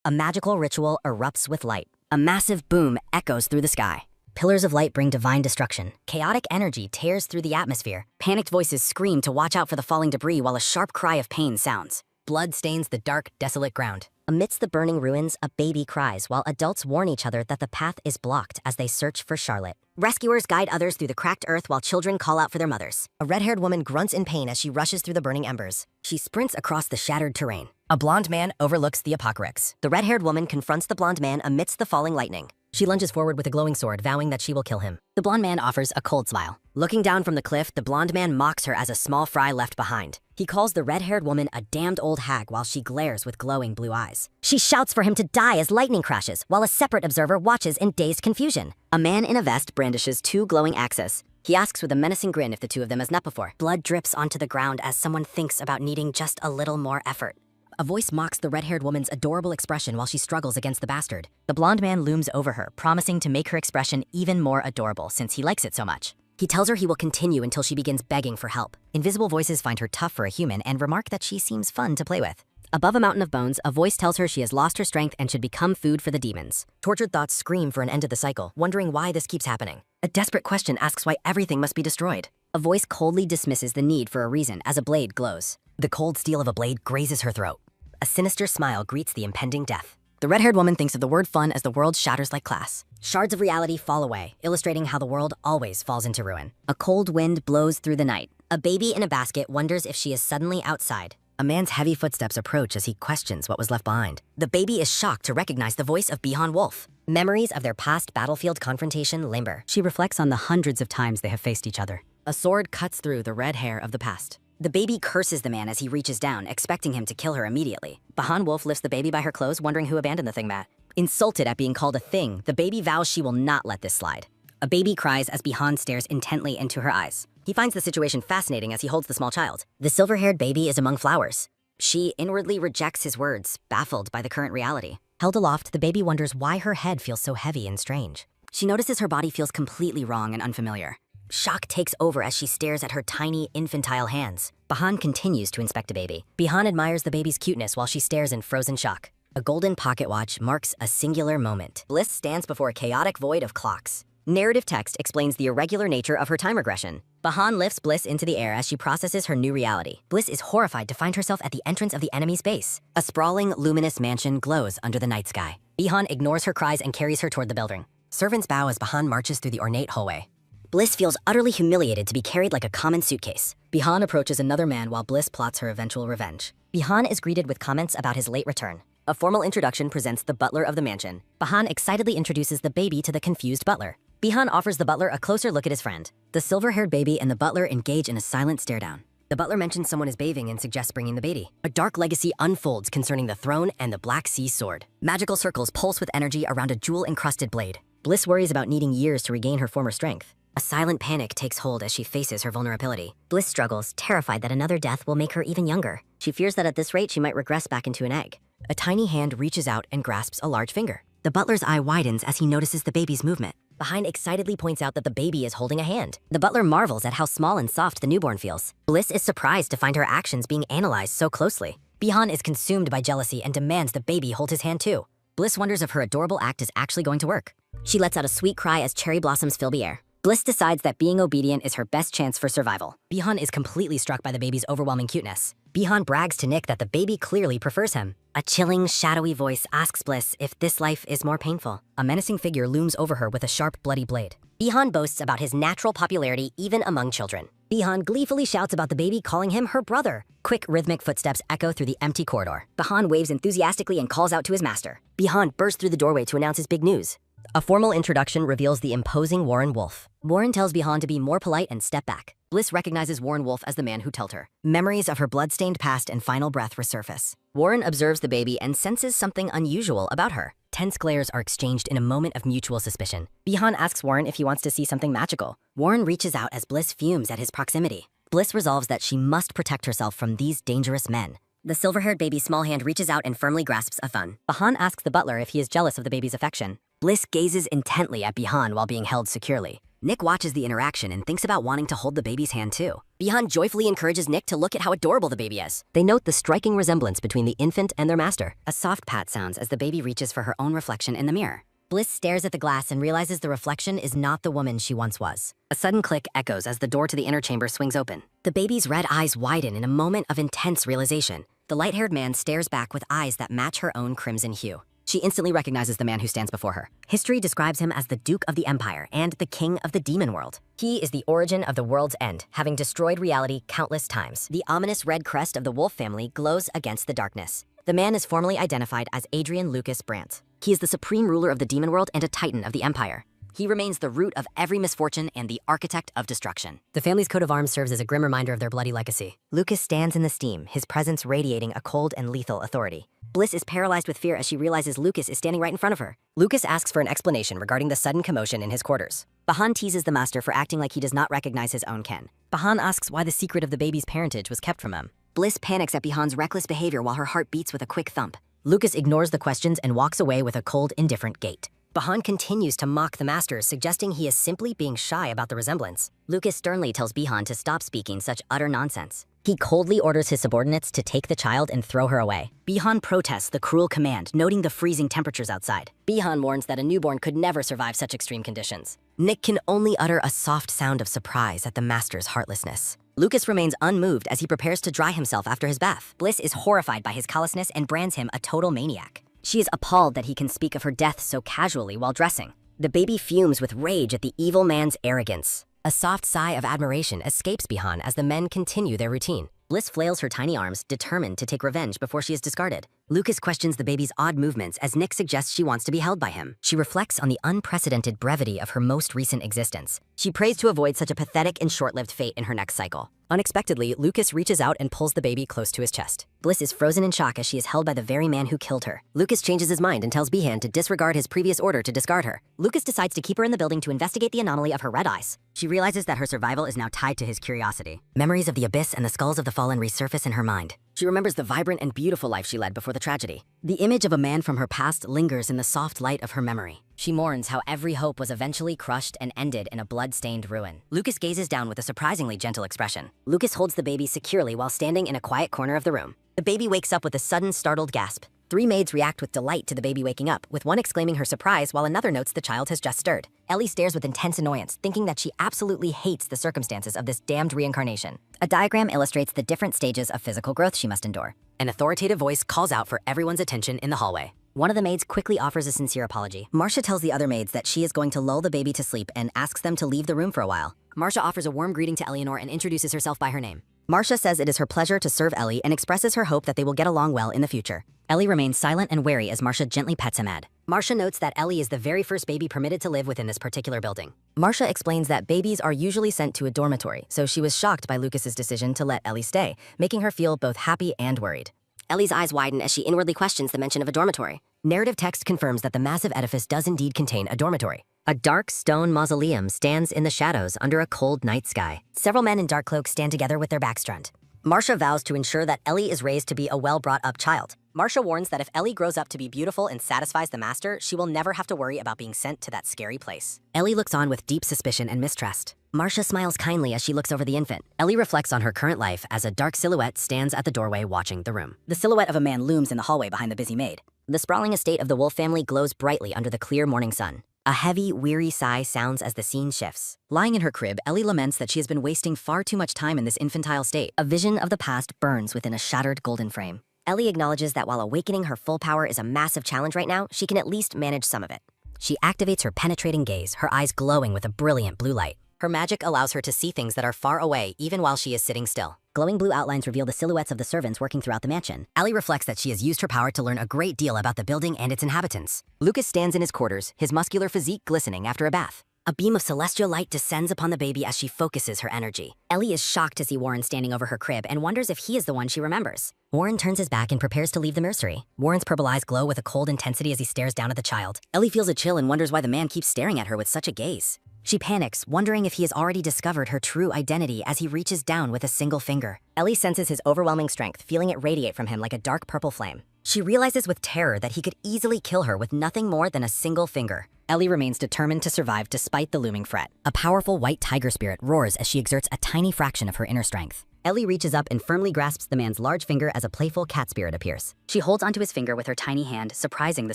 A magical ritual erupts with light. A massive boom echoes through the sky. Pillars of light bring divine destruction. Chaotic energy tears through the atmosphere. Panicked voices scream to watch out for the falling debris while a sharp cry of pain sounds. Blood stains the dark, desolate ground. Amidst the burning ruins, a baby cries while adults warn each other that the path is blocked as they search for Charlotte. Rescuers guide others through the cracked earth while children call out for their mothers. A red-haired woman grunts in pain as she rushes through the burning embers. She sprints across the shattered terrain. A blonde man overlooks the apocalypse. The red-haired woman confronts the blonde man amidst the falling lightning. She lunges forward with a glowing sword, vowing that she will kill him. The blonde man offers a cold smile. Looking down from the cliff, the blonde man mocks her as a small fry left behind. He calls the red-haired woman a damned old hag while she glares with glowing blue eyes. She shouts for him to die as lightning crashes, while a separate observer watches in dazed confusion. A man in a vest brandishes two glowing axes. He asks with a menacing grin if the two of them has met before. Blood drips onto the ground as someone thinks about needing just a little more effort. A voice mocks the red-haired woman's adorable expression while she struggles against the bastard. The blonde man looms over her, promising to make her expression even more adorable since he likes it so much. He tells her he will continue until she begins begging for help. Invisible voices find her tough for a human and remark that she seems fun to play with. Above a mountain of bones, a voice tells her she has lost her strength and should become food for the demons. Tortured thoughts scream for an end to the cycle, wondering why this keeps happening. A desperate question asks why everything must be destroyed. A voice coldly dismisses the need for a reason as a blade glows. The cold steel of a blade grazes her throat. A sinister smile greets the impending death. The red-haired woman thinks of the word fun as the world shatters like glass. Shards of reality fall away, illustrating how the world always falls into ruin. A cold wind blows through the night. A baby in a basket wonders if she is suddenly outside. A man's heavy footsteps approach as he questions what was left behind. The baby is shocked to recognize the voice of Bihan Wolf. Memories of their past battlefield confrontation limber. She reflects on the hundreds of times they have faced each other. A sword cuts through the red hair of the past. The baby curses the man as he reaches down, expecting him to kill her immediately. Bihan Wolf lifts the baby by her clothes, wondering who abandoned the thing Matt. Insulted at being called a thing, the baby vows she will not let this slide. A baby cries as Bihan stares intently into her eyes. He finds the situation fascinating as he holds the small child. The silver-haired baby is among flowers. She inwardly rejects his words, baffled by the current reality. Held aloft, the baby wonders why her head feels so heavy and strange. She notices her body feels completely wrong and unfamiliar. Shock takes over as she stares at her tiny, infantile hands. Bihan continues to inspect the baby. Bihan admires the baby's cuteness while she stares in frozen shock. A golden pocket watch marks a singular moment. Bliss stands before a chaotic void of clocks. Narrative text explains the irregular nature of her time regression. Bihan lifts Bliss into the air as she processes her new reality. Bliss is horrified to find herself at the entrance of the enemy's base. A sprawling, luminous mansion glows under the night sky. Bihan ignores her cries and carries her toward the building. Servants bow as Bihan marches through the ornate hallway. Bliss feels utterly humiliated to be carried like a common suitcase. Bihan approaches another man while Bliss plots her eventual revenge. Bihan is greeted with comments about his late return. A formal introduction presents the butler of the mansion. Bihan excitedly introduces the baby to the confused butler. Bihan offers the butler a closer look at his friend. The silver-haired baby and the butler engage in a silent stare-down. The butler mentions someone is bathing and suggests bringing the baby. A dark legacy unfolds concerning the throne and the Black Sea sword. Magical circles pulse with energy around a jewel-encrusted blade. Bliss worries about needing years to regain her former strength. A silent panic takes hold as she faces her vulnerability. Bliss struggles, terrified that another death will make her even younger. She fears that at this rate she might regress back into an egg. A tiny hand reaches out and grasps a large finger. The butler's eye widens as he notices the baby's movement. Bihan excitedly points out that the baby is holding a hand. The butler marvels at how small and soft the newborn feels. Bliss is surprised to find her actions being analyzed so closely. Bihan is consumed by jealousy and demands the baby hold his hand too. Bliss wonders if her adorable act is actually going to work. She lets out a sweet cry as cherry blossoms fill the air. Bliss decides that being obedient is her best chance for survival. Bihan is completely struck by the baby's overwhelming cuteness. Bihan brags to Nick that the baby clearly prefers him. A chilling, shadowy voice asks Bliss if this life is more painful. A menacing figure looms over her with a sharp, bloody blade. Bihan boasts about his natural popularity even among children. Bihan gleefully shouts about the baby calling him her brother. Quick, rhythmic footsteps echo through the empty corridor. Bihan waves enthusiastically and calls out to his master. Bihan bursts through the doorway to announce his big news. A formal introduction reveals the imposing Warren Wolf. Warren tells Bihan to be more polite and step back. Bliss recognizes Warren Wolf as the man who told her. Memories of her blood-stained past and final breath resurface. Warren observes the baby and senses something unusual about her. Tense glares are exchanged in a moment of mutual suspicion. Bihan asks Warren if he wants to see something magical. Warren reaches out as Bliss fumes at his proximity. Bliss resolves that she must protect herself from these dangerous men. The silver-haired baby's small hand reaches out and firmly grasps a thun. Bihan asks the butler if he is jealous of the baby's affection. Bliss gazes intently at Bihan while being held securely. Nick watches the interaction and thinks about wanting to hold the baby's hand too. Behan joyfully encourages Nick to look at how adorable the baby is. They note the striking resemblance between the infant and their master. A soft pat sounds as the baby reaches for her own reflection in the mirror. Bliss stares at the glass and realizes the reflection is not the woman she once was. A sudden click echoes as the door to the inner chamber swings open. The baby's red eyes widen in a moment of intense realization. The light-haired man stares back with eyes that match her own crimson hue. She instantly recognizes the man who stands before her. History describes him as the Duke of the Empire and the King of the Demon World. He is the origin of the world's end, having destroyed reality countless times. The ominous red crest of the wolf family glows against the darkness. The man is formally identified as Adrian Lucas Brandt. He is the supreme ruler of the demon world and a titan of the empire. He remains the root of every misfortune and the architect of destruction. The family's coat of arms serves as a grim reminder of their bloody legacy. Lucas stands in the steam, his presence radiating a cold and lethal authority. Bliss is paralyzed with fear as she realizes Lucas is standing right in front of her. Lucas asks for an explanation regarding the sudden commotion in his quarters. Behan teases the master for acting like he does not recognize his own kin. Behan asks why the secret of the baby's parentage was kept from him. Bliss panics at Behan's reckless behavior while her heart beats with a quick thump. Lucas ignores the questions and walks away with a cold, indifferent gait. Behan continues to mock the master, suggesting he is simply being shy about the resemblance. Lucas sternly tells Behan to stop speaking such utter nonsense. He coldly orders his subordinates to take the child and throw her away. Behan protests the cruel command, noting the freezing temperatures outside. Behan warns that a newborn could never survive such extreme conditions. Nick can only utter a soft sound of surprise at the master's heartlessness. Lucas remains unmoved as he prepares to dry himself after his bath. Bliss is horrified by his callousness and brands him a total maniac. She is appalled that he can speak of her death so casually while dressing. The baby fumes with rage at the evil man's arrogance. A soft sigh of admiration escapes Behan as the men continue their routine. Bliss flails her tiny arms, determined to take revenge before she is discarded. Lucas questions the baby's odd movements as Nick suggests she wants to be held by him. She reflects on the unprecedented brevity of her most recent existence. She prays to avoid such a pathetic and short-lived fate in her next cycle. Unexpectedly, Lucas reaches out and pulls the baby close to his chest. Bliss is frozen in shock as she is held by the very man who killed her. Lucas changes his mind and tells Behan to disregard his previous order to discard her. Lucas decides to keep her in the building to investigate the anomaly of her red eyes. She realizes that her survival is now tied to his curiosity. Memories of the abyss and the skulls of the fallen resurface in her mind. She remembers the vibrant and beautiful life she led before the tragedy. The image of a man from her past lingers in the soft light of her memory. She mourns how every hope was eventually crushed and ended in a blood-stained ruin. Lucas gazes down with a surprisingly gentle expression. Lucas holds the baby securely while standing in a quiet corner of the room. The baby wakes up with a sudden startled gasp. Three maids react with delight to the baby waking up, with one exclaiming her surprise while another notes the child has just stirred. Ellie stares with intense annoyance, thinking that she absolutely hates the circumstances of this damned reincarnation. A diagram illustrates the different stages of physical growth she must endure. An authoritative voice calls out for everyone's attention in the hallway. One of the maids quickly offers a sincere apology. Marcia tells the other maids that she is going to lull the baby to sleep and asks them to leave the room for a while. Marcia offers a warm greeting to Eleanor and introduces herself by her name. Marcia says it is her pleasure to serve Ellie and expresses her hope that they will get along well in the future. Ellie remains silent and wary as Marcia gently pets Ahmed. Marcia notes that Ellie is the very first baby permitted to live within this particular building. Marcia explains that babies are usually sent to a dormitory, so she was shocked by Lucas's decision to let Ellie stay, making her feel both happy and worried. Ellie's eyes widen as she inwardly questions the mention of a dormitory. Narrative text confirms that the massive edifice does indeed contain a dormitory. A dark stone mausoleum stands in the shadows under a cold night sky. Several men in dark cloaks stand together with their backs turned. Marcia vows to ensure that Ellie is raised to be a well-brought-up child. Marcia warns that if Ellie grows up to be beautiful and satisfies the master, she will never have to worry about being sent to that scary place. Ellie looks on with deep suspicion and mistrust. Marcia smiles kindly as she looks over the infant. Ellie reflects on her current life as a dark silhouette stands at the doorway watching the room. The silhouette of a man looms in the hallway behind the busy maid. The sprawling estate of the Wolf family glows brightly under the clear morning sun. A heavy, weary sigh sounds as the scene shifts. Lying in her crib, Ellie laments that she has been wasting far too much time in this infantile state. A vision of the past burns within a shattered golden frame. Ellie acknowledges that while awakening her full power is a massive challenge right now, she can at least manage some of it. She activates her penetrating gaze, her eyes glowing with a brilliant blue light. Her magic allows her to see things that are far away even while she is sitting still. Glowing blue outlines reveal the silhouettes of the servants working throughout the mansion. Ellie reflects that she has used her power to learn a great deal about the building and its inhabitants. Lucas stands in his quarters, his muscular physique glistening after a bath. A beam of celestial light descends upon the baby as she focuses her energy. Ellie is shocked to see Warren standing over her crib and wonders if he is the one she remembers. Warren turns his back and prepares to leave the nursery. Warren's purple eyes glow with a cold intensity as he stares down at the child. Ellie feels a chill and wonders why the man keeps staring at her with such a gaze. She panics, wondering if he has already discovered her true identity as he reaches down with a single finger. Ellie senses his overwhelming strength, feeling it radiate from him like a dark purple flame. She realizes with terror that he could easily kill her with nothing more than a single finger. Ellie remains determined to survive despite the looming threat. A powerful white tiger spirit roars as she exerts a tiny fraction of her inner strength. Ellie reaches up and firmly grasps the man's large finger as a playful cat spirit appears. She holds onto his finger with her tiny hand, surprising the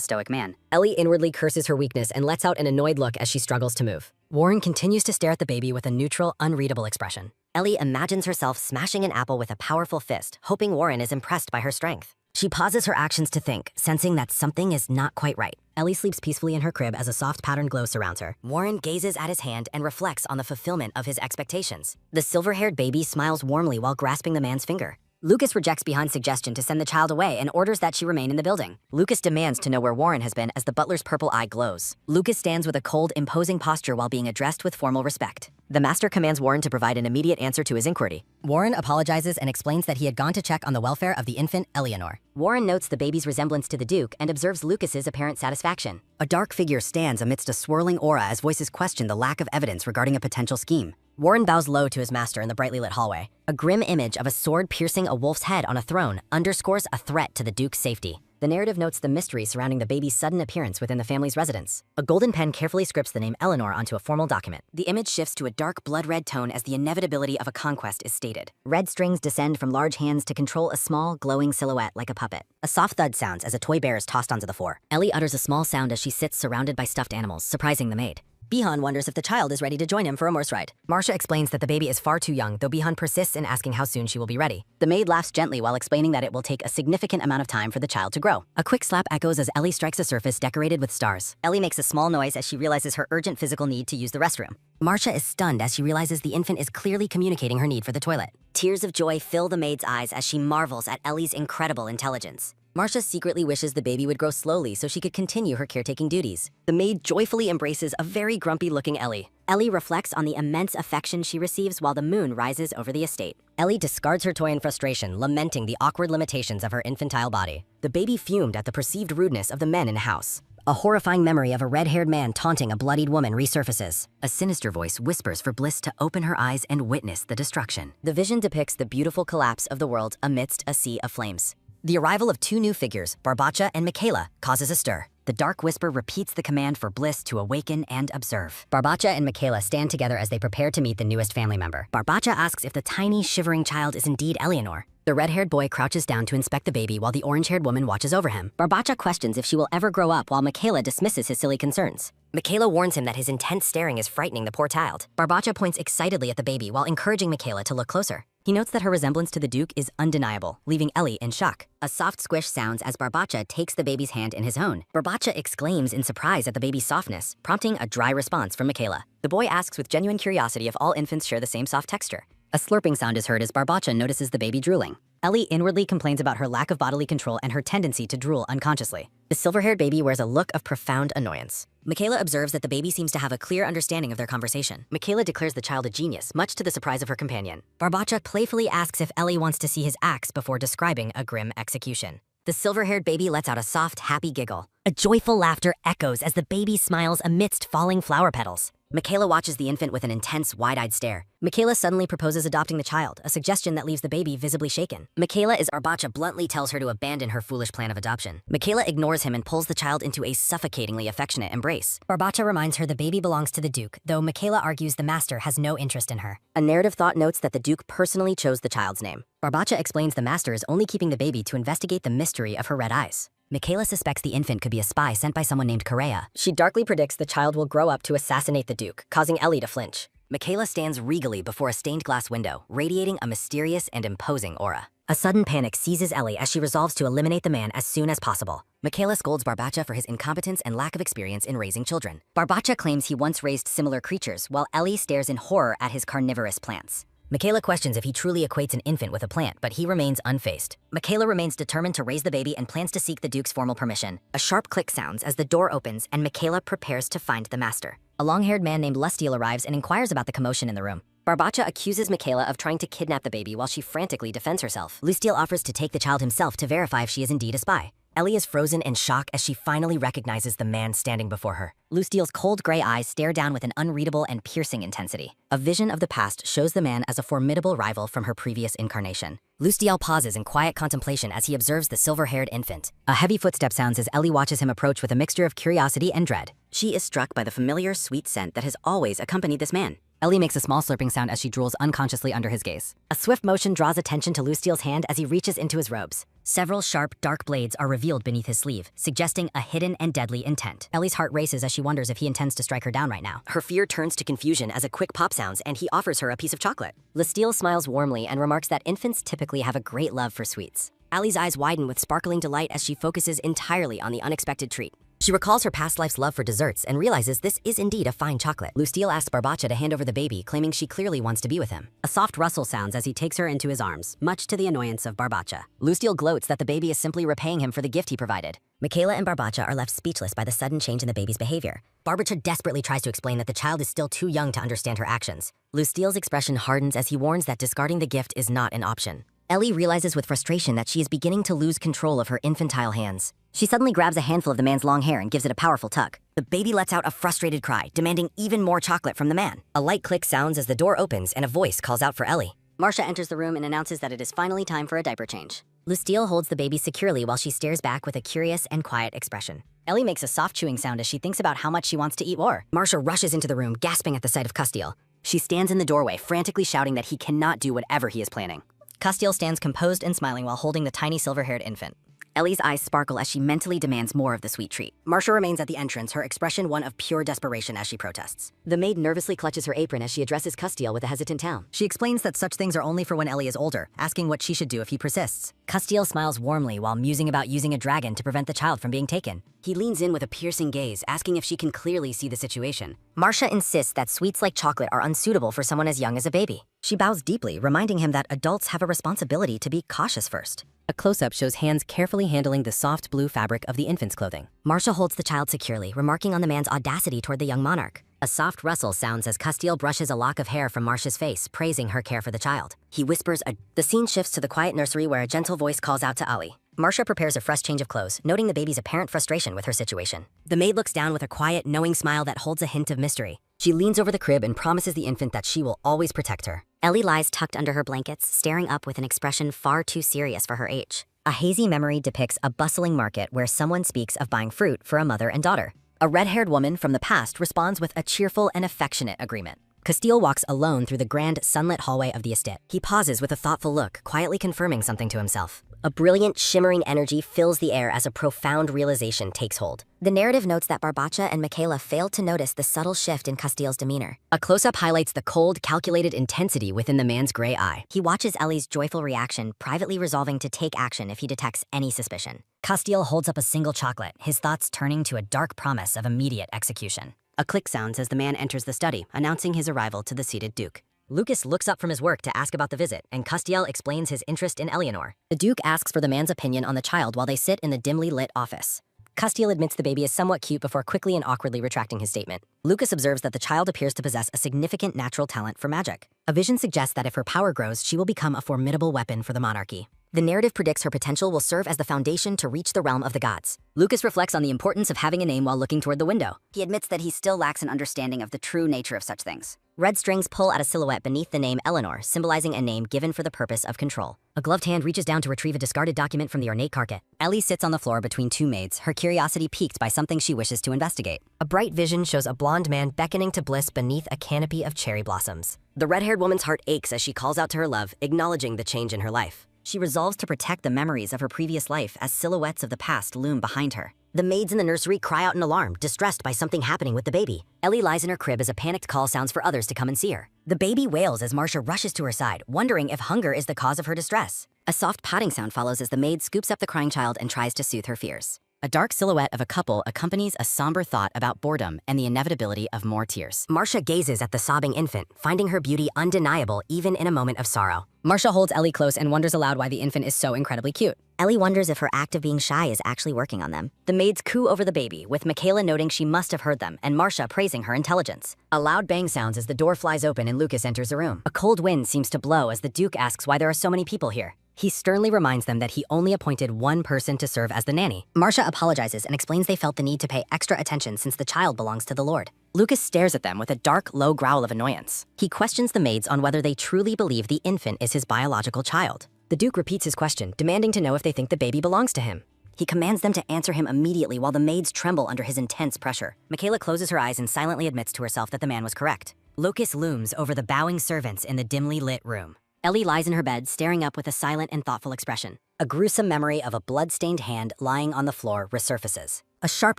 stoic man. Ellie inwardly curses her weakness and lets out an annoyed look as she struggles to move. Warren continues to stare at the baby with a neutral, unreadable expression. Ellie imagines herself smashing an apple with a powerful fist, hoping Warren is impressed by her strength. She pauses her actions to think, sensing that something is not quite right. Ellie sleeps peacefully in her crib as a soft patterned glow surrounds her. Warren gazes at his hand and reflects on the fulfillment of his expectations. The silver-haired baby smiles warmly while grasping the man's finger. Lucas rejects Bihan's suggestion to send the child away and orders that she remain in the building. Lucas demands to know where Warren has been as the butler's purple eye glows. Lucas stands with a cold, imposing posture while being addressed with formal respect. The master commands Warren to provide an immediate answer to his inquiry. Warren apologizes and explains that he had gone to check on the welfare of the infant, Eleanor. Warren notes the baby's resemblance to the Duke and observes Lucas's apparent satisfaction. A dark figure stands amidst a swirling aura as voices question the lack of evidence regarding a potential scheme. Warren bows low to his master in the brightly lit hallway. A grim image of a sword piercing a wolf's head on a throne underscores a threat to the Duke's safety. The narrative notes the mystery surrounding the baby's sudden appearance within the family's residence. A golden pen carefully scripts the name Eleanor onto a formal document. The image shifts to a dark blood-red tone as the inevitability of a conquest is stated. Red strings descend from large hands to control a small, glowing silhouette like a puppet. A soft thud sounds as a toy bear is tossed onto the floor. Ellie utters a small sound as she sits surrounded by stuffed animals, surprising the maid. Bihan wonders if the child is ready to join him for a Morse ride. Marcia explains that the baby is far too young, though Bihan persists in asking how soon she will be ready. The maid laughs gently while explaining that it will take a significant amount of time for the child to grow. A quick slap echoes as Ellie strikes a surface decorated with stars. Ellie makes a small noise as she realizes her urgent physical need to use the restroom. Marcia is stunned as she realizes the infant is clearly communicating her need for the toilet. Tears of joy fill the maid's eyes as she marvels at Ellie's incredible intelligence. Marcia secretly wishes the baby would grow slowly so she could continue her caretaking duties. The maid joyfully embraces a very grumpy-looking Ellie. Ellie reflects on the immense affection she receives while the moon rises over the estate. Ellie discards her toy in frustration, lamenting the awkward limitations of her infantile body. The baby fumed at the perceived rudeness of the men in the house. A horrifying memory of a red-haired man taunting a bloodied woman resurfaces. A sinister voice whispers for Bliss to open her eyes and witness the destruction. The vision depicts the beautiful collapse of the world amidst a sea of flames. The arrival of two new figures, Barbacha and Michaela, causes a stir. The dark whisper repeats the command for Bliss to awaken and observe. Barbacha and Michaela stand together as they prepare to meet the newest family member. Barbacha asks if the tiny, shivering child is indeed Eleanor. The red-haired boy crouches down to inspect the baby while the orange-haired woman watches over him. Barbacha questions if she will ever grow up while Michaela dismisses his silly concerns. Michaela warns him that his intense staring is frightening the poor child. Barbacha points excitedly at the baby while encouraging Michaela to look closer. He notes that her resemblance to the Duke is undeniable, leaving Ellie in shock. A soft squish sounds as Barbacha takes the baby's hand in his own. Barbacha exclaims in surprise at the baby's softness, prompting a dry response from Michaela. The boy asks with genuine curiosity if all infants share the same soft texture. A slurping sound is heard as Barbacha notices the baby drooling. Ellie inwardly complains about her lack of bodily control and her tendency to drool unconsciously. The silver-haired baby wears a look of profound annoyance. Michaela observes that the baby seems to have a clear understanding of their conversation. Michaela declares the child a genius, much to the surprise of her companion. Barbacha playfully asks if Ellie wants to see his axe before describing a grim execution. The silver-haired baby lets out a soft, happy giggle. A joyful laughter echoes as the baby smiles amidst falling flower petals. Michaela watches the infant with an intense, wide-eyed stare. Michaela suddenly proposes adopting the child, a suggestion that leaves the baby visibly shaken. Michaela, as Barbacha bluntly tells her to abandon her foolish plan of adoption. Michaela ignores him and pulls the child into a suffocatingly affectionate embrace. Barbacha reminds her the baby belongs to the Duke, though Michaela argues the master has no interest in her. A narrative thought notes that the Duke personally chose the child's name. Barbacha explains the master is only keeping the baby to investigate the mystery of her red eyes. Michaela suspects the infant could be a spy sent by someone named Correa. She darkly predicts the child will grow up to assassinate the Duke, causing Ellie to flinch. Michaela stands regally before a stained glass window, radiating a mysterious and imposing aura. A sudden panic seizes Ellie as she resolves to eliminate the man as soon as possible. Michaela scolds Barbacha for his incompetence and lack of experience in raising children. Barbacha claims he once raised similar creatures, while Ellie stares in horror at his carnivorous plants. Michaela questions if he truly equates an infant with a plant, but he remains unfazed. Michaela remains determined to raise the baby and plans to seek the Duke's formal permission. A sharp click sounds as the door opens and Michaela prepares to find the master. A long-haired man named Lustiel arrives and inquires about the commotion in the room. Barbacha accuses Michaela of trying to kidnap the baby while she frantically defends herself. Lustiel offers to take the child himself to verify if she is indeed a spy. Ellie is frozen in shock as she finally recognizes the man standing before her. Lustiel's cold gray eyes stare down with an unreadable and piercing intensity. A vision of the past shows the man as a formidable rival from her previous incarnation. Lustiel pauses in quiet contemplation as he observes the silver-haired infant. A heavy footstep sounds as Ellie watches him approach with a mixture of curiosity and dread. She is struck by the familiar, sweet scent that has always accompanied this man. Ellie makes a small slurping sound as she drools unconsciously under his gaze. A swift motion draws attention to Lustiel's hand as he reaches into his robes. Several sharp, dark blades are revealed beneath his sleeve, suggesting a hidden and deadly intent. Ellie's heart races as she wonders if he intends to strike her down right now. Her fear turns to confusion as a quick pop sounds and he offers her a piece of chocolate. Lustiel smiles warmly and remarks that infants typically have a great love for sweets. Allie's eyes widen with sparkling delight as she focuses entirely on the unexpected treat. She recalls her past life's love for desserts and realizes this is indeed a fine chocolate. Lustiel asks Barbacha to hand over the baby, claiming she clearly wants to be with him. A soft rustle sounds as he takes her into his arms, much to the annoyance of Barbacha. Lustiel gloats that the baby is simply repaying him for the gift he provided. Michaela and Barbacha are left speechless by the sudden change in the baby's behavior. Barbacha desperately tries to explain that the child is still too young to understand her actions. Lustiel's expression hardens as he warns that discarding the gift is not an option. Ellie realizes with frustration that she is beginning to lose control of her infantile hands. She suddenly grabs a handful of the man's long hair and gives it a powerful tug. The baby lets out a frustrated cry, demanding even more chocolate from the man. A light click sounds as the door opens and a voice calls out for Ellie. Marcia enters the room and announces that it is finally time for a diaper change. Lustiel holds the baby securely while she stares back with a curious and quiet expression. Ellie makes a soft chewing sound as she thinks about how much she wants to eat more. Marcia rushes into the room, gasping at the sight of Castiel. She stands in the doorway, frantically shouting that he cannot do whatever he is planning. Castiel stands composed and smiling while holding the tiny silver-haired infant. Ellie's eyes sparkle as she mentally demands more of the sweet treat. Marcia remains at the entrance, her expression one of pure desperation as she protests. The maid nervously clutches her apron as she addresses Castiel with a hesitant tone. She explains that such things are only for when Ellie is older, asking what she should do if he persists. Castiel smiles warmly while musing about using a dragon to prevent the child from being taken. He leans in with a piercing gaze, asking if she can clearly see the situation. Marcia insists that sweets like chocolate are unsuitable for someone as young as a baby. She bows deeply, reminding him that adults have a responsibility to be cautious first. A close-up shows hands carefully handling the soft blue fabric of the infant's clothing. Marcia holds the child securely, remarking on the man's audacity toward the young monarch. A soft rustle sounds as Castiel brushes a lock of hair from Marcia's face, praising her care for the child. He whispers The scene shifts to the quiet nursery where a gentle voice calls out to Ali. Marcia prepares a fresh change of clothes, noting the baby's apparent frustration with her situation. The maid looks down with a quiet, knowing smile that holds a hint of mystery. She leans over the crib and promises the infant that she will always protect her. Ellie lies tucked under her blankets, staring up with an expression far too serious for her age. A hazy memory depicts a bustling market where someone speaks of buying fruit for a mother and daughter. A red-haired woman from the past responds with a cheerful and affectionate agreement. Castiel walks alone through the grand, sunlit hallway of the estate. He pauses with a thoughtful look, quietly confirming something to himself. A brilliant, shimmering energy fills the air as a profound realization takes hold. The narrative notes that Barbacha and Michaela failed to notice the subtle shift in Castiel's demeanor. A close-up highlights the cold, calculated intensity within the man's gray eye. He watches Ellie's joyful reaction, privately resolving to take action if he detects any suspicion. Castiel holds up a single chocolate, his thoughts turning to a dark promise of immediate execution. A click sounds as the man enters the study, announcing his arrival to the seated Duke. Lucas looks up from his work to ask about the visit, and Castiel explains his interest in Eleanor. The Duke asks for the man's opinion on the child while they sit in the dimly lit office. Castiel admits the baby is somewhat cute before quickly and awkwardly retracting his statement. Lucas observes that the child appears to possess a significant natural talent for magic. A vision suggests that if her power grows, she will become a formidable weapon for the monarchy. The narrative predicts her potential will serve as the foundation to reach the realm of the gods. Lucas reflects on the importance of having a name while looking toward the window. He admits that he still lacks an understanding of the true nature of such things. Red strings pull at a silhouette beneath the name Eleanor, symbolizing a name given for the purpose of control. A gloved hand reaches down to retrieve a discarded document from the ornate carpet. Ellie sits on the floor between two maids, her curiosity piqued by something she wishes to investigate. A bright vision shows a blonde man beckoning to bliss beneath a canopy of cherry blossoms. The red-haired woman's heart aches as she calls out to her love, acknowledging the change in her life. She resolves to protect the memories of her previous life as silhouettes of the past loom behind her. The maids in the nursery cry out in alarm, distressed by something happening with the baby. Ellie lies in her crib as a panicked call sounds for others to come and see her. The baby wails as Marcia rushes to her side, wondering if hunger is the cause of her distress. A soft potting sound follows as the maid scoops up the crying child and tries to soothe her fears. A dark silhouette of a couple accompanies a somber thought about boredom and the inevitability of more tears. Marcia gazes at the sobbing infant, finding her beauty undeniable even in a moment of sorrow. Marcia holds Ellie close and wonders aloud why the infant is so incredibly cute. Ellie wonders if her act of being shy is actually working on them. The maids coo over the baby, with Michaela noting she must have heard them and Marcia praising her intelligence. A loud bang sounds as the door flies open and Lucas enters the room. A cold wind seems to blow as the Duke asks why there are so many people here. He sternly reminds them that he only appointed one person to serve as the nanny. Marcia apologizes and explains they felt the need to pay extra attention since the child belongs to the Lord. Lucas stares at them with a dark, low growl of annoyance. He questions the maids on whether they truly believe the infant is his biological child. The Duke repeats his question, demanding to know if they think the baby belongs to him. He commands them to answer him immediately while the maids tremble under his intense pressure. Michaela closes her eyes and silently admits to herself that the man was correct. Lucas looms over the bowing servants in the dimly lit room. Ellie lies in her bed, staring up with a silent and thoughtful expression. A gruesome memory of a blood-stained hand lying on the floor resurfaces. A sharp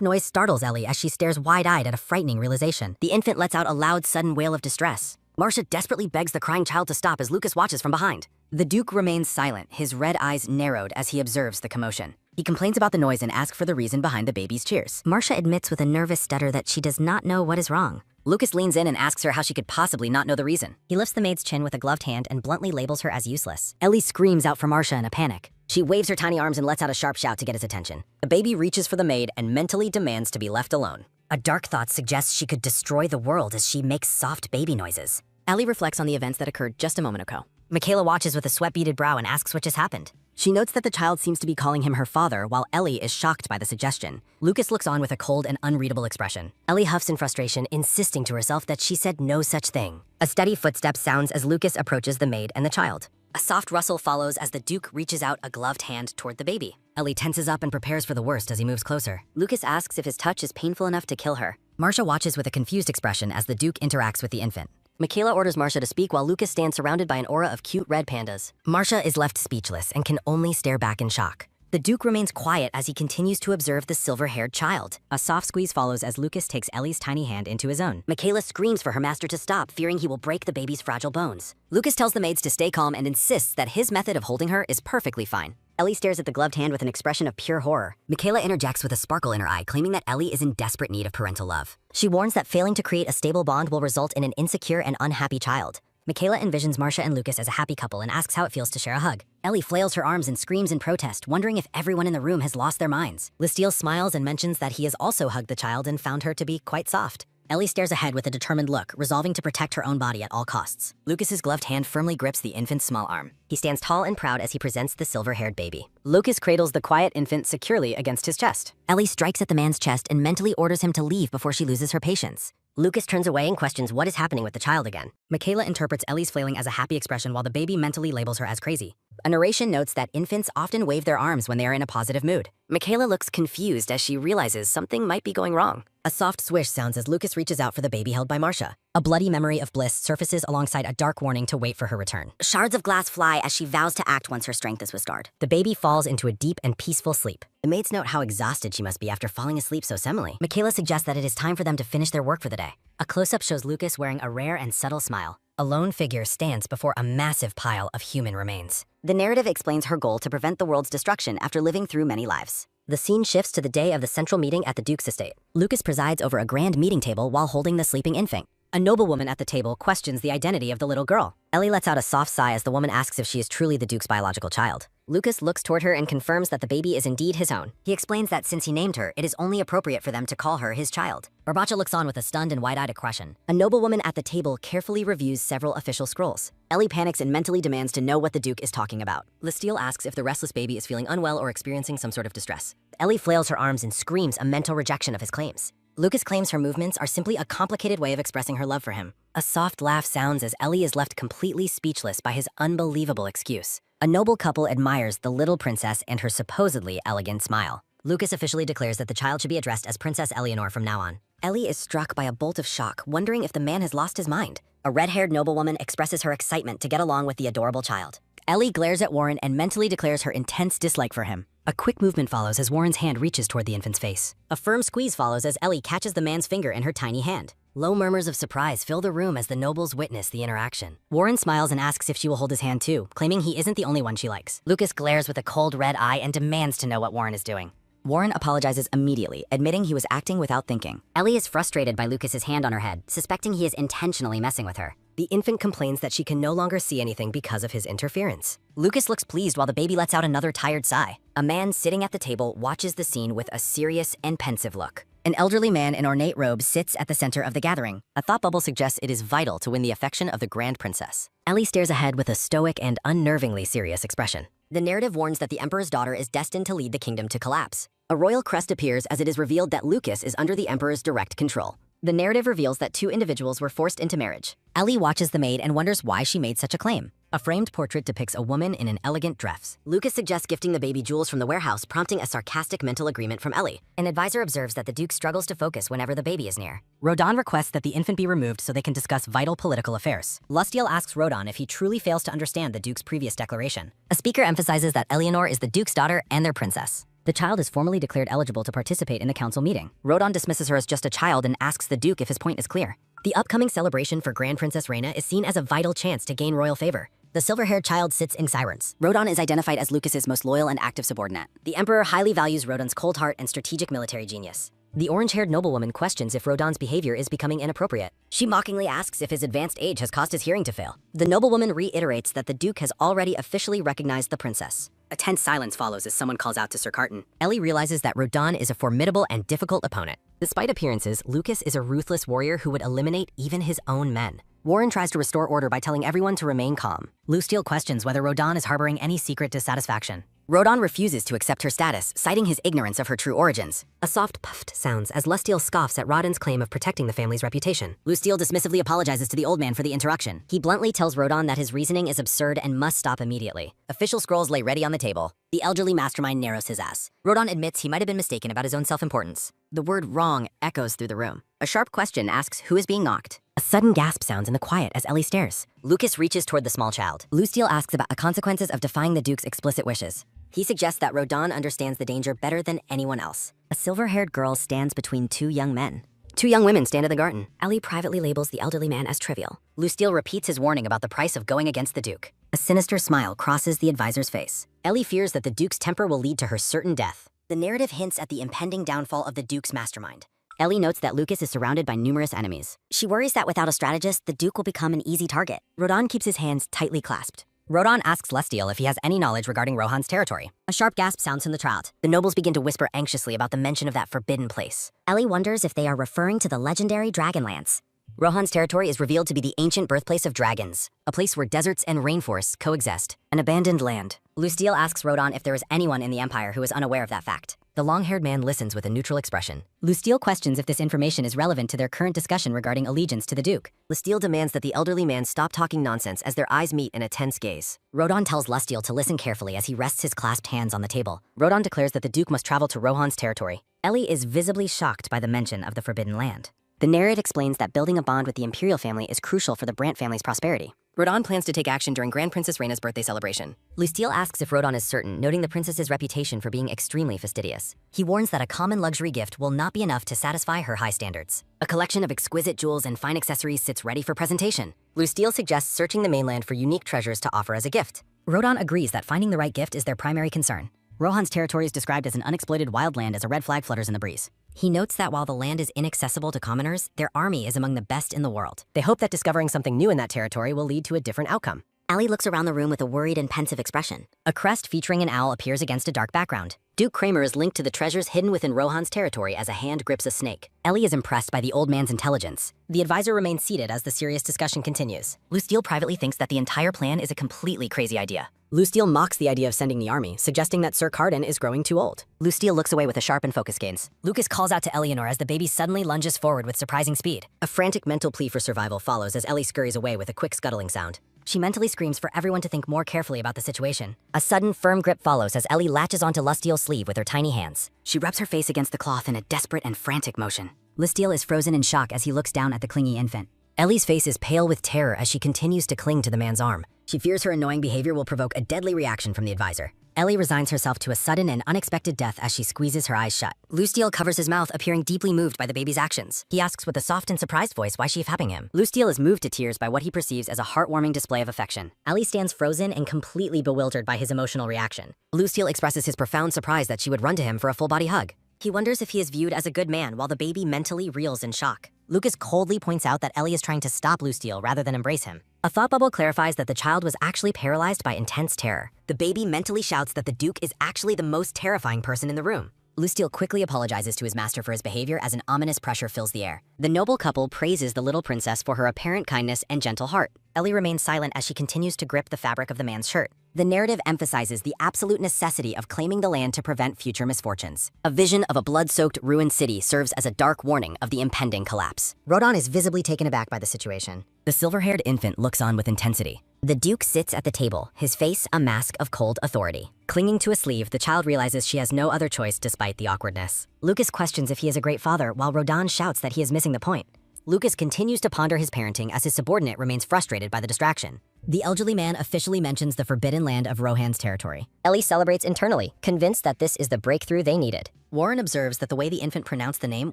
noise startles Ellie as she stares wide-eyed at a frightening realization. The infant lets out a loud, sudden wail of distress. Marcia desperately begs the crying child to stop as Lucas watches from behind. The Duke remains silent, his red eyes narrowed as he observes the commotion. He complains about the noise and asks for the reason behind the baby's cheers. Marcia admits with a nervous stutter that she does not know what is wrong. Lucas leans in and asks her how she could possibly not know the reason. He lifts the maid's chin with a gloved hand and bluntly labels her as useless. Ellie screams out for Marcia in a panic. She waves her tiny arms and lets out a sharp shout to get his attention. The baby reaches for the maid and mentally demands to be left alone. A dark thought suggests she could destroy the world as she makes soft baby noises. Ellie reflects on the events that occurred just a moment ago. Michaela watches with a sweat-beaded brow and asks what just happened. She notes that the child seems to be calling him her father, while Ellie is shocked by the suggestion. Lucas looks on with a cold and unreadable expression. Ellie huffs in frustration, insisting to herself that she said no such thing. A steady footstep sounds as Lucas approaches the maid and the child. A soft rustle follows as the Duke reaches out a gloved hand toward the baby. Ellie tenses up and prepares for the worst as he moves closer. Lucas asks if his touch is painful enough to kill her. Marcia watches with a confused expression as the Duke interacts with the infant. Michaela orders Marcia to speak while Lucas stands surrounded by an aura of cute red pandas. Marcia is left speechless and can only stare back in shock. The Duke remains quiet as he continues to observe the silver-haired child. A soft squeeze follows as Lucas takes Ellie's tiny hand into his own. Michaela screams for her master to stop, fearing he will break the baby's fragile bones. Lucas tells the maids to stay calm and insists that his method of holding her is perfectly fine. Ellie stares at the gloved hand with an expression of pure horror. Michaela interjects with a sparkle in her eye, claiming that Ellie is in desperate need of parental love. She warns that failing to create a stable bond will result in an insecure and unhappy child. Michaela envisions Marcia and Lucas as a happy couple and asks how it feels to share a hug. Ellie flails her arms and screams in protest, wondering if everyone in the room has lost their minds. Listiel smiles and mentions that he has also hugged the child and found her to be quite soft. Ellie stares ahead with a determined look, resolving to protect her own body at all costs. Lucas's gloved hand firmly grips the infant's small arm. He stands tall and proud as he presents the silver-haired baby. Lucas cradles the quiet infant securely against his chest. Ellie strikes at the man's chest and mentally orders him to leave before she loses her patience. Lucas turns away and questions what is happening with the child again. Michaela interprets Ellie's flailing as a happy expression while the baby mentally labels her as crazy. A narration notes that infants often wave their arms when they are in a positive mood. Michaela looks confused as she realizes something might be going wrong. A soft swish sounds as Lucas reaches out for the baby held by Marcia. A bloody memory of bliss surfaces alongside a dark warning to wait for her return. Shards of glass fly as she vows to act once her strength is restored. The baby falls into a deep and peaceful sleep. The maids note how exhausted she must be after falling asleep so similarly. Michaela suggests that it is time for them to finish their work for the day. A close-up shows Lucas wearing a rare and subtle smile. A lone figure stands before a massive pile of human remains. The narrative explains her goal to prevent the world's destruction after living through many lives. The scene shifts to the day of the central meeting at the Duke's estate. Lucas presides over a grand meeting table while holding the sleeping infant. A noblewoman at the table questions the identity of the little girl. Ellie lets out a soft sigh as the woman asks if she is truly the Duke's biological child. Lucas looks toward her and confirms that the baby is indeed his own. He explains that since he named her, it is only appropriate for them to call her his child. Barbacha looks on with a stunned and wide-eyed expression. A noblewoman at the table carefully reviews several official scrolls. Ellie panics and mentally demands to know what the Duke is talking about. Listiel asks if the restless baby is feeling unwell or experiencing some sort of distress. Ellie flails her arms and screams a mental rejection of his claims. Lucas claims her movements are simply a complicated way of expressing her love for him. A soft laugh sounds as Ellie is left completely speechless by his unbelievable excuse. A noble couple admires the little princess and her supposedly elegant smile. Lucas officially declares that the child should be addressed as Princess Eleanor from now on. Ellie is struck by a bolt of shock, wondering if the man has lost his mind. A red-haired noblewoman expresses her excitement to get along with the adorable child. Ellie glares at Warren and mentally declares her intense dislike for him. A quick movement follows as Warren's hand reaches toward the infant's face. A firm squeeze follows as Ellie catches the man's finger in her tiny hand. Low murmurs of surprise fill the room as the nobles witness the interaction. Warren smiles and asks if she will hold his hand too, claiming he isn't the only one she likes. Lucas glares with a cold red eye and demands to know what Warren is doing. Warren apologizes immediately, admitting he was acting without thinking. Ellie is frustrated by Lucas's hand on her head, suspecting he is intentionally messing with her. The infant complains that she can no longer see anything because of his interference. Lucas looks pleased while the baby lets out another tired sigh. A man sitting at the table watches the scene with a serious and pensive look. An elderly man in ornate robes sits at the center of the gathering. A thought bubble suggests it is vital to win the affection of the Grand Princess. Ellie stares ahead with a stoic and unnervingly serious expression. The narrative warns that the Emperor's daughter is destined to lead the kingdom to collapse. A royal crest appears as it is revealed that Lucas is under the Emperor's direct control. The narrative reveals that two individuals were forced into marriage. Ellie watches the maid and wonders why she made such a claim. A framed portrait depicts a woman in an elegant dress. Lucas suggests gifting the baby jewels from the warehouse, prompting a sarcastic mental agreement from Ellie. An advisor observes that the Duke struggles to focus whenever the baby is near. Rodon requests that the infant be removed so they can discuss vital political affairs. Lustiel asks Rodon if he truly fails to understand the Duke's previous declaration. A speaker emphasizes that Eleanor is the Duke's daughter and their princess. The child is formally declared eligible to participate in the council meeting. Rodon dismisses her as just a child and asks the Duke if his point is clear. The upcoming celebration for Grand Princess Reina is seen as a vital chance to gain royal favor. The silver-haired child sits in silence. Rodon is identified as Lucas's most loyal and active subordinate. The Emperor highly values Rodon's cold heart and strategic military genius. The orange-haired noblewoman questions if Rodon's behavior is becoming inappropriate. She mockingly asks if his advanced age has caused his hearing to fail. The noblewoman reiterates that the Duke has already officially recognized the princess. A tense silence follows as someone calls out to Sir Carton. Ellie realizes that Rodon is a formidable and difficult opponent. Despite appearances, Lucas is a ruthless warrior who would eliminate even his own men. Warren tries to restore order by telling everyone to remain calm. Lustiel questions whether Rodon is harboring any secret dissatisfaction. Rodon refuses to accept her status, citing his ignorance of her true origins. A soft puffed sounds as Lustiel scoffs at Rodon's claim of protecting the family's reputation. Lustiel dismissively apologizes to the old man for the interruption. He bluntly tells Rodon that his reasoning is absurd and must stop immediately. Official scrolls lay ready on the table. The elderly mastermind narrows his ass. Rodon admits he might have been mistaken about his own self-importance. The word wrong echoes through the room. A sharp question asks who is being knocked. A sudden gasp sounds in the quiet as Ellie stares. Lucas reaches toward the small child. Lustiel asks about the consequences of defying the Duke's explicit wishes. He suggests that Rodon understands the danger better than anyone else. A silver-haired girl stands between two young men. Two young women stand in the garden. Ellie privately labels the elderly man as trivial. Lustiel repeats his warning about the price of going against the Duke. A sinister smile crosses the advisor's face. Ellie fears that the Duke's temper will lead to her certain death. The narrative hints at the impending downfall of the Duke's mastermind. Ellie notes that Lucas is surrounded by numerous enemies. She worries that without a strategist, the Duke will become an easy target. Rodon keeps his hands tightly clasped. Rodon asks Lustiel if he has any knowledge regarding Rohan's territory. A sharp gasp sounds from the crowd. The nobles begin to whisper anxiously about the mention of that forbidden place. Ellie wonders if they are referring to the legendary Dragonlance. Rohan's territory is revealed to be the ancient birthplace of dragons, a place where deserts and rainforests coexist, an abandoned land. Lustiel asks Rodon if there is anyone in the Empire who is unaware of that fact. The long-haired man listens with a neutral expression. Lustiel questions if this information is relevant to their current discussion regarding allegiance to the Duke. Lustiel demands that the elderly man stop talking nonsense as their eyes meet in a tense gaze. Rodon tells Lustiel to listen carefully as he rests his clasped hands on the table. Rodon declares that the Duke must travel to Rohan's territory. Ellie is visibly shocked by the mention of the Forbidden Land. The narrative explains that building a bond with the Imperial family is crucial for the Brandt family's prosperity. Rodon plans to take action during Grand Princess Reina's birthday celebration. Lustiel asks if Rodon is certain, noting the princess's reputation for being extremely fastidious. He warns that a common luxury gift will not be enough to satisfy her high standards. A collection of exquisite jewels and fine accessories sits ready for presentation. Lustiel suggests searching the mainland for unique treasures to offer as a gift. Rodon agrees that finding the right gift is their primary concern. Rohan's territory is described as an unexploited wild land as a red flag flutters in the breeze. He notes that while the land is inaccessible to commoners, their army is among the best in the world. They hope that discovering something new in that territory will lead to a different outcome. Ellie looks around the room with a worried and pensive expression. A crest featuring an owl appears against a dark background. Duke Kramer is linked to the treasures hidden within Rohan's territory as a hand grips a snake. Ellie is impressed by the old man's intelligence. The advisor remains seated as the serious discussion continues. Lustiel privately thinks that the entire plan is a completely crazy idea. Lustiel mocks the idea of sending the army, suggesting that Sir Carton is growing too old. Lustiel looks away with a sharp and focused gaze. Lucas calls out to Eleanor as the baby suddenly lunges forward with surprising speed. A frantic mental plea for survival follows as Ellie scurries away with a quick scuttling sound. She mentally screams for everyone to think more carefully about the situation. A sudden, firm grip follows as Ellie latches onto Lustiel's sleeve with her tiny hands. She rubs her face against the cloth in a desperate and frantic motion. Lustiel is frozen in shock as he looks down at the clingy infant. Ellie's face is pale with terror as she continues to cling to the man's arm. She fears her annoying behavior will provoke a deadly reaction from the advisor. Ellie resigns herself to a sudden and unexpected death as she squeezes her eyes shut. Lustiel covers his mouth, appearing deeply moved by the baby's actions. He asks with a soft and surprised voice why she's fapping him. Lustiel is moved to tears by what he perceives as a heartwarming display of affection. Ellie stands frozen and completely bewildered by his emotional reaction. Lustiel expresses his profound surprise that she would run to him for a full-body hug. He wonders if he is viewed as a good man while the baby mentally reels in shock. Lucas coldly points out that Ellie is trying to stop Lustiel rather than embrace him. A thought bubble clarifies that the child was actually paralyzed by intense terror. The baby mentally shouts that the Duke is actually the most terrifying person in the room. Lustiel quickly apologizes to his master for his behavior as an ominous pressure fills the air. The noble couple praises the little princess for her apparent kindness and gentle heart. Ellie remains silent as she continues to grip the fabric of the man's shirt. The narrative emphasizes the absolute necessity of claiming the land to prevent future misfortunes. A vision of a blood-soaked, ruined city serves as a dark warning of the impending collapse. Rodon is visibly taken aback by the situation. The silver-haired infant looks on with intensity. The Duke sits at the table, his face a mask of cold authority. Clinging to a sleeve, the child realizes she has no other choice despite the awkwardness. Lucas questions if he is a great father, while Rodan shouts that he is missing the point. Lucas continues to ponder his parenting as his subordinate remains frustrated by the distraction. The elderly man officially mentions the forbidden land of Rohan's territory. Ellie celebrates internally, convinced that this is the breakthrough they needed. Warren observes that the way the infant pronounced the name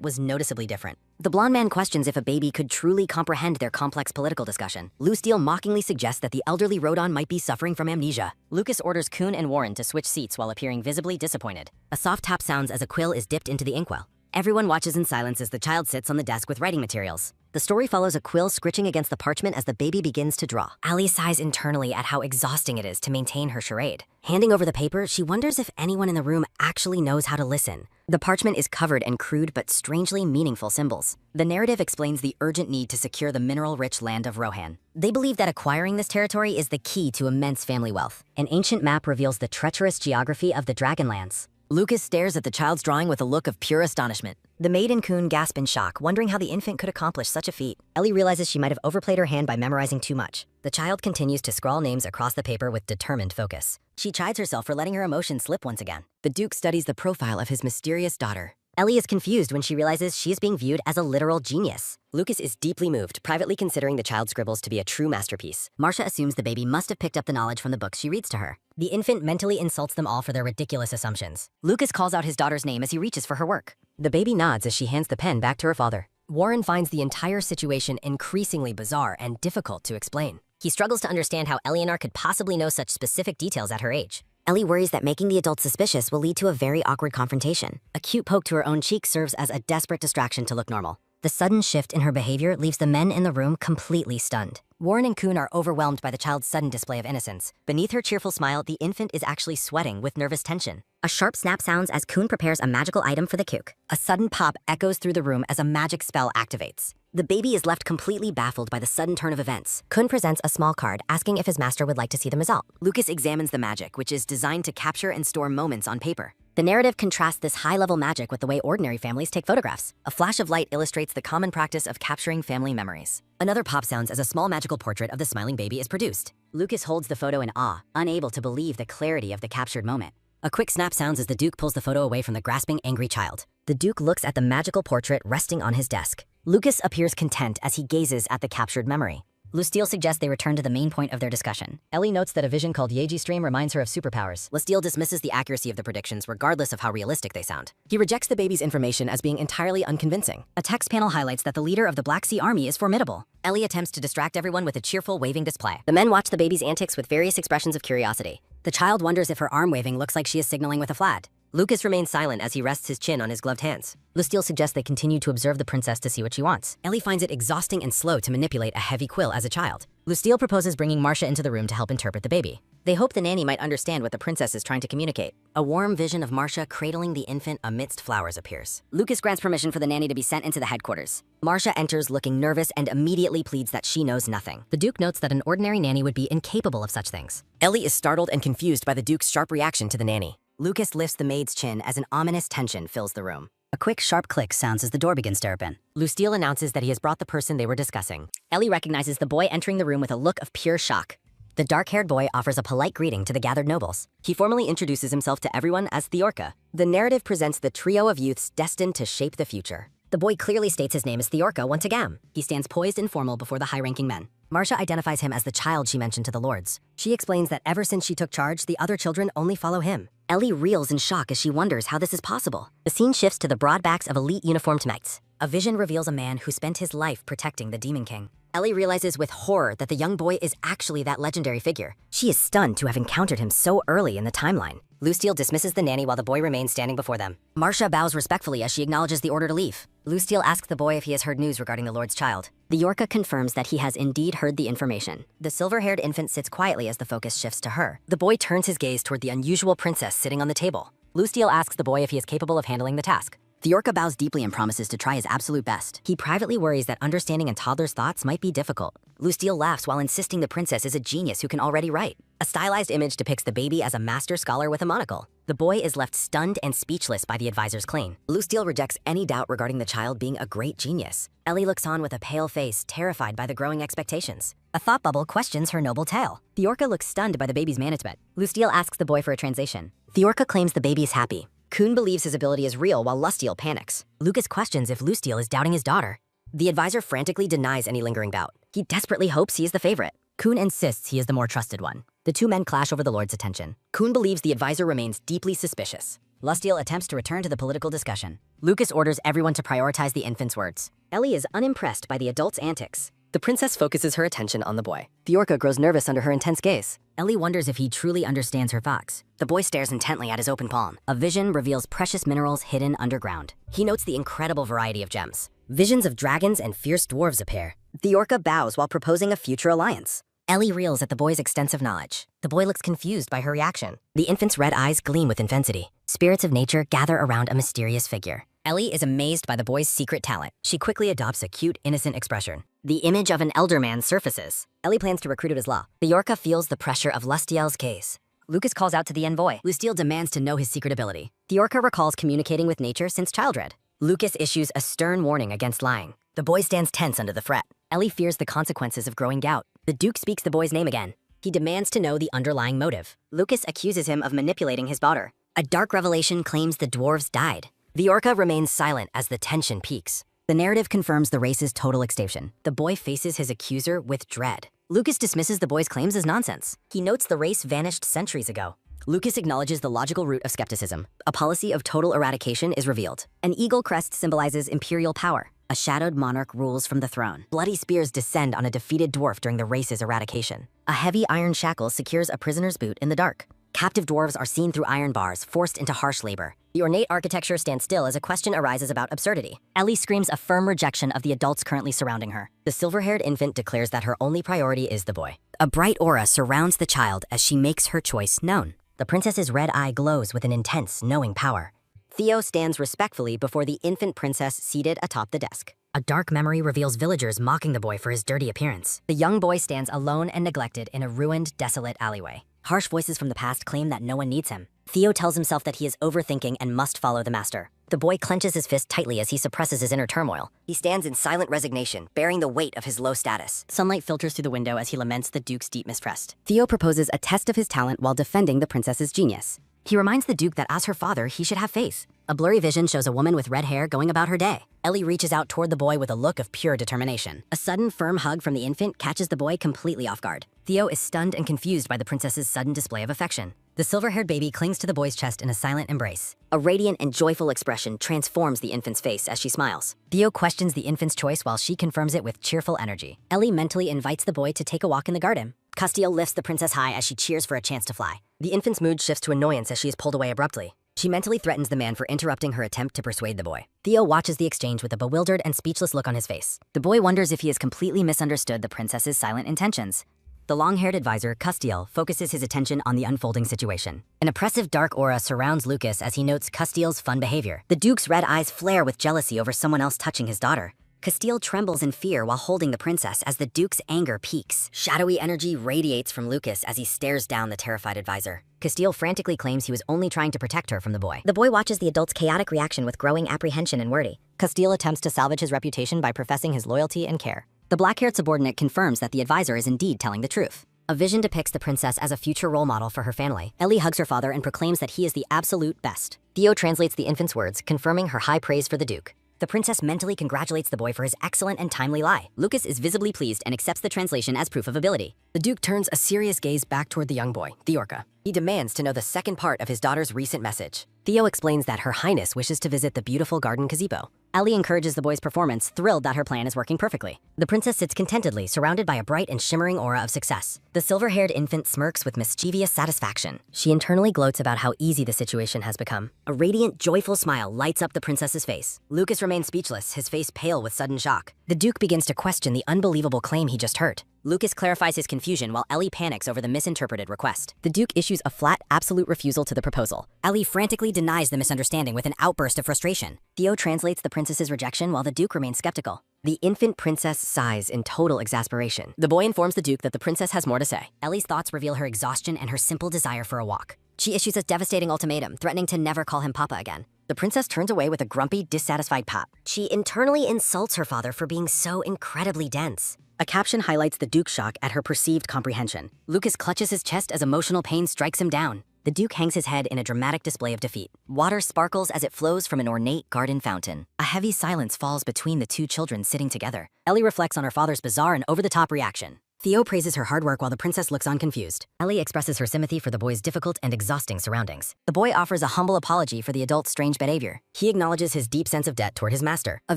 was noticeably different. The blonde man questions if a baby could truly comprehend their complex political discussion. Lucille mockingly suggests that the elderly Rodan might be suffering from amnesia. Lucas orders Kuhn and Warren to switch seats while appearing visibly disappointed. A soft tap sounds as a quill is dipped into the inkwell. Everyone watches in silence as the child sits on the desk with writing materials. The story follows a quill scritching against the parchment as the baby begins to draw. Allie sighs internally at how exhausting it is to maintain her charade. Handing over the paper, she wonders if anyone in the room actually knows how to listen. The parchment is covered in crude but strangely meaningful symbols. The narrative explains the urgent need to secure the mineral-rich land of Rohan. They believe that acquiring this territory is the key to immense family wealth. An ancient map reveals the treacherous geography of the Dragonlands. Lucas stares at the child's drawing with a look of pure astonishment. The maid and Kuhn gasp in shock, wondering how the infant could accomplish such a feat. Ellie realizes she might have overplayed her hand by memorizing too much. The child continues to scrawl names across the paper with determined focus. She chides herself for letting her emotions slip once again. The Duke studies the profile of his mysterious daughter. Ellie is confused when she realizes she is being viewed as a literal genius. Lucas is deeply moved, privately considering the child's scribbles to be a true masterpiece. Marcia assumes the baby must have picked up the knowledge from the books she reads to her. The infant mentally insults them all for their ridiculous assumptions. Lucas calls out his daughter's name as he reaches for her work. The baby nods as she hands the pen back to her father. Warren finds the entire situation increasingly bizarre and difficult to explain. He struggles to understand how Eleanor could possibly know such specific details at her age. Ellie worries that making the adults suspicious will lead to a very awkward confrontation. A cute poke to her own cheek serves as a desperate distraction to look normal. The sudden shift in her behavior leaves the men in the room completely stunned. Warren and Kuhn are overwhelmed by the child's sudden display of innocence. Beneath her cheerful smile, the infant is actually sweating with nervous tension. A sharp snap sounds as Kuhn prepares a magical item for the kook. A sudden pop echoes through the room as a magic spell activates. The baby is left completely baffled by the sudden turn of events. Kuhn presents a small card, asking if his master would like to see the result. Lucas examines the magic, which is designed to capture and store moments on paper. The narrative contrasts this high-level magic with the way ordinary families take photographs. A flash of light illustrates the common practice of capturing family memories. Another pop sounds as a small magical portrait of the smiling baby is produced. Lucas holds the photo in awe, unable to believe the clarity of the captured moment. A quick snap sounds as the Duke pulls the photo away from the grasping, angry child. The Duke looks at the magical portrait resting on his desk. Lucas appears content as he gazes at the captured memory. Lucille suggests they return to the main point of their discussion. Ellie notes that a vision called Yeji Stream reminds her of superpowers. Lucille dismisses the accuracy of the predictions regardless of how realistic they sound. He rejects the baby's information as being entirely unconvincing. A text panel highlights that the leader of the Black Sea Army is formidable. Ellie attempts to distract everyone with a cheerful waving display. The men watch the baby's antics with various expressions of curiosity. The child wonders if her arm waving looks like she is signaling with a flag. Lucas remains silent as he rests his chin on his gloved hands. Lucille suggests they continue to observe the princess to see what she wants. Ellie finds it exhausting and slow to manipulate a heavy quill as a child. Lucille proposes bringing Marcia into the room to help interpret the baby. They hope the nanny might understand what the princess is trying to communicate. A warm vision of Marcia cradling the infant amidst flowers appears. Lucas grants permission for the nanny to be sent into the headquarters. Marcia enters looking nervous and immediately pleads that she knows nothing. The Duke notes that an ordinary nanny would be incapable of such things. Ellie is startled and confused by the Duke's sharp reaction to the nanny. Lucas lifts the maid's chin as an ominous tension fills the room. A quick, sharp click sounds as the door begins to open. Lucille announces that he has brought the person they were discussing. Ellie recognizes the boy entering the room with a look of pure shock. The dark-haired boy offers a polite greeting to the gathered nobles. He formally introduces himself to everyone as Theorka. The narrative presents the trio of youths destined to shape the future. The boy clearly states his name is Theorka once again. He stands poised and formal before the high-ranking men. Marcia identifies him as the child she mentioned to the lords. She explains that ever since she took charge, the other children only follow him. Ellie reels in shock as she wonders how this is possible. The scene shifts to the broad backs of elite uniformed knights. A vision reveals a man who spent his life protecting the Demon King. Ellie realizes with horror that the young boy is actually that legendary figure. She is stunned to have encountered him so early in the timeline. Lucille dismisses the nanny while the boy remains standing before them. Marcia bows respectfully as she acknowledges the order to leave. Lucille asks the boy if he has heard news regarding the Lord's child. The Yorka confirms that he has indeed heard the information. The silver-haired infant sits quietly as the focus shifts to her. The boy turns his gaze toward the unusual princess sitting on the table. Lucille asks the boy if he is capable of handling the task. Theorka bows deeply and promises to try his absolute best. He privately worries that understanding a toddler's thoughts might be difficult. Lucille laughs while insisting the princess is a genius who can already write. A stylized image depicts the baby as a master scholar with a monocle. The boy is left stunned and speechless by the advisor's claim. Lucille rejects any doubt regarding the child being a great genius. Ellie looks on with a pale face, terrified by the growing expectations. A thought bubble questions her noble tale. The orca looks stunned by the baby's management. Lustiel asks the boy for a translation. The orca claims the baby is happy. Kun believes his ability is real while Lustiel panics. Lucas questions if Lustiel is doubting his daughter. The advisor frantically denies any lingering doubt. He desperately hopes he is the favorite. Kun insists he is the more trusted one. The two men clash over the Lord's attention. Kun believes the advisor remains deeply suspicious. Lustiel attempts to return to the political discussion. Lucas orders everyone to prioritize the infant's words. Ellie is unimpressed by the adult's antics. The princess focuses her attention on the boy. The orca grows nervous under her intense gaze. Ellie wonders if he truly understands her fox. The boy stares intently at his open palm. A vision reveals precious minerals hidden underground. He notes the incredible variety of gems. Visions of dragons and fierce dwarves appear. The orca bows while proposing a future alliance. Ellie reels at the boy's extensive knowledge. The boy looks confused by her reaction. The infant's red eyes gleam with intensity. Spirits of nature gather around a mysterious figure. Ellie is amazed by the boy's secret talent. She quickly adopts a cute, innocent expression. The image of an elder man surfaces. Ellie plans to recruit him as law. The orca feels the pressure of Lustiel's gaze. Lucas calls out to the envoy. Lustiel demands to know his secret ability. The orca recalls communicating with nature since childhood. Lucas issues a stern warning against lying. The boy stands tense under the threat. Ellie fears the consequences of growing gout. The Duke speaks the boy's name again. He demands to know the underlying motive. Lucas accuses him of manipulating his daughter. A dark revelation claims the dwarves died. The orca remains silent as the tension peaks. The narrative confirms the race's total extinction. The boy faces his accuser with dread. Lucas dismisses the boy's claims as nonsense. He notes the race vanished centuries ago. Lucas acknowledges the logical root of skepticism. A policy of total eradication is revealed. An eagle crest symbolizes imperial power. A shadowed monarch rules from the throne. Bloody spears descend on a defeated dwarf during the race's eradication. A heavy iron shackle secures a prisoner's boot in the dark. Captive dwarves are seen through iron bars, forced into harsh labor. The ornate architecture stands still as a question arises about absurdity. Ellie screams a firm rejection of the adults currently surrounding her. The silver-haired infant declares that her only priority is the boy. A bright aura surrounds the child as she makes her choice known. The princess's red eye glows with an intense, knowing power. Theo stands respectfully before the infant princess seated atop the desk. A dark memory reveals villagers mocking the boy for his dirty appearance. The young boy stands alone and neglected in a ruined, desolate alleyway. Harsh voices from the past claim that no one needs him. Theo tells himself that he is overthinking and must follow the master. The boy clenches his fist tightly as he suppresses his inner turmoil. He stands in silent resignation, bearing the weight of his low status. Sunlight filters through the window as he laments the Duke's deep mistrust. Theo proposes a test of his talent while defending the princess's genius. He reminds the Duke that as her father, he should have faith. A blurry vision shows a woman with red hair going about her day. Ellie reaches out toward the boy with a look of pure determination. A sudden, firm hug from the infant catches the boy completely off guard. Theo is stunned and confused by the princess's sudden display of affection. The silver-haired baby clings to the boy's chest in a silent embrace. A radiant and joyful expression transforms the infant's face as she smiles. Theo questions the infant's choice while she confirms it with cheerful energy. Ellie mentally invites the boy to take a walk in the garden. Castiel lifts the princess high as she cheers for a chance to fly. The infant's mood shifts to annoyance as she is pulled away abruptly. She mentally threatens the man for interrupting her attempt to persuade the boy. Theo watches the exchange with a bewildered and speechless look on his face. The boy wonders if he has completely misunderstood the princess's silent intentions. The long-haired advisor, Castiel, focuses his attention on the unfolding situation. An oppressive dark aura surrounds Lucas as he notes Castiel's fun behavior. The Duke's red eyes flare with jealousy over someone else touching his daughter. Castiel trembles in fear while holding the princess as the Duke's anger peaks. Shadowy energy radiates from Lucas as he stares down the terrified advisor. Castiel frantically claims he was only trying to protect her from the boy. The boy watches the adult's chaotic reaction with growing apprehension and worry. Castiel attempts to salvage his reputation by professing his loyalty and care. The black-haired subordinate confirms that the advisor is indeed telling the truth. A vision depicts the princess as a future role model for her family. Ellie hugs her father and proclaims that he is the absolute best. Theo translates the infant's words, confirming her high praise for the Duke. The princess mentally congratulates the boy for his excellent and timely lie. Lucas is visibly pleased and accepts the translation as proof of ability. The Duke turns a serious gaze back toward the young boy, the orca. He demands to know the second part of his daughter's recent message. Theo explains that Her Highness wishes to visit the beautiful garden gazebo. Ellie encourages the boy's performance, thrilled that her plan is working perfectly. The princess sits contentedly, surrounded by a bright and shimmering aura of success. The silver-haired infant smirks with mischievous satisfaction. She internally gloats about how easy the situation has become. A radiant, joyful smile lights up the princess's face. Lucas remains speechless, his face pale with sudden shock. The Duke begins to question the unbelievable claim he just heard. Lucas clarifies his confusion while Ellie panics over the misinterpreted request. The Duke issues a flat, absolute refusal to the proposal. Ellie frantically denies the misunderstanding with an outburst of frustration. Theo translates the princess's rejection while the Duke remains skeptical. The infant princess sighs in total exasperation. The boy informs the Duke that the princess has more to say. Ellie's thoughts reveal her exhaustion and her simple desire for a walk. She issues a devastating ultimatum, threatening to never call him Papa again. The princess turns away with a grumpy, dissatisfied pop. She internally insults her father for being so incredibly dense. A caption highlights the Duke's shock at her perceived comprehension. Lucas clutches his chest as emotional pain strikes him down. The Duke hangs his head in a dramatic display of defeat. Water sparkles as it flows from an ornate garden fountain. A heavy silence falls between the two children sitting together. Ellie reflects on her father's bizarre and over-the-top reaction. Theo praises her hard work while the princess looks on confused. Ellie expresses her sympathy for the boy's difficult and exhausting surroundings. The boy offers a humble apology for the adult's strange behavior. He acknowledges his deep sense of debt toward his master. A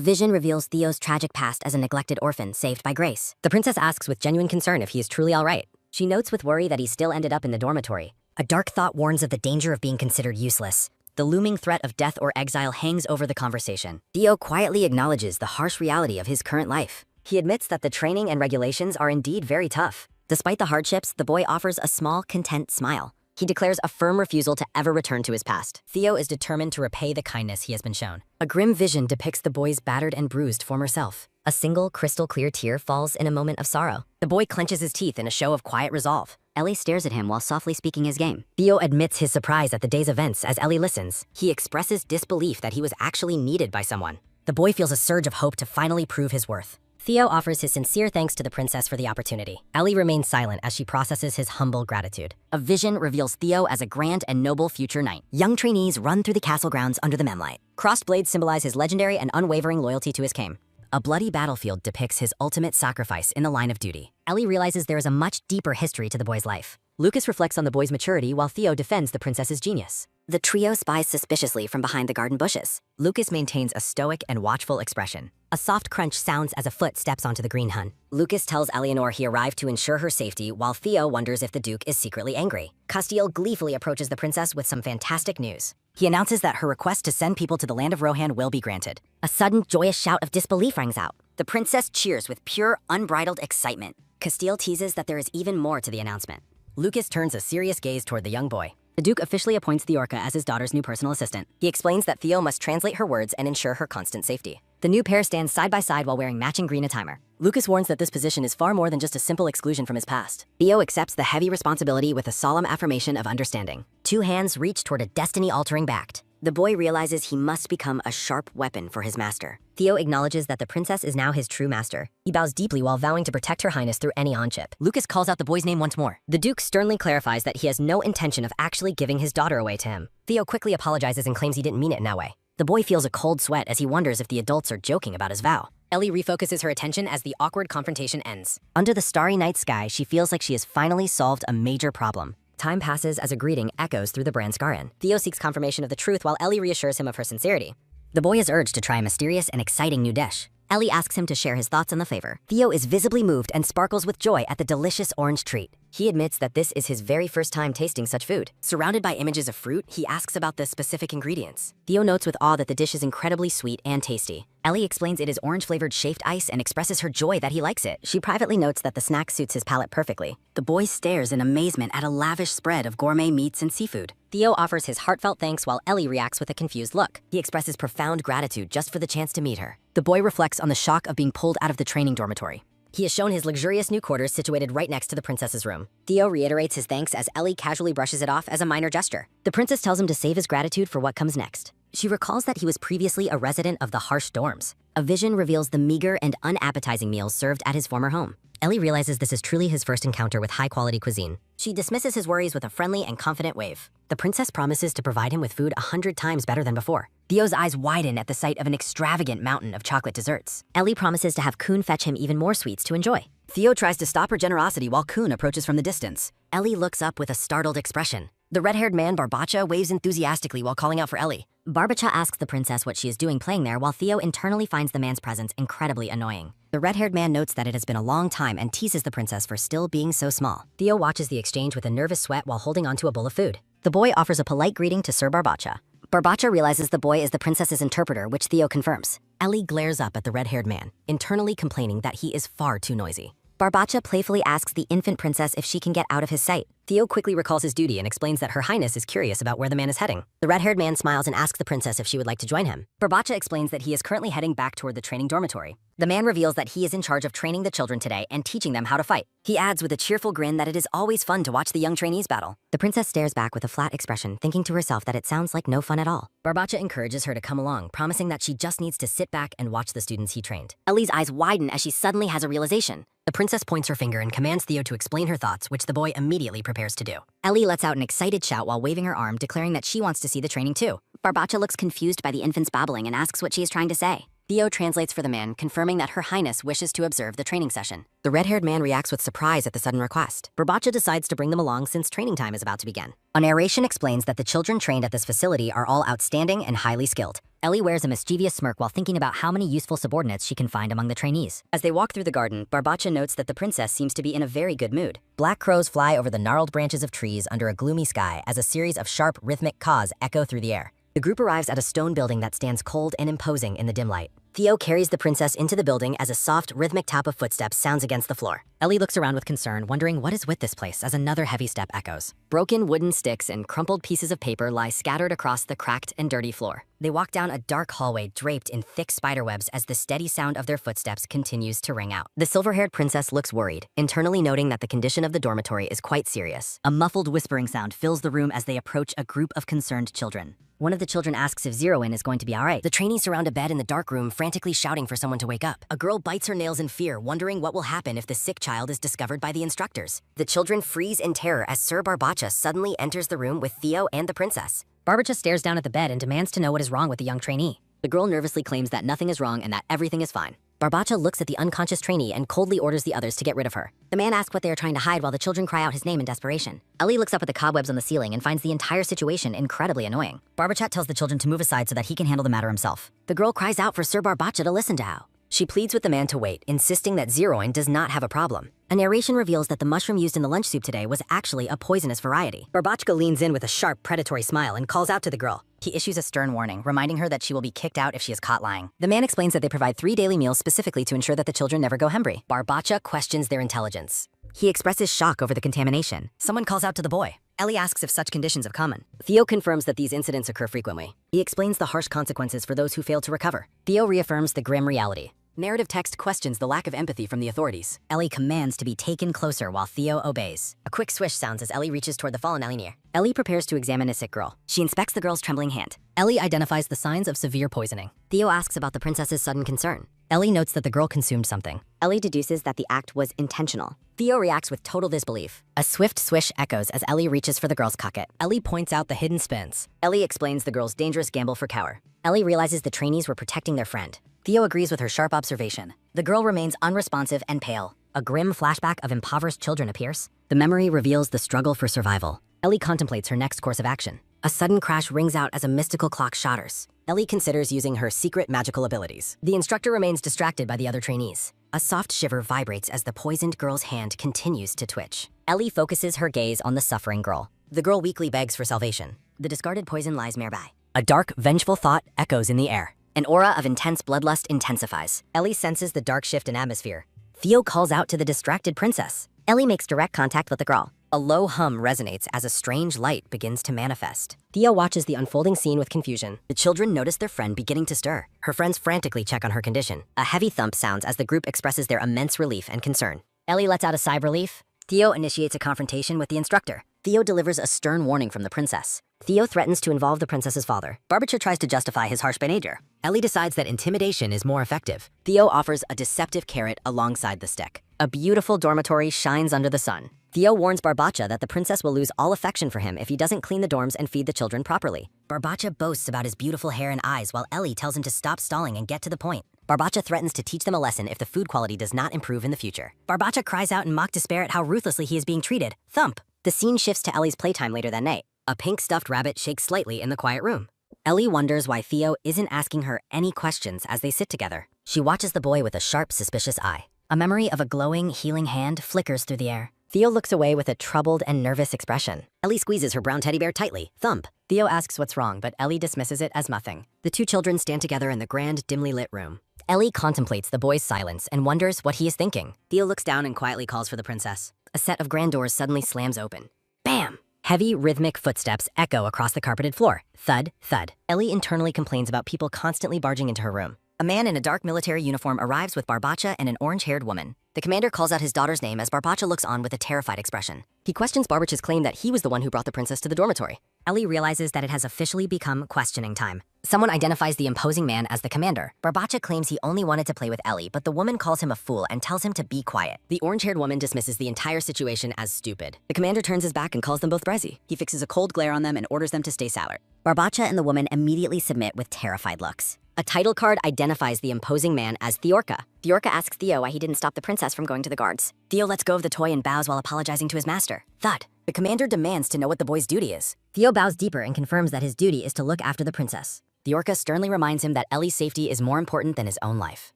vision reveals Theo's tragic past as a neglected orphan saved by Grace. The princess asks with genuine concern if he is truly all right. She notes with worry that he still ended up in the dormitory. A dark thought warns of the danger of being considered useless. The looming threat of death or exile hangs over the conversation. Theo quietly acknowledges the harsh reality of his current life. He admits that the training and regulations are indeed very tough. Despite the hardships, the boy offers a small, content smile. He declares a firm refusal to ever return to his past. Theo is determined to repay the kindness he has been shown. A grim vision depicts the boy's battered and bruised former self. A single, crystal-clear tear falls in a moment of sorrow. The boy clenches his teeth in a show of quiet resolve. Ellie stares at him while softly speaking his game. Theo admits his surprise at the day's events as Ellie listens. He expresses disbelief that he was actually needed by someone. The boy feels a surge of hope to finally prove his worth. Theo offers his sincere thanks to the princess for the opportunity. Ellie remains silent as she processes his humble gratitude. A vision reveals Theo as a grand and noble future knight. Young trainees run through the castle grounds under the memlight. Crossed blades symbolize his legendary and unwavering loyalty to his king. A bloody battlefield depicts his ultimate sacrifice in the line of duty. Ellie realizes there is a much deeper history to the boy's life. Lucas reflects on the boy's maturity while Theo defends the princess's genius. The trio spies suspiciously from behind the garden bushes. Lucas maintains a stoic and watchful expression. A soft crunch sounds as a foot steps onto the green hun. Lucas tells Eleanor he arrived to ensure her safety, while Theo wonders if the Duke is secretly angry. Castile gleefully approaches the princess with some fantastic news. He announces that her request to send people to the land of Rohan will be granted. A sudden, joyous shout of disbelief rings out. The princess cheers with pure, unbridled excitement. Castile teases that there is even more to the announcement. Lucas turns a serious gaze toward the young boy. The Duke officially appoints Theorca as his daughter's new personal assistant. He explains that Theo must translate her words and ensure her constant safety. The new pair stands side by side while wearing matching green attire. Lucas warns that this position is far more than just a simple exclusion from his past. Theo accepts the heavy responsibility with a solemn affirmation of understanding. Two hands reach toward a destiny-altering pact. The boy realizes he must become a sharp weapon for his master. Theo acknowledges that the princess is now his true master. He bows deeply while vowing to protect her highness through any onship. Lucas calls out the boy's name once more. The Duke sternly clarifies that he has no intention of actually giving his daughter away to him. Theo quickly apologizes and claims he didn't mean it in that way. The boy feels a cold sweat as he wonders if the adults are joking about his vow. Ellie refocuses her attention as the awkward confrontation ends. Under the starry night sky, she feels like she has finally solved a major problem. Time passes as a greeting echoes through the Branskarin. Theo seeks confirmation of the truth while Ellie reassures him of her sincerity. The boy is urged to try a mysterious and exciting new dish. Ellie asks him to share his thoughts on the flavor. Theo is visibly moved and sparkles with joy at the delicious orange treat. He admits that this is his very first time tasting such food. Surrounded by images of fruit, he asks about the specific ingredients. Theo notes with awe that the dish is incredibly sweet and tasty. Ellie explains it is orange-flavored shaved ice and expresses her joy that he likes it. She privately notes that the snack suits his palate perfectly. The boy stares in amazement at a lavish spread of gourmet meats and seafood. Theo offers his heartfelt thanks while Ellie reacts with a confused look. He expresses profound gratitude just for the chance to meet her. The boy reflects on the shock of being pulled out of the training dormitory. He is shown his luxurious new quarters situated right next to the princess's room. Theo reiterates his thanks as Ellie casually brushes it off as a minor gesture. The princess tells him to save his gratitude for what comes next. She recalls that he was previously a resident of the harsh dorms. A vision reveals the meager and unappetizing meals served at his former home. Ellie realizes this is truly his first encounter with high-quality cuisine. She dismisses his worries with a friendly and confident wave. The princess promises to provide him with food 100 times better than before. Theo's eyes widen at the sight of an extravagant mountain of chocolate desserts. Ellie promises to have Kun fetch him even more sweets to enjoy. Theo tries to stop her generosity while Kun approaches from the distance. Ellie looks up with a startled expression. The red-haired man Barbacha waves enthusiastically while calling out for Ellie. Barbacha asks the princess what she is doing playing there while Theo internally finds the man's presence incredibly annoying. The red-haired man notes that it has been a long time and teases the princess for still being so small. Theo watches the exchange with a nervous sweat while holding onto a bowl of food. The boy offers a polite greeting to Sir Barbacha. Barbacha realizes the boy is the princess's interpreter, which Theo confirms. Ellie glares up at the red-haired man, internally complaining that he is far too noisy. Barbacha playfully asks the infant princess if she can get out of his sight. Theo quickly recalls his duty and explains that Her Highness is curious about where the man is heading. The red-haired man smiles and asks the princess if she would like to join him. Barbacha explains that he is currently heading back toward the training dormitory. The man reveals that he is in charge of training the children today and teaching them how to fight. He adds with a cheerful grin that it is always fun to watch the young trainees battle. The princess stares back with a flat expression, thinking to herself that it sounds like no fun at all. Barbacha encourages her to come along, promising that she just needs to sit back and watch the students he trained. Ellie's eyes widen as she suddenly has a realization. The princess points her finger and commands Theo to explain her thoughts, which the boy immediately prepares to do. Ellie lets out an excited shout while waving her arm, declaring that she wants to see the training too. Barbacha looks confused by the infant's babbling and asks what she is trying to say. Theo translates for the man, confirming that Her Highness wishes to observe the training session. The red-haired man reacts with surprise at the sudden request. Barbacha decides to bring them along since training time is about to begin. A narration explains that the children trained at this facility are all outstanding and highly skilled. Ellie wears a mischievous smirk while thinking about how many useful subordinates she can find among the trainees. As they walk through the garden, Barbacha notes that the princess seems to be in a very good mood. Black crows fly over the gnarled branches of trees under a gloomy sky as a series of sharp, rhythmic caws echo through the air. The group arrives at a stone building that stands cold and imposing in the dim light. Theo carries the princess into the building as a soft, rhythmic tap of footsteps sounds against the floor. Ellie looks around with concern, wondering what is with this place as another heavy step echoes. Broken wooden sticks and crumpled pieces of paper lie scattered across the cracked and dirty floor. They walk down a dark hallway draped in thick spiderwebs as the steady sound of their footsteps continues to ring out. The silver-haired princess looks worried, internally noting that the condition of the dormitory is quite serious. A muffled whispering sound fills the room as they approach a group of concerned children. One of the children asks if Heroine is going to be all right. The trainees surround a bed in the dark room, frantically shouting for someone to wake up. A girl bites her nails in fear, wondering what will happen if the sick child is discovered by the instructors. The children freeze in terror as Sir Barbacha suddenly enters the room with Theo and the princess. Barbacha stares down at the bed and demands to know what is wrong with the young trainee. The girl nervously claims that nothing is wrong and that everything is fine. Barbacha looks at the unconscious trainee and coldly orders the others to get rid of her. The man asks what they are trying to hide while the children cry out his name in desperation. Ellie looks up at the cobwebs on the ceiling and finds the entire situation incredibly annoying. Barbacha tells the children to move aside so that he can handle the matter himself. The girl cries out for Sir Barbacha to listen to her. She pleads with the man to wait, insisting that Heroine does not have a problem. A narration reveals that the mushroom used in the lunch soup today was actually a poisonous variety. Barbacha leans in with a sharp, predatory smile and calls out to the girl. He issues a stern warning, reminding her that she will be kicked out if she is caught lying. The man explains that they provide 3 daily meals specifically to ensure that the children never go hungry. Barbacha questions their intelligence. He expresses shock over the contamination. Someone calls out to the boy. Ellie asks if such conditions have common. Theo confirms that these incidents occur frequently. He explains the harsh consequences for those who fail to recover. Theo reaffirms the grim reality. Narrative text questions the lack of empathy from the authorities. Ellie commands to be taken closer while Theo obeys. A quick swish sounds as Ellie reaches toward the fallen Ellie near. Ellie prepares to examine a sick girl. She inspects the girl's trembling hand. Ellie identifies the signs of severe poisoning. Theo asks about the princess's sudden concern. Ellie notes that the girl consumed something. Ellie deduces that the act was intentional. Theo reacts with total disbelief. A swift swish echoes as Ellie reaches for the girl's cocket. Ellie points out the hidden spins. Ellie explains the girl's dangerous gamble for cower. Ellie realizes the trainees were protecting their friend. Theo agrees with her sharp observation. The girl remains unresponsive and pale. A grim flashback of impoverished children appears. The memory reveals the struggle for survival. Ellie contemplates her next course of action. A sudden crash rings out as a mystical clock shatters. Ellie considers using her secret magical abilities. The instructor remains distracted by the other trainees. A soft shiver vibrates as the poisoned girl's hand continues to twitch. Ellie focuses her gaze on the suffering girl. The girl weakly begs for salvation. The discarded poison lies nearby. A dark, vengeful thought echoes in the air. An aura of intense bloodlust intensifies. Ellie senses the dark shift in atmosphere. Theo calls out to the distracted princess. Ellie makes direct contact with the girl. A low hum resonates as a strange light begins to manifest. Theo watches the unfolding scene with confusion. The children notice their friend beginning to stir. Her friends frantically check on her condition. A heavy thump sounds as the group expresses their immense relief and concern. Ellie lets out a sigh of relief. Theo initiates a confrontation with the instructor. Theo delivers a stern warning from the princess. Theo threatens to involve the princess's father. Barbacha tries to justify his harsh behavior. Ellie decides that intimidation is more effective. Theo offers a deceptive carrot alongside the stick. A beautiful dormitory shines under the sun. Theo warns Barbacha that the princess will lose all affection for him if he doesn't clean the dorms and feed the children properly. Barbacha boasts about his beautiful hair and eyes while Ellie tells him to stop stalling and get to the point. Barbacha threatens to teach them a lesson if the food quality does not improve in the future. Barbacha cries out in mock despair at how ruthlessly he is being treated. Thump! The scene shifts to Ellie's playtime later that night. A pink stuffed rabbit shakes slightly in the quiet room. Ellie wonders why Theo isn't asking her any questions as they sit together. She watches the boy with a sharp, suspicious eye. A memory of a glowing, healing hand flickers through the air. Theo looks away with a troubled and nervous expression. Ellie squeezes her brown teddy bear tightly. Thump! Theo asks what's wrong, but Ellie dismisses it as nothing. The two children stand together in the grand, dimly lit room. Ellie contemplates the boy's silence and wonders what he is thinking. Theo looks down and quietly calls for the princess. A set of grand doors suddenly slams open. Bam! Heavy, rhythmic footsteps echo across the carpeted floor. Thud, thud. Ellie internally complains about people constantly barging into her room. A man in a dark military uniform arrives with Barbacha and an orange-haired woman. The commander calls out his daughter's name as Barbacha looks on with a terrified expression. He questions Barbacha's claim that he was the one who brought the princess to the dormitory. Ellie realizes that it has officially become questioning time. Someone identifies the imposing man as the commander. Barbacha claims he only wanted to play with Ellie, but the woman calls him a fool and tells him to be quiet. The orange-haired woman dismisses the entire situation as stupid. The commander turns his back and calls them both Brezzy. He fixes a cold glare on them and orders them to stay silent. Barbacha and the woman immediately submit with terrified looks. A title card identifies the imposing man as Theorka. Theorka asks Theo why he didn't stop the princess from going to the guards. Theo lets go of the toy and bows while apologizing to his master. Thud. The commander demands to know what the boy's duty is. Theo bows deeper and confirms that his duty is to look after the princess. Theorka sternly reminds him that Ellie's safety is more important than his own life.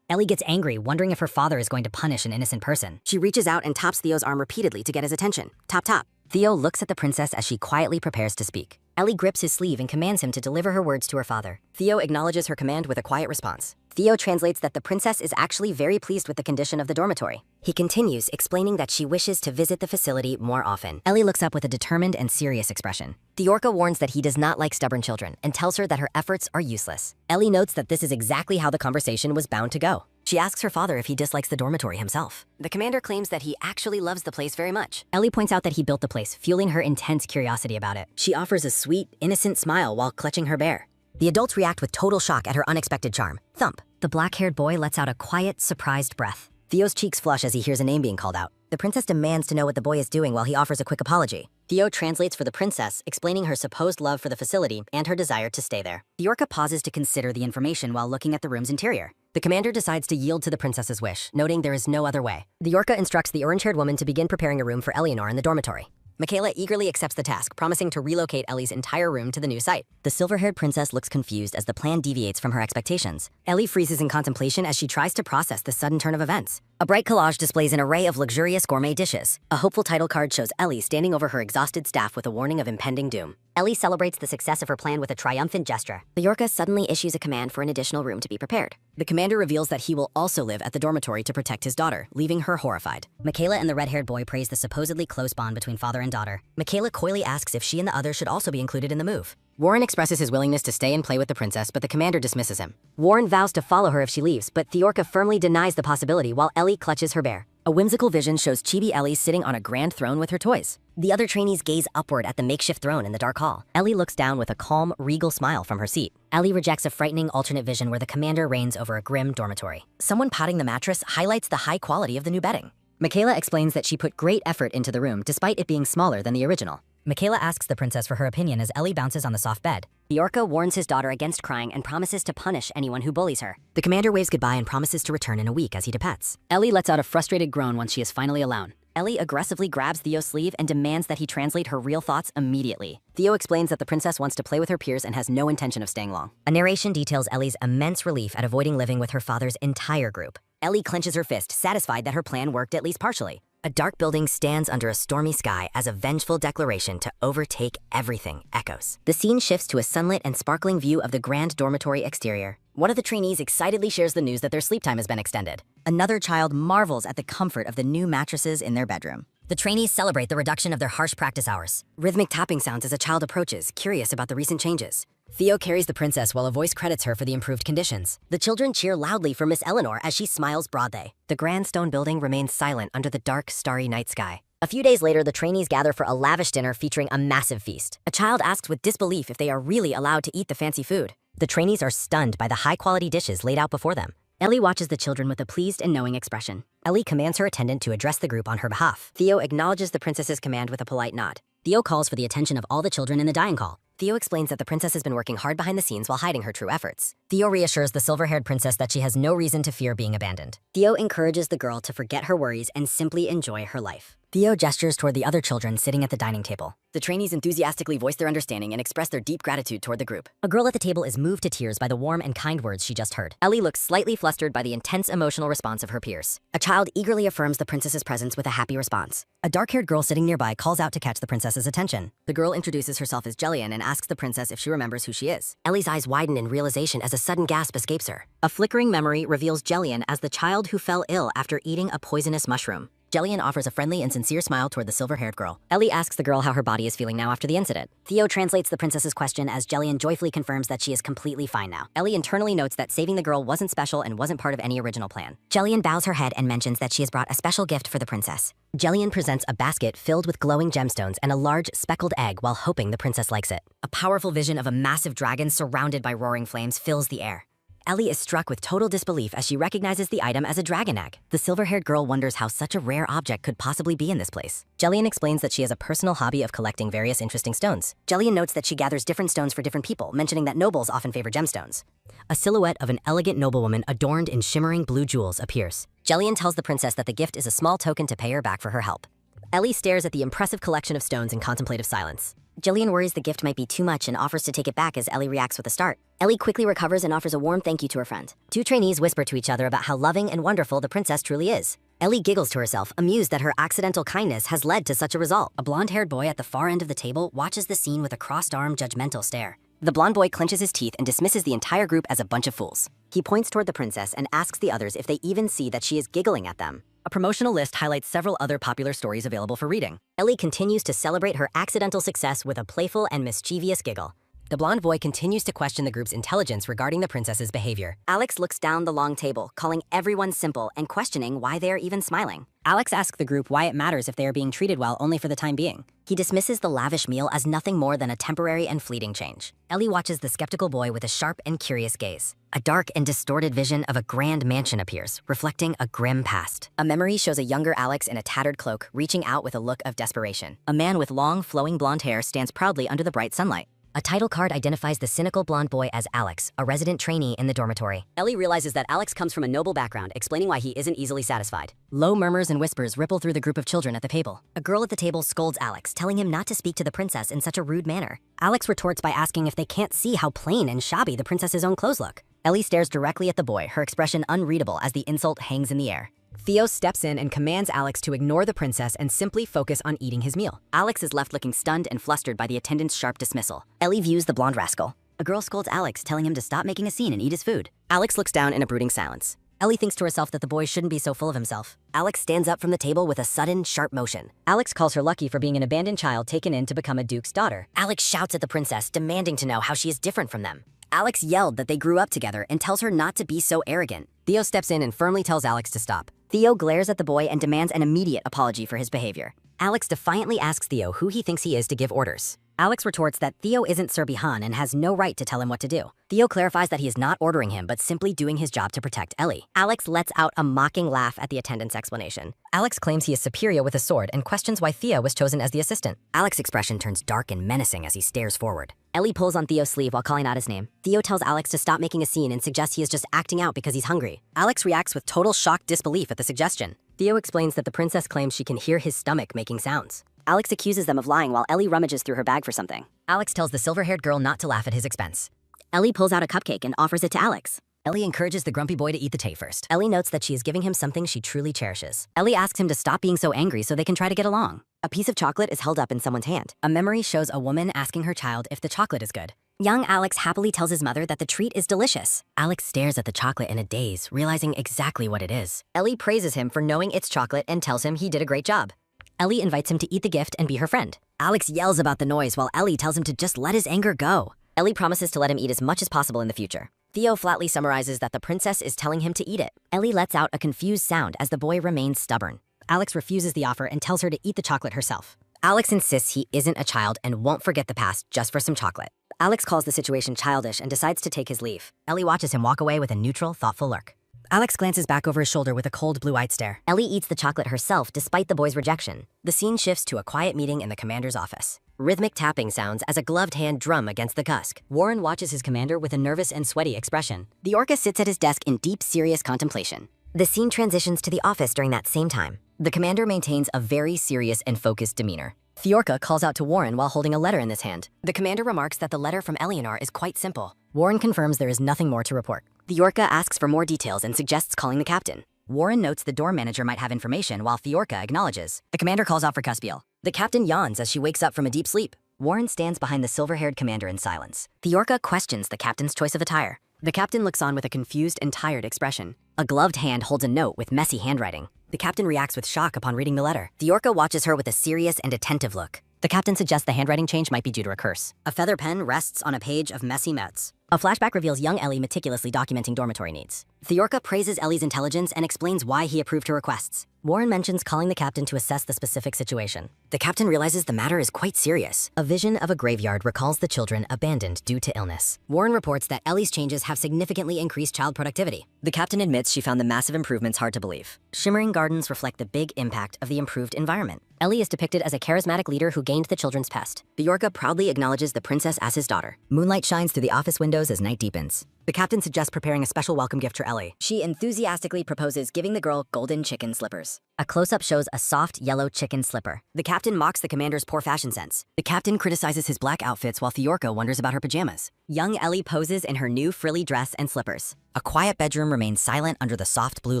Ellie gets angry, wondering if her father is going to punish an innocent person. She reaches out and taps Theo's arm repeatedly to get his attention. Tap, tap. Theo looks at the princess as she quietly prepares to speak. Ellie grips his sleeve and commands him to deliver her words to her father. Theo acknowledges her command with a quiet response. Theo translates that the princess is actually very pleased with the condition of the dormitory. He continues, explaining that she wishes to visit the facility more often. Ellie looks up with a determined and serious expression. Theorka warns that he does not like stubborn children and tells her that her efforts are useless. Ellie notes that this is exactly how the conversation was bound to go. She asks her father if he dislikes the dormitory himself. The commander claims that he actually loves the place very much. Ellie points out that he built the place, fueling her intense curiosity about it. She offers a sweet, innocent smile while clutching her bear. The adults react with total shock at her unexpected charm. Thump. The black-haired boy lets out a quiet, surprised breath. Theo's cheeks flush as he hears a name being called out. The princess demands to know what the boy is doing while he offers a quick apology. Theo translates for the princess, explaining her supposed love for the facility and her desire to stay there. Theorka pauses to consider the information while looking at the room's interior. The commander decides to yield to the princess's wish, noting there is no other way. Theorka instructs the orange-haired woman to begin preparing a room for Eleanor in the dormitory. Michaela eagerly accepts the task, promising to relocate Ellie's entire room to the new site. The silver-haired princess looks confused as the plan deviates from her expectations. Ellie freezes in contemplation as she tries to process the sudden turn of events. A bright collage displays an array of luxurious gourmet dishes. A hopeful title card shows Ellie standing over her exhausted staff with a warning of impending doom. Ellie celebrates the success of her plan with a triumphant gesture. Theorka suddenly issues a command for an additional room to be prepared. The commander reveals that he will also live at the dormitory to protect his daughter, leaving her horrified. Michaela and the red-haired boy praise the supposedly close bond between father and daughter. Michaela coyly asks if she and the others should also be included in the move. Warren expresses his willingness to stay and play with the princess, but the commander dismisses him. Warren vows to follow her if she leaves, but Theorka firmly denies the possibility while Ellie clutches her bear. A whimsical vision shows Chibi Ellie sitting on a grand throne with her toys. The other trainees gaze upward at the makeshift throne in the dark hall. Ellie looks down with a calm, regal smile from her seat. Ellie rejects a frightening alternate vision where the commander reigns over a grim dormitory. Someone potting the mattress highlights the high quality of the new bedding. Michaela explains that she put great effort into the room despite it being smaller than the original. Michaela asks the princess for her opinion as Ellie bounces on the soft bed. Theorka warns his daughter against crying and promises to punish anyone who bullies her. The commander waves goodbye and promises to return in a week as he departs. Ellie lets out a frustrated groan once she is finally alone. Ellie aggressively grabs Theo's sleeve and demands that he translate her real thoughts immediately. Theo explains that the princess wants to play with her peers and has no intention of staying long. A narration details Ellie's immense relief at avoiding living with her father's entire group. Ellie clenches her fist, satisfied that her plan worked at least partially. A dark building stands under a stormy sky as a vengeful declaration to overtake everything echoes. The scene shifts to a sunlit and sparkling view of the grand dormitory exterior. One of the trainees excitedly shares the news that their sleep time has been extended. Another child marvels at the comfort of the new mattresses in their bedroom. The trainees celebrate the reduction of their harsh practice hours. Rhythmic tapping sounds as a child approaches, curious about the recent changes. Theo carries the princess while a voice credits her for the improved conditions. The children cheer loudly for Miss Eleanor as she smiles broadly. The grand stone building remains silent under the dark, starry night sky. A few days later, the trainees gather for a lavish dinner featuring a massive feast. A child asks with disbelief if they are really allowed to eat the fancy food. The trainees are stunned by the high-quality dishes laid out before them. Ellie watches the children with a pleased and knowing expression. Ellie commands her attendant to address the group on her behalf. Theo acknowledges the princess's command with a polite nod. Theo calls for the attention of all the children in the dining hall. Theo explains that the princess has been working hard behind the scenes while hiding her true efforts. Theo reassures the silver-haired princess that she has no reason to fear being abandoned. Theo encourages the girl to forget her worries and simply enjoy her life. Theo gestures toward the other children sitting at the dining table. The trainees enthusiastically voice their understanding and express their deep gratitude toward the group. A girl at the table is moved to tears by the warm and kind words she just heard. Ellie looks slightly flustered by the intense emotional response of her peers. A child eagerly affirms the princess's presence with a happy response. A dark-haired girl sitting nearby calls out to catch the princess's attention. The girl introduces herself as Jillian and asks the princess if she remembers who she is. Ellie's eyes widen in realization as a sudden gasp escapes her. A flickering memory reveals Jillian as the child who fell ill after eating a poisonous mushroom. Jillian offers a friendly and sincere smile toward the silver-haired girl. Ellie asks the girl how her body is feeling now after the incident. Theo translates the princess's question as Jillian joyfully confirms that she is completely fine now. Ellie internally notes that saving the girl wasn't special and wasn't part of any original plan. Jillian bows her head and mentions that she has brought a special gift for the princess. Jillian presents a basket filled with glowing gemstones and a large speckled egg while hoping the princess likes it. A powerful vision of a massive dragon surrounded by roaring flames fills the air. Ellie is struck with total disbelief as she recognizes the item as a dragon egg. The silver-haired girl wonders how such a rare object could possibly be in this place. Jillian explains that she has a personal hobby of collecting various interesting stones. Jillian notes that she gathers different stones for different people, mentioning that nobles often favor gemstones. A silhouette of an elegant noblewoman adorned in shimmering blue jewels appears. Jillian tells the princess that the gift is a small token to pay her back for her help. Ellie stares at the impressive collection of stones in contemplative silence. Jillian worries the gift might be too much and offers to take it back as Ellie reacts with a start. Ellie quickly recovers and offers a warm thank you to her friend. Two trainees whisper to each other about how loving and wonderful the princess truly is. Ellie giggles to herself, amused that her accidental kindness has led to such a result. A blonde-haired boy at the far end of the table watches the scene with a crossed-arm, judgmental stare. The blonde boy clenches his teeth and dismisses the entire group as a bunch of fools. He points toward the princess and asks the others if they even see that she is giggling at them. A promotional list highlights several other popular stories available for reading. Ellie continues to celebrate her accidental success with a playful and mischievous giggle. The blonde boy continues to question the group's intelligence regarding the princess's behavior. Alex looks down the long table, calling everyone simple and questioning why they are even smiling. Alex asks the group why it matters if they are being treated well only for the time being. He dismisses the lavish meal as nothing more than a temporary and fleeting change. Ellie watches the skeptical boy with a sharp and curious gaze. A dark and distorted vision of a grand mansion appears, reflecting a grim past. A memory shows a younger Alex in a tattered cloak, reaching out with a look of desperation. A man with long, flowing blonde hair stands proudly under the bright sunlight. A title card identifies the cynical blonde boy as Alex, a resident trainee in the dormitory. Ellie realizes that Alex comes from a noble background, explaining why he isn't easily satisfied. Low murmurs and whispers ripple through the group of children at the table. A girl at the table scolds Alex, telling him not to speak to the princess in such a rude manner. Alex retorts by asking if they can't see how plain and shabby the princess's own clothes look. Ellie stares directly at the boy, her expression unreadable as the insult hangs in the air. Theo steps in and commands Alex to ignore the princess and simply focus on eating his meal. Alex is left looking stunned and flustered by the attendant's sharp dismissal. Ellie views the blonde rascal. A girl scolds Alex, telling him to stop making a scene and eat his food. Alex looks down in a brooding silence. Ellie thinks to herself that the boy shouldn't be so full of himself. Alex stands up from the table with a sudden, sharp motion. Alex calls her lucky for being an abandoned child taken in to become a duke's daughter. Alex shouts at the princess, demanding to know how she is different from them. Alex yelled that they grew up together and tells her not to be so arrogant. Theo steps in and firmly tells Alex to stop. Theo glares at the boy and demands an immediate apology for his behavior. Alex defiantly asks Theo who he thinks he is to give orders. Alex retorts that Theo isn't Sir Bihan and has no right to tell him what to do. Theo clarifies that he is not ordering him but simply doing his job to protect Ellie. Alex lets out a mocking laugh at the attendant's explanation. Alex claims he is superior with a sword and questions why Theo was chosen as the assistant. Alex's expression turns dark and menacing as he stares forward. Ellie pulls on Theo's sleeve while calling out his name. Theo tells Alex to stop making a scene and suggests he is just acting out because he's hungry. Alex reacts with total shocked disbelief at the suggestion. Theo explains that the princess claims she can hear his stomach making sounds. Alex accuses them of lying while Ellie rummages through her bag for something. Alex tells the silver-haired girl not to laugh at his expense. Ellie pulls out a cupcake and offers it to Alex. Ellie encourages the grumpy boy to eat the tape first. Ellie notes that she is giving him something she truly cherishes. Ellie asks him to stop being so angry so they can try to get along. A piece of chocolate is held up in someone's hand. A memory shows a woman asking her child if the chocolate is good. Young Alex happily tells his mother that the treat is delicious. Alex stares at the chocolate in a daze, realizing exactly what it is. Ellie praises him for knowing it's chocolate and tells him he did a great job. Ellie invites him to eat the gift and be her friend. Alex yells about the noise while Ellie tells him to just let his anger go. Ellie promises to let him eat as much as possible in the future. Theo flatly summarizes that the princess is telling him to eat it. Ellie lets out a confused sound as the boy remains stubborn. Alex refuses the offer and tells her to eat the chocolate herself. Alex insists he isn't a child and won't forget the past just for some chocolate. Alex calls the situation childish and decides to take his leave. Ellie watches him walk away with a neutral, thoughtful look. Alex glances back over his shoulder with a cold, blue-eyed stare. Ellie eats the chocolate herself despite the boy's rejection. The scene shifts to a quiet meeting in the commander's office. Rhythmic tapping sounds as a gloved hand drum against the cusk. Warren watches his commander with a nervous and sweaty expression. The Orca sits at his desk in deep, serious contemplation. The scene transitions to the office during that same time. The commander maintains a very serious and focused demeanor. Theorka calls out to Warren while holding a letter in his hand. The commander remarks that the letter from Eleanor is quite simple. Warren confirms there is nothing more to report. Theorka asks for more details and suggests calling the captain. Warren notes the dorm manager might have information while Theorka acknowledges. The commander calls out for Cuspiel. The captain yawns as she wakes up from a deep sleep. Warren stands behind the silver-haired commander in silence. Theorka questions the captain's choice of attire. The captain looks on with a confused and tired expression. A gloved hand holds a note with messy handwriting. The captain reacts with shock upon reading the letter. Theorka watches her with a serious and attentive look. The captain suggests the handwriting change might be due to a curse. A feather pen rests on a page of messy notes. A flashback reveals young Ellie meticulously documenting dormitory needs. Theorka praises Ellie's intelligence and explains why he approved her requests. Warren mentions calling the captain to assess the specific situation. The captain realizes the matter is quite serious. A vision of a graveyard recalls the children abandoned due to illness. Warren reports that Ellie's changes have significantly increased child productivity. The captain admits she found the massive improvements hard to believe. Shimmering gardens reflect the big impact of the improved environment. Ellie is depicted as a charismatic leader who gained the children's pest. Theorka proudly acknowledges the princess as his daughter. Moonlight shines through the office windows as night deepens. The captain suggests preparing a special welcome gift for Ellie. She enthusiastically proposes giving the girl golden chicken slippers. A close-up shows a soft yellow chicken slipper. The captain mocks the commander's poor fashion sense. The captain criticizes his black outfits while Theorka wonders about her pajamas. Young Ellie poses in her new frilly dress and slippers. A quiet bedroom remains silent under the soft blue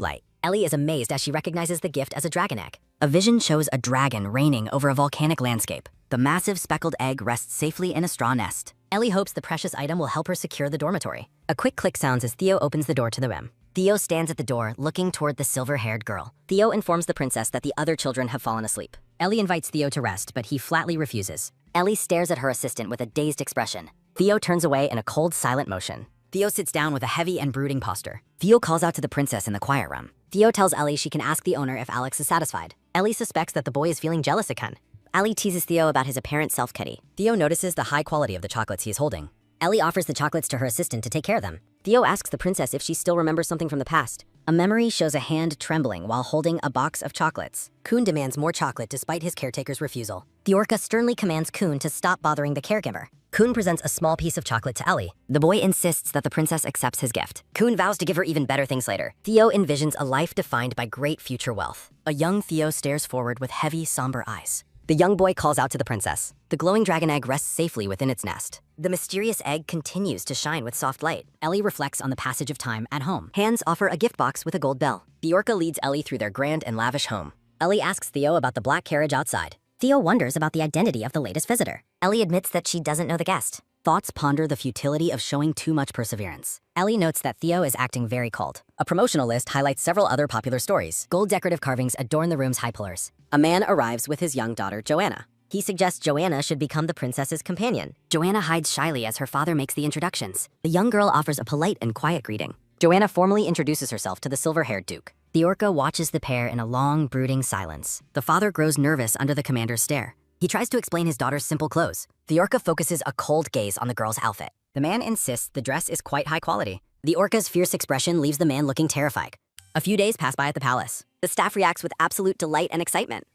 light. Ellie is amazed as she recognizes the gift as a dragon egg. A vision shows a dragon reigning over a volcanic landscape. The massive speckled egg rests safely in a straw nest. Ellie hopes the precious item will help her secure the dormitory. A quick click sounds as Theo opens the door to the room. Theo stands at the door, looking toward the silver-haired girl. Theo informs the princess that the other children have fallen asleep. Ellie invites Theo to rest, but he flatly refuses. Ellie stares at her assistant with a dazed expression. Theo turns away in a cold, silent motion. Theo sits down with a heavy and brooding posture. Theo calls out to the princess in the quiet room. Theo tells Ellie she can ask the owner if Alex is satisfied. Ellie suspects that the boy is feeling jealous again. Ellie teases Theo about his apparent self-pity. Theo notices the high quality of the chocolates he is holding. Ellie offers the chocolates to her assistant to take care of them. Theo asks the princess if she still remembers something from the past. A memory shows a hand trembling while holding a box of chocolates. Kun demands more chocolate despite his caretaker's refusal. Theorka sternly commands Kun to stop bothering the caregiver. Kun presents a small piece of chocolate to Ellie. The boy insists that the princess accepts his gift. Kun vows to give her even better things later. Theo envisions a life defined by great future wealth. A young Theo stares forward with heavy, somber eyes. The young boy calls out to the princess. The glowing dragon egg rests safely within its nest. The mysterious egg continues to shine with soft light. Ellie reflects on the passage of time at home. Hands offer a gift box with a gold bell. Theorka leads Ellie through their grand and lavish home. Ellie asks Theo about the black carriage outside. Theo wonders about the identity of the latest visitor. Ellie admits that she doesn't know the guest. Thoughts ponder the futility of showing too much perseverance. Ellie notes that Theo is acting very cold. A promotional list highlights several other popular stories. Gold decorative carvings adorn the room's high pillars. A man arrives with his young daughter, Joanna. He suggests Joanna should become the princess's companion. Joanna hides shyly as her father makes the introductions. The young girl offers a polite and quiet greeting. Joanna formally introduces herself to the silver-haired duke. Theorka watches the pair in a long, brooding silence. The father grows nervous under the commander's stare. He tries to explain his daughter's simple clothes. Theorka focuses a cold gaze on the girl's outfit. The man insists the dress is quite high quality. The orca's fierce expression leaves the man looking terrified. A few days pass by at the palace. The staff reacts with absolute delight and excitement.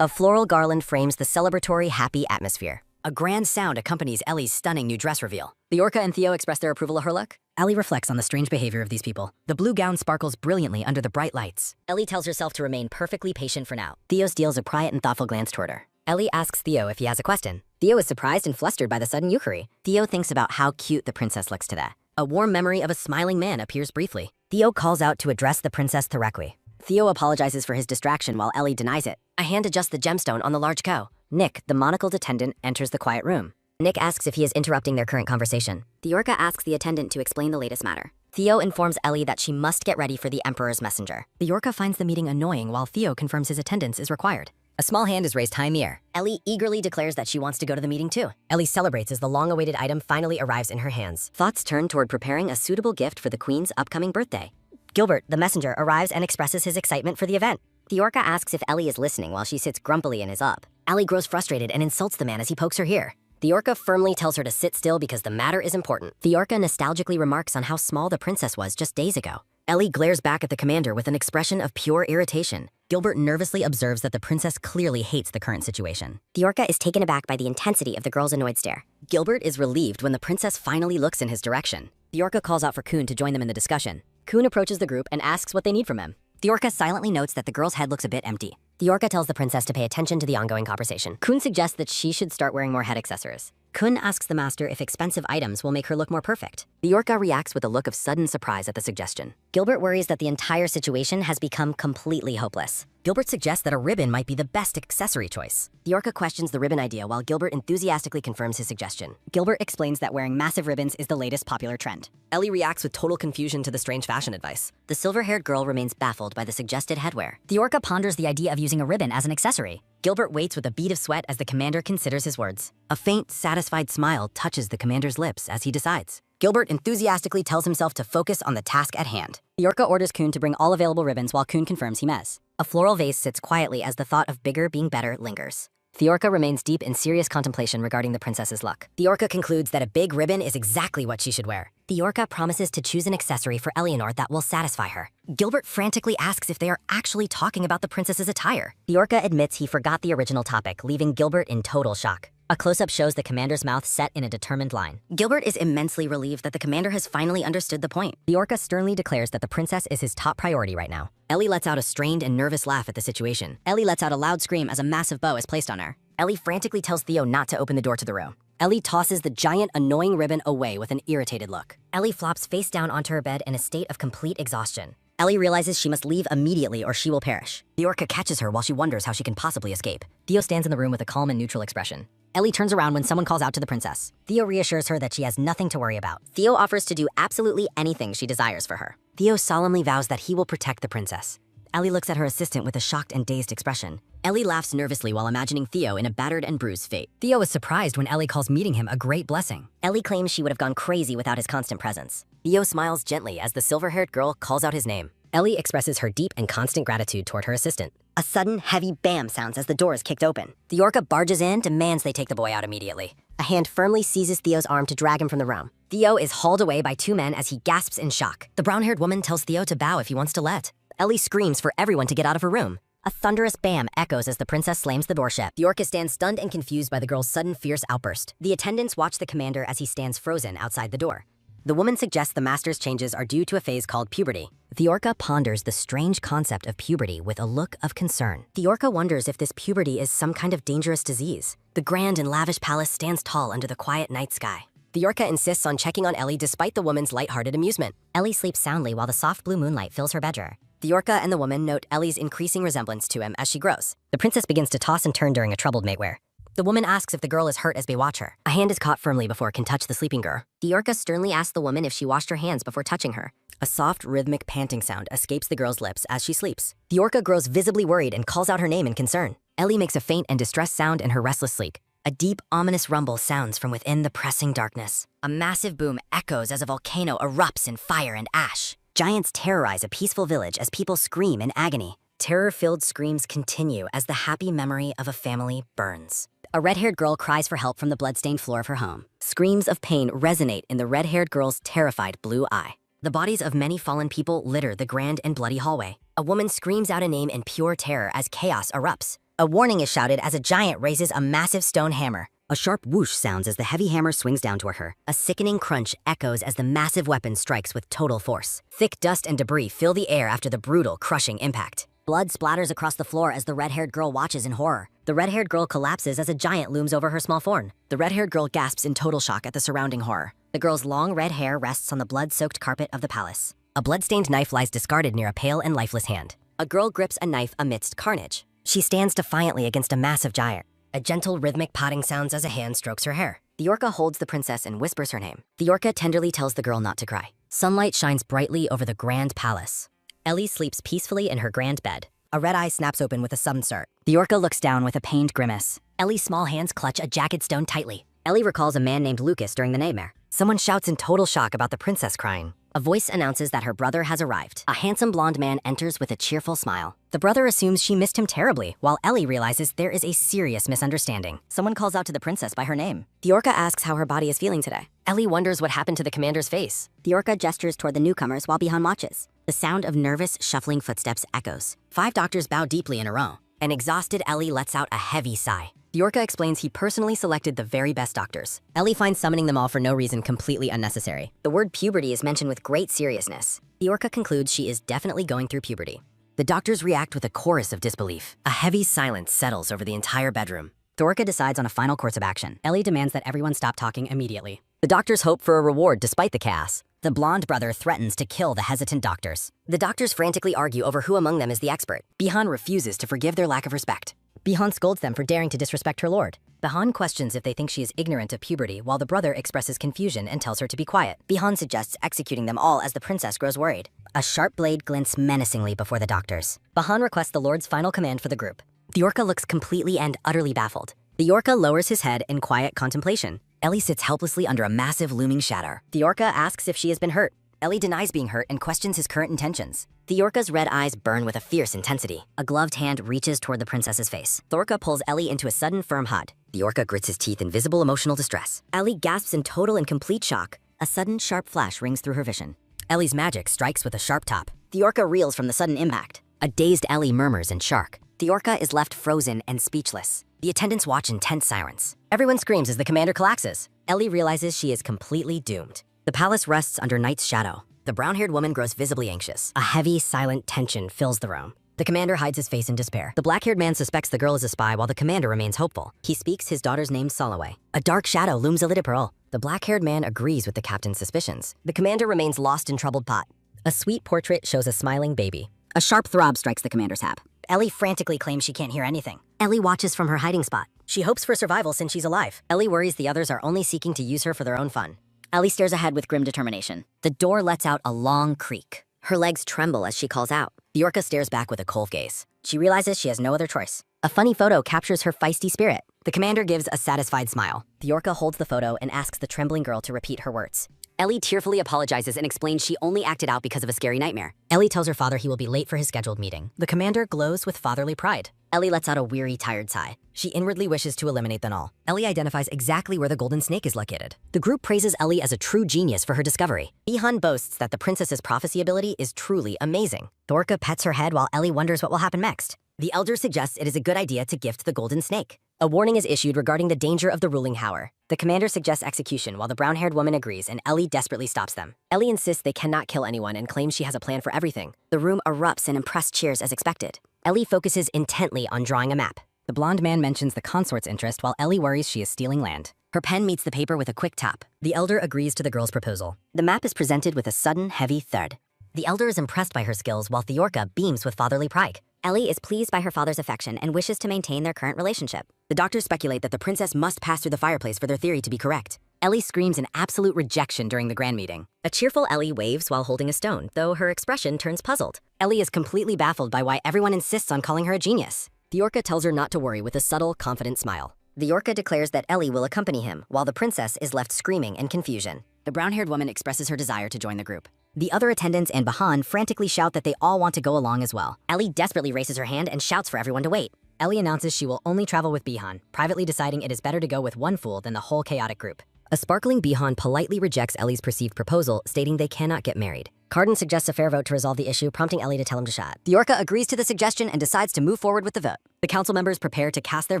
A floral garland frames the celebratory, happy atmosphere. A grand sound accompanies Ellie's stunning new dress reveal. Theorka and Theo express their approval of her look. Ellie reflects on the strange behavior of these people. The blue gown sparkles brilliantly under the bright lights. Ellie tells herself to remain perfectly patient for now. Theo steals a quiet and thoughtful glance toward her. Ellie asks Theo if he has a question. Theo is surprised and flustered by the sudden euchre. Theo thinks about how cute the princess looks to that. A warm memory of a smiling man appears briefly. Theo calls out to address the princess directly. Theo apologizes for his distraction while Ellie denies it. A hand adjusts the gemstone on the large cow. Nick, the monocled attendant, enters the quiet room. Nick asks if he is interrupting their current conversation. Theorka asks the attendant to explain the latest matter. Theo informs Ellie that she must get ready for the Emperor's messenger. Theorka finds the meeting annoying while Theo confirms his attendance is required. A small hand is raised high in the air. Ellie eagerly declares that she wants to go to the meeting too. Ellie celebrates as the long-awaited item finally arrives in her hands. Thoughts turn toward preparing a suitable gift for the Queen's upcoming birthday. Gilbert, the messenger, arrives and expresses his excitement for the event. Theorka asks if Ellie is listening while she sits grumpily in his up. Ellie grows frustrated and insults the man as he pokes her ear. Theorka firmly tells her to sit still because the matter is important. Theorka nostalgically remarks on how small the princess was just days ago. Ellie glares back at the commander with an expression of pure irritation. Gilbert nervously observes that the princess clearly hates the current situation. Theorka is taken aback by the intensity of the girl's annoyed stare. Gilbert is relieved when the princess finally looks in his direction. Theorka calls out for Kun to join them in the discussion. Kun approaches the group and asks what they need from him. Theorka silently notes that the girl's head looks a bit empty. Theorka tells the princess to pay attention to the ongoing conversation. Kun suggests that she should start wearing more head accessories. Kun asks the master if expensive items will make her look more perfect. Theorka reacts with a look of sudden surprise at the suggestion. Gilbert worries that the entire situation has become completely hopeless. Gilbert suggests that a ribbon might be the best accessory choice. The orca questions the ribbon idea while Gilbert enthusiastically confirms his suggestion. Gilbert explains that wearing massive ribbons is the latest popular trend. Ellie reacts with total confusion to the strange fashion advice. The silver-haired girl remains baffled by the suggested headwear. The orca ponders the idea of using a ribbon as an accessory. Gilbert waits with a bead of sweat as the commander considers his words. A faint, satisfied smile touches the commander's lips as he decides. Gilbert enthusiastically tells himself to focus on the task at hand. The orca orders Kuhn to bring all available ribbons while Kuhn confirms he mes. A floral vase sits quietly as the thought of bigger being better lingers. The orca remains deep in serious contemplation regarding the princess's look. The orca concludes that a big ribbon is exactly what she should wear. The orca promises to choose an accessory for Eleanor that will satisfy her. Gilbert frantically asks if they are actually talking about the princess's attire. The orca admits he forgot the original topic, leaving Gilbert in total shock. A close-up shows the commander's mouth set in a determined line. Gilbert is immensely relieved that the commander has finally understood the point. The orca sternly declares that the princess is his top priority right now. Ellie lets out a strained and nervous laugh at the situation. Ellie lets out a loud scream as a massive bow is placed on her. Ellie frantically tells Theo not to open the door to the room. Ellie tosses the giant, annoying ribbon away with an irritated look. Ellie flops face down onto her bed in a state of complete exhaustion. Ellie realizes she must leave immediately or she will perish. The orca catches her while she wonders how she can possibly escape. Theo stands in the room with a calm and neutral expression. Ellie turns around when someone calls out to the princess. Theo reassures her that she has nothing to worry about. Theo offers to do absolutely anything she desires for her. Theo solemnly vows that he will protect the princess. Ellie looks at her assistant with a shocked and dazed expression. Ellie laughs nervously while imagining Theo in a battered and bruised fate. Theo is surprised when Ellie calls meeting him a great blessing. Ellie claims she would have gone crazy without his constant presence. Theo smiles gently as the silver-haired girl calls out his name. Ellie expresses her deep and constant gratitude toward her assistant. A sudden, heavy bam sounds as the door is kicked open. The orca barges in, demands they take the boy out immediately. A hand firmly seizes Theo's arm to drag him from the room. Theo is hauled away by two men as he gasps in shock. The brown-haired woman tells Theo to bow if he wants to let. Ellie screams for everyone to get out of her room. A thunderous bam echoes as the princess slams the door shut. The orca stands stunned and confused by the girl's sudden fierce outburst. The attendants watch the commander as he stands frozen outside the door. The woman suggests the master's changes are due to a phase called puberty. The orca ponders the strange concept of puberty with a look of concern. The orca wonders if this puberty is some kind of dangerous disease. The grand and lavish palace stands tall under the quiet night sky. The orca insists on checking on Ellie despite the woman's lighthearted amusement. Ellie sleeps soundly while the soft blue moonlight fills her bedroom. The orca and the woman note Ellie's increasing resemblance to him as she grows. The princess begins to toss and turn during a troubled matewear. The woman asks if the girl is hurt as they watch her. A hand is caught firmly before it can touch the sleeping girl. The orca sternly asks the woman if she washed her hands before touching her. A soft, rhythmic panting sound escapes the girl's lips as she sleeps. The orca grows visibly worried and calls out her name in concern. Ellie makes a faint and distressed sound in her restless sleep. A deep, ominous rumble sounds from within the pressing darkness. A massive boom echoes as a volcano erupts in fire and ash. Giants terrorize a peaceful village as people scream in agony. Terror-filled screams continue as the happy memory of a family burns. A red-haired girl cries for help from the blood-stained floor of her home. Screams of pain resonate in the red-haired girl's terrified blue eye. The bodies of many fallen people litter the grand and bloody hallway. A woman screams out a name in pure terror as chaos erupts. A warning is shouted as a giant raises a massive stone hammer. A sharp whoosh sounds as the heavy hammer swings down toward her. A sickening crunch echoes as the massive weapon strikes with total force. Thick dust and debris fill the air after the brutal, crushing impact. Blood splatters across the floor as the red-haired girl watches in horror. The red-haired girl collapses as a giant looms over her small form. The red-haired girl gasps in total shock at the surrounding horror. The girl's long red hair rests on the blood-soaked carpet of the palace. A blood-stained knife lies discarded near a pale and lifeless hand. A girl grips a knife amidst carnage. She stands defiantly against a massive giant. A gentle, rhythmic potting sounds as a hand strokes her hair. The orca holds the princess and whispers her name. The orca tenderly tells the girl not to cry. Sunlight shines brightly over the grand palace. Ellie sleeps peacefully in her grand bed. A red eye snaps open with a sudden start. The orca looks down with a pained grimace. Ellie's small hands clutch a jagged stone tightly. Ellie recalls a man named Lucas during the nightmare. Someone shouts in total shock about the princess crying. A voice announces that her brother has arrived. A handsome blonde man enters with a cheerful smile. The brother assumes she missed him terribly, while Ellie realizes there is a serious misunderstanding. Someone calls out to the princess by her name. The orca asks how her body is feeling today. Ellie wonders what happened to the commander's face. The orca gestures toward the newcomers while Bihan watches. The sound of nervous, shuffling footsteps echoes. 5 doctors bow deeply in a row. An exhausted Ellie lets out a heavy sigh. The orca explains he personally selected the very best doctors. Ellie finds summoning them all for no reason completely unnecessary. The word puberty is mentioned with great seriousness. The orca concludes she is definitely going through puberty. The doctors react with a chorus of disbelief. A heavy silence settles over the entire bedroom. The orca decides on a final course of action. Ellie demands that everyone stop talking immediately. The The doctors hope for a reward despite the chaos. The blonde brother threatens to kill the hesitant doctors. The doctors frantically argue over who among them is the expert. Bihan refuses to forgive their lack of respect. Bihan scolds them for daring to disrespect her lord. Bihan questions if they think she is ignorant of puberty, while the brother expresses confusion and tells her to be quiet. Bihan suggests executing them all as the princess grows worried. A sharp blade glints menacingly before the doctors. Bihan requests the lord's final command for the group. The Orca looks completely and utterly baffled. The Orca lowers his head in quiet contemplation. Ellie sits helplessly under a massive looming shadow. The Orca asks if she has been hurt. Ellie denies being hurt and questions his current intentions. The Orca's red eyes burn with a fierce intensity. A gloved hand reaches toward the princess's face. The Orca pulls Ellie into a sudden firm hug. The Orca grits his teeth in visible emotional distress. Ellie gasps in total and complete shock. A sudden sharp flash rings through her vision. Ellie's magic strikes with a sharp top. The Orca reels from the sudden impact. A dazed Ellie murmurs in shock. The Orca is left frozen and speechless. The attendants watch in tense silence. Everyone screams as the commander collapses. Ellie realizes she is completely doomed. The palace rests under night's shadow. The brown-haired woman grows visibly anxious. A heavy, silent tension fills the room. The commander hides his face in despair. The black-haired man suspects the girl is a spy while the commander remains hopeful. He speaks his daughter's name Soloway. A dark shadow looms a pearl. The black-haired man agrees with the captain's suspicions. The commander remains lost in troubled thought. A sweet portrait shows a smiling baby. A sharp throb strikes the commander's hab. Ellie frantically claims she can't hear anything. Ellie watches from her hiding spot. She hopes for survival since she's alive. Ellie worries the others are only seeking to use her for their own fun. Ellie stares ahead with grim determination. The door lets out a long creak. Her legs tremble as she calls out. The Orca stares back with a cold gaze. She realizes she has no other choice. A funny photo captures her feisty spirit. The commander gives a satisfied smile. The Orca holds the photo and asks the trembling girl to repeat her words. Ellie tearfully apologizes and explains she only acted out because of a scary nightmare. Ellie tells her father he will be late for his scheduled meeting. The commander glows with fatherly pride. Ellie lets out a weary, tired sigh. She inwardly wishes to eliminate them all. Ellie identifies exactly where the golden snake is located. The group praises Ellie as a true genius for her discovery. Bihan boasts that the princess's prophecy ability is truly amazing. The Orca pets her head while Ellie wonders what will happen next. The elder suggests it is a good idea to gift the golden snake. A warning is issued regarding the danger of the ruling hour. The commander suggests execution while the brown-haired woman agrees and Ellie desperately stops them. Ellie insists they cannot kill anyone and claims she has a plan for everything. The room erupts in impressed cheers as expected. Ellie focuses intently on drawing a map. The blonde man mentions the consort's interest while Ellie worries she is stealing land. Her pen meets the paper with a quick tap. The elder agrees to the girl's proposal. The map is presented with a sudden, heavy thud. The elder is impressed by her skills while the Orca beams with fatherly pride. Ellie is pleased by her father's affection and wishes to maintain their current relationship. The doctors speculate that the princess must pass through the fireplace for their theory to be correct. Ellie screams in absolute rejection during the grand meeting. A cheerful Ellie waves while holding a stone, though her expression turns puzzled. Ellie is completely baffled by why everyone insists on calling her a genius. The Orca tells her not to worry with a subtle, confident smile. The Orca declares that Ellie will accompany him, while the princess is left screaming in confusion. The brown-haired woman expresses her desire to join the group. The other attendants and Bihan frantically shout that they all want to go along as well. Ellie desperately raises her hand and shouts for everyone to wait. Ellie announces she will only travel with Bihan, privately deciding it is better to go with one fool than the whole chaotic group. A sparkling Bihan politely rejects Ellie's perceived proposal, stating they cannot get married. Carden suggests a fair vote to resolve the issue, prompting Ellie to tell him to shut. The Orca agrees to the suggestion and decides to move forward with the vote. The council members prepare to cast their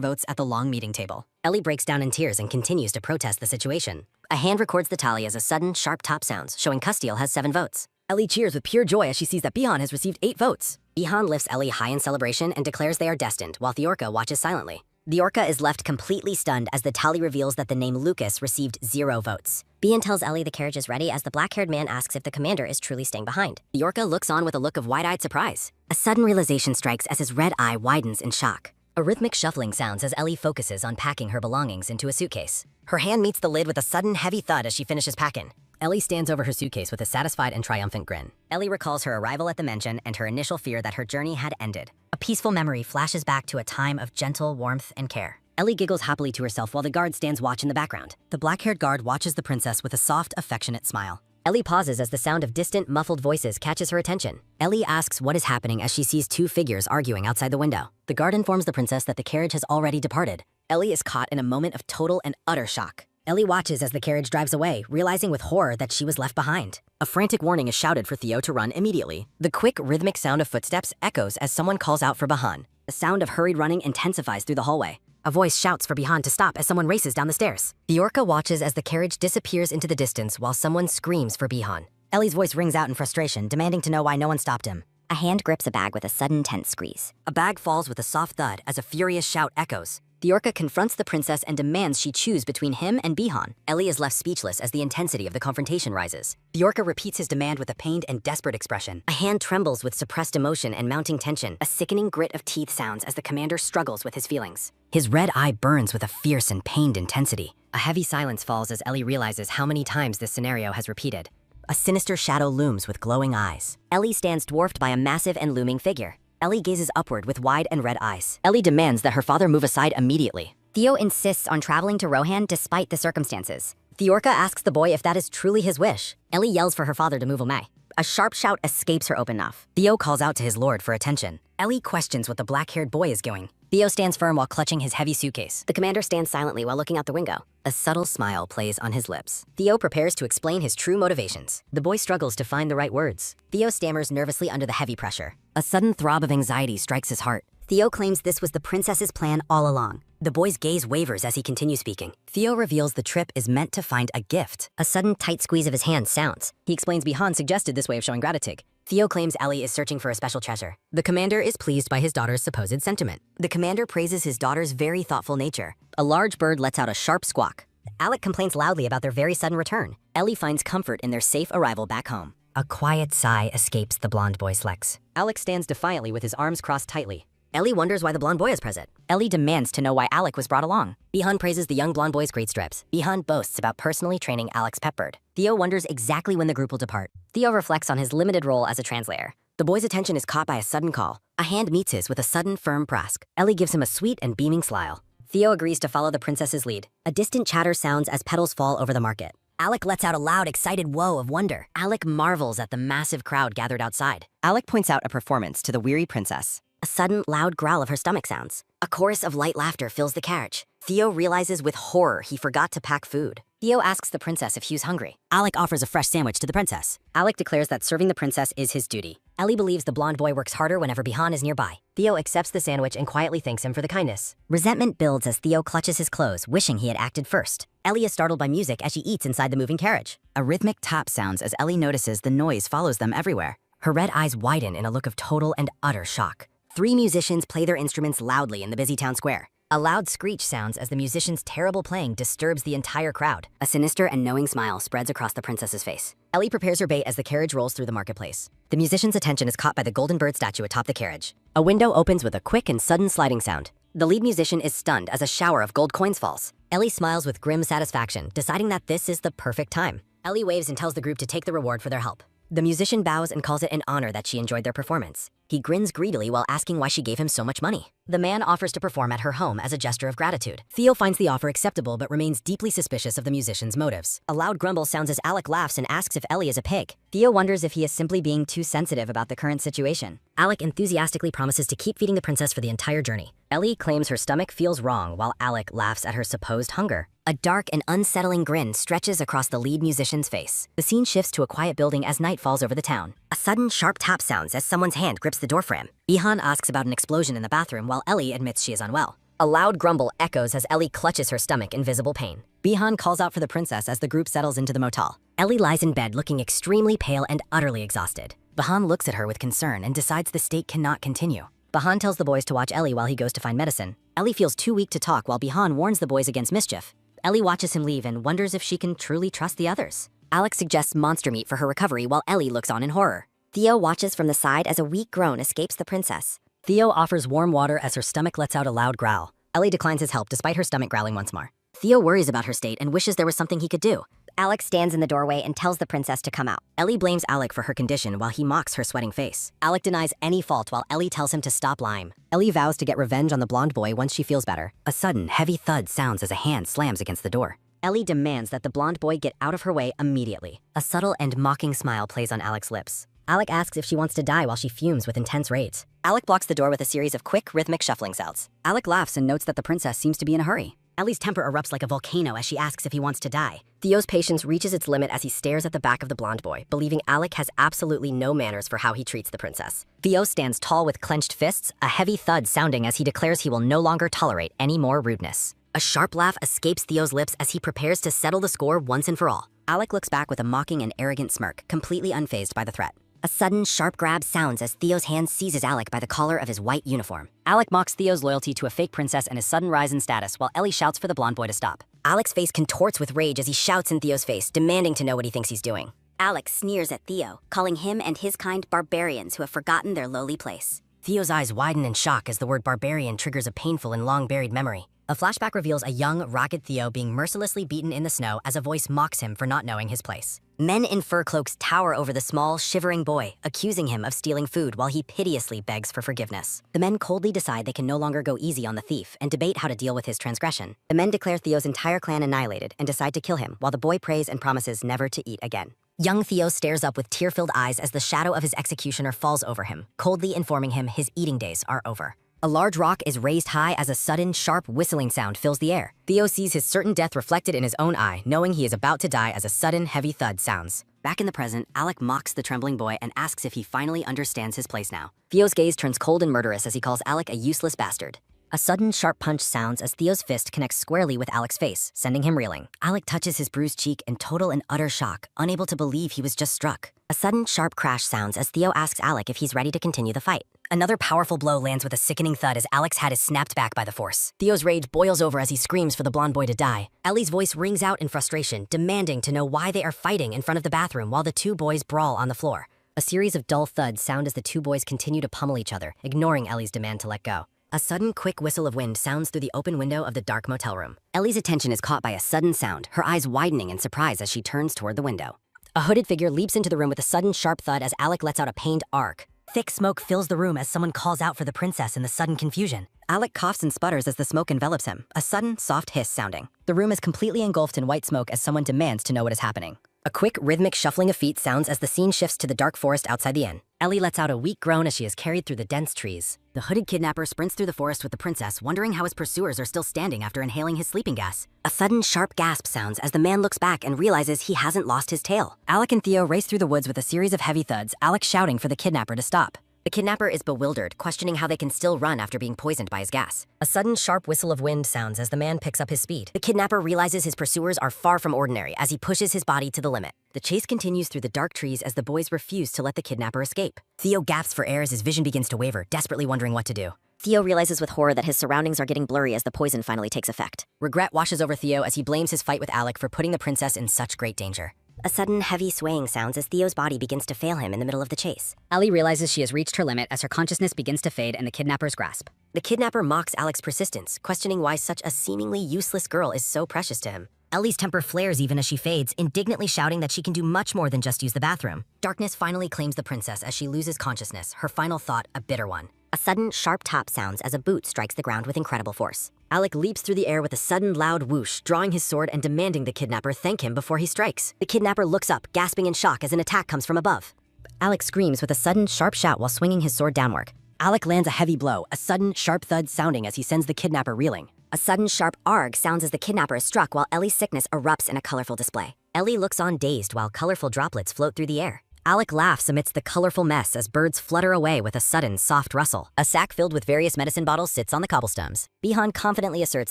votes at the long meeting table. Ellie breaks down in tears and continues to protest the situation. A hand records the tally as a sudden, sharp top sounds, showing Castiel has 7 votes. Ellie cheers with pure joy as she sees that Bihan has received 8 votes. Bihan lifts Ellie high in celebration and declares they are destined, while the Orca watches silently. The Orca is left completely stunned as the tally reveals that the name Lucas received 0 votes. Bihan tells Ellie the carriage is ready as the black-haired man asks if the commander is truly staying behind. The Orca looks on with a look of wide-eyed surprise. A sudden realization strikes as his red eye widens in shock. A rhythmic shuffling sounds as Ellie focuses on packing her belongings into a suitcase. Her hand meets the lid with a sudden heavy thud as she finishes packing. Ellie stands over her suitcase with a satisfied and triumphant grin. Ellie recalls her arrival at the mansion and her initial fear that her journey had ended. A peaceful memory flashes back to a time of gentle warmth and care. Ellie giggles happily to herself while the guard stands watch in the background. The black-haired guard watches the princess with a soft, affectionate smile. Ellie pauses as the sound of distant, muffled voices catches her attention. Ellie asks what is happening as she sees 2 figures arguing outside the window. The guard informs the princess that the carriage has already departed. Ellie is caught in a moment of total and utter shock. Ellie watches as the carriage drives away, realizing with horror that she was left behind. A frantic warning is shouted for Theo to run immediately. The quick, rhythmic sound of footsteps echoes as someone calls out for Bihan. The sound of hurried running intensifies through the hallway. A voice shouts for Bihan to stop as someone races down the stairs. The Orca watches as the carriage disappears into the distance while someone screams for Bihan. Ellie's voice rings out in frustration, demanding to know why no one stopped him. A hand grips a bag with a sudden tense squeeze. A bag falls with a soft thud as a furious shout echoes. The The orca confronts the princess and demands she choose between him and Bihan. Ellie is left speechless as the intensity of the confrontation rises. The orca repeats his demand with a pained and desperate expression. A hand trembles with suppressed emotion and mounting tension. A sickening grit of teeth sounds as the commander struggles with his feelings. His red eye burns with a fierce and pained intensity. A heavy silence falls as Ellie realizes how many times this scenario has repeated. A sinister shadow looms with glowing eyes. Ellie stands dwarfed by a massive and looming figure. Ellie gazes upward with wide and red eyes. Ellie demands that her father move aside immediately. Theo insists on traveling to Rohan despite the circumstances. The orca asks the boy if that is truly his wish. Ellie yells for her father to move away. A sharp shout escapes her open mouth. Theo calls out to his lord for attention. Ellie questions what the black-haired boy is doing. Theo stands firm while clutching his heavy suitcase. The commander stands silently while looking out the window. A subtle smile plays on his lips. Theo prepares to explain his true motivations. The boy struggles to find the right words. Theo stammers nervously under the heavy pressure. A sudden throb of anxiety strikes his heart. Theo claims this was the princess's plan all along. The boy's gaze wavers as he continues speaking. Theo reveals the trip is meant to find a gift. A sudden tight squeeze of his hand sounds. He explains Bihan suggested this way of showing gratitude. Theo claims Ellie is searching for a special treasure. The commander is pleased by his daughter's supposed sentiment. The commander praises his daughter's very thoughtful nature. A large bird lets out a sharp squawk. Alec complains loudly about their very sudden return. Ellie finds comfort in their safe arrival back home. A quiet sigh escapes the blonde boy's legs. Alec stands defiantly with his arms crossed tightly. Ellie wonders why the blonde boy is present. Ellie demands to know why Alec was brought along. Bihan praises the young blonde boy's great strips. Bihan boasts about personally training Alec's pet bird. Theo wonders exactly when the group will depart. Theo reflects on his limited role as a translator. The boy's attention is caught by a sudden call. A hand meets his with a sudden, firm press. Ellie gives him a sweet and beaming smile. Theo agrees to follow the princess's lead. A distant chatter sounds as petals fall over the market. Alec lets out a loud, excited whoa of wonder. Alec marvels at the massive crowd gathered outside. Alec points out a performance to the weary princess. A sudden, loud growl of her stomach sounds. A chorus of light laughter fills the carriage. Theo realizes with horror he forgot to pack food. Theo asks the princess if Hugh's hungry. Alec offers a fresh sandwich to the princess. Alec declares that serving the princess is his duty. Ellie believes the blonde boy works harder whenever Bihan is nearby. Theo accepts the sandwich and quietly thanks him for the kindness. Resentment builds as Theo clutches his clothes, wishing he had acted first. Ellie is startled by music as she eats inside the moving carriage. A rhythmic tap sounds as Ellie notices the noise follows them everywhere. Her red eyes widen in a look of total and utter shock. 3 musicians play their instruments loudly in the busy town square. A loud screech sounds as the musicians' terrible playing disturbs the entire crowd. A sinister and knowing smile spreads across the princess's face. Ellie prepares her bait as the carriage rolls through the marketplace. The musician's attention is caught by the golden bird statue atop the carriage. A window opens with a quick and sudden sliding sound. The lead musician is stunned as a shower of gold coins falls. Ellie smiles with grim satisfaction, deciding that this is the perfect time. Ellie waves and tells the group to take the reward for their help. The musician bows and calls it an honor that she enjoyed their performance. He grins greedily while asking why she gave him so much money. The man offers to perform at her home as a gesture of gratitude. Theo finds the offer acceptable but remains deeply suspicious of the musician's motives. A loud grumble sounds as Alec laughs and asks if Ellie is a pig. Theo wonders if he is simply being too sensitive about the current situation. Alec enthusiastically promises to keep feeding the princess for the entire journey. Ellie claims her stomach feels wrong while Alec laughs at her supposed hunger. A dark and unsettling grin stretches across the lead musician's face. The scene shifts to a quiet building as night falls over the town. A sudden sharp tap sounds as someone's hand grips the doorframe. Bihan asks about an explosion in the bathroom while Ellie admits she is unwell. A loud grumble echoes as Ellie clutches her stomach in visible pain. Bihan calls out for the princess as the group settles into the motel. Ellie lies in bed looking extremely pale and utterly exhausted. Bihan looks at her with concern and decides the state cannot continue. Bihan tells the boys to watch Ellie while he goes to find medicine. Ellie feels too weak to talk while Bihan warns the boys against mischief. Ellie watches him leave and wonders if she can truly trust the others. Alex suggests monster meat for her recovery while Ellie looks on in horror. Theo watches from the side as a weak groan escapes the princess. Theo offers warm water as her stomach lets out a loud growl. Ellie declines his help despite her stomach growling once more. Theo worries about her state and wishes there was something he could do. Alex stands in the doorway and tells the princess to come out. Ellie blames Alec for her condition while he mocks her sweating face. Alec denies any fault while Ellie tells him to stop lying. Ellie vows to get revenge on the blonde boy once she feels better. A sudden, heavy thud sounds as a hand slams against the door. Ellie demands that the blonde boy get out of her way immediately. A subtle and mocking smile plays on Alec's lips. Alec asks if she wants to die while she fumes with intense rage. Alec blocks the door with a series of quick, rhythmic shuffling sounds. Alec laughs and notes that the princess seems to be in a hurry. Ellie's temper erupts like a volcano as she asks if he wants to die. Theo's patience reaches its limit as he stares at the back of the blonde boy, believing Alec has absolutely no manners for how he treats the princess. Theo stands tall with clenched fists, a heavy thud sounding as he declares he will no longer tolerate any more rudeness. A sharp laugh escapes Theo's lips as he prepares to settle the score once and for all. Alec looks back with a mocking and arrogant smirk, completely unfazed by the threat. A sudden, sharp grab sounds as Theo's hand seizes Alec by the collar of his white uniform. Alec mocks Theo's loyalty to a fake princess and his sudden rise in status, while Ellie shouts for the blonde boy to stop. Alec's face contorts with rage as he shouts in Theo's face, demanding to know what he thinks he's doing. Alec sneers at Theo, calling him and his kind barbarians who have forgotten their lowly place. Theo's eyes widen in shock as the word barbarian triggers a painful and long-buried memory. A flashback reveals a young, ragged Theo being mercilessly beaten in the snow as a voice mocks him for not knowing his place. Men in fur cloaks tower over the small, shivering boy, accusing him of stealing food while he piteously begs for forgiveness. The men coldly decide they can no longer go easy on the thief and debate how to deal with his transgression. The men declare Theo's entire clan annihilated and decide to kill him, while the boy prays and promises never to eat again. Young Theo stares up with tear-filled eyes as the shadow of his executioner falls over him, coldly informing him his eating days are over. A large rock is raised high as a sudden, sharp whistling sound fills the air. Theo sees his certain death reflected in his own eye, knowing he is about to die as a sudden, heavy thud sounds. Back in the present, Alec mocks the trembling boy and asks if he finally understands his place now. Theo's gaze turns cold and murderous as he calls Alec a useless bastard. A sudden, sharp punch sounds as Theo's fist connects squarely with Alec's face, sending him reeling. Alec touches his bruised cheek in total and utter shock, unable to believe he was just struck. A sudden, sharp crash sounds as Theo asks Alec if he's ready to continue the fight. Another powerful blow lands with a sickening thud as Alec's head is snapped back by the force. Theo's rage boils over as he screams for the blonde boy to die. Ellie's voice rings out in frustration, demanding to know why they are fighting in front of the bathroom while the two boys brawl on the floor. A series of dull thuds sound as the two boys continue to pummel each other, ignoring Ellie's demand to let go. A sudden, quick whistle of wind sounds through the open window of the dark motel room. Ellie's attention is caught by a sudden sound, her eyes widening in surprise as she turns toward the window. A hooded figure leaps into the room with a sudden, sharp thud as Alec lets out a pained arc. Thick smoke fills the room as someone calls out for the princess in the sudden confusion. Alec coughs and sputters as the smoke envelops him, a sudden, soft hiss sounding. The room is completely engulfed in white smoke as someone demands to know what is happening. A quick, rhythmic shuffling of feet sounds as the scene shifts to the dark forest outside the inn. Ellie lets out a weak groan as she is carried through the dense trees. The hooded kidnapper sprints through the forest with the princess, wondering how his pursuers are still standing after inhaling his sleeping gas. A sudden, sharp gasp sounds as the man looks back and realizes he hasn't lost his tail. Alec and Theo race through the woods with a series of heavy thuds, Alec shouting for the kidnapper to stop. The kidnapper is bewildered, questioning how they can still run after being poisoned by his gas. A sudden, sharp whistle of wind sounds as the man picks up his speed. The kidnapper realizes his pursuers are far from ordinary as he pushes his body to the limit. The chase continues through the dark trees as the boys refuse to let the kidnapper escape. Theo gasps for air as his vision begins to waver, desperately wondering what to do. Theo realizes with horror that his surroundings are getting blurry as the poison finally takes effect. Regret washes over Theo as he blames his fight with Alec for putting the princess in such great danger. A sudden, heavy swaying sounds as Theo's body begins to fail him in the middle of the chase. Ellie realizes she has reached her limit as her consciousness begins to fade in the kidnapper's grasp. The kidnapper mocks Alec's persistence, questioning why such a seemingly useless girl is so precious to him. Ellie's temper flares even as she fades, indignantly shouting that she can do much more than just use the bathroom. Darkness finally claims the princess as she loses consciousness, her final thought a bitter one. A sudden, sharp tap sounds as a boot strikes the ground with incredible force. Alec leaps through the air with a sudden, loud whoosh, drawing his sword and demanding the kidnapper thank him before he strikes. The kidnapper looks up, gasping in shock as an attack comes from above. Alec screams with a sudden, sharp shout while swinging his sword downward. Alec lands a heavy blow, a sudden, sharp thud sounding as he sends the kidnapper reeling. A sudden, sharp arg sounds as the kidnapper is struck while Ellie's sickness erupts in a colorful display. Ellie looks on dazed while colorful droplets float through the air. Alec laughs amidst the colorful mess as birds flutter away with a sudden, soft rustle. A sack filled with various medicine bottles sits on the cobblestones. Bihan confidently asserts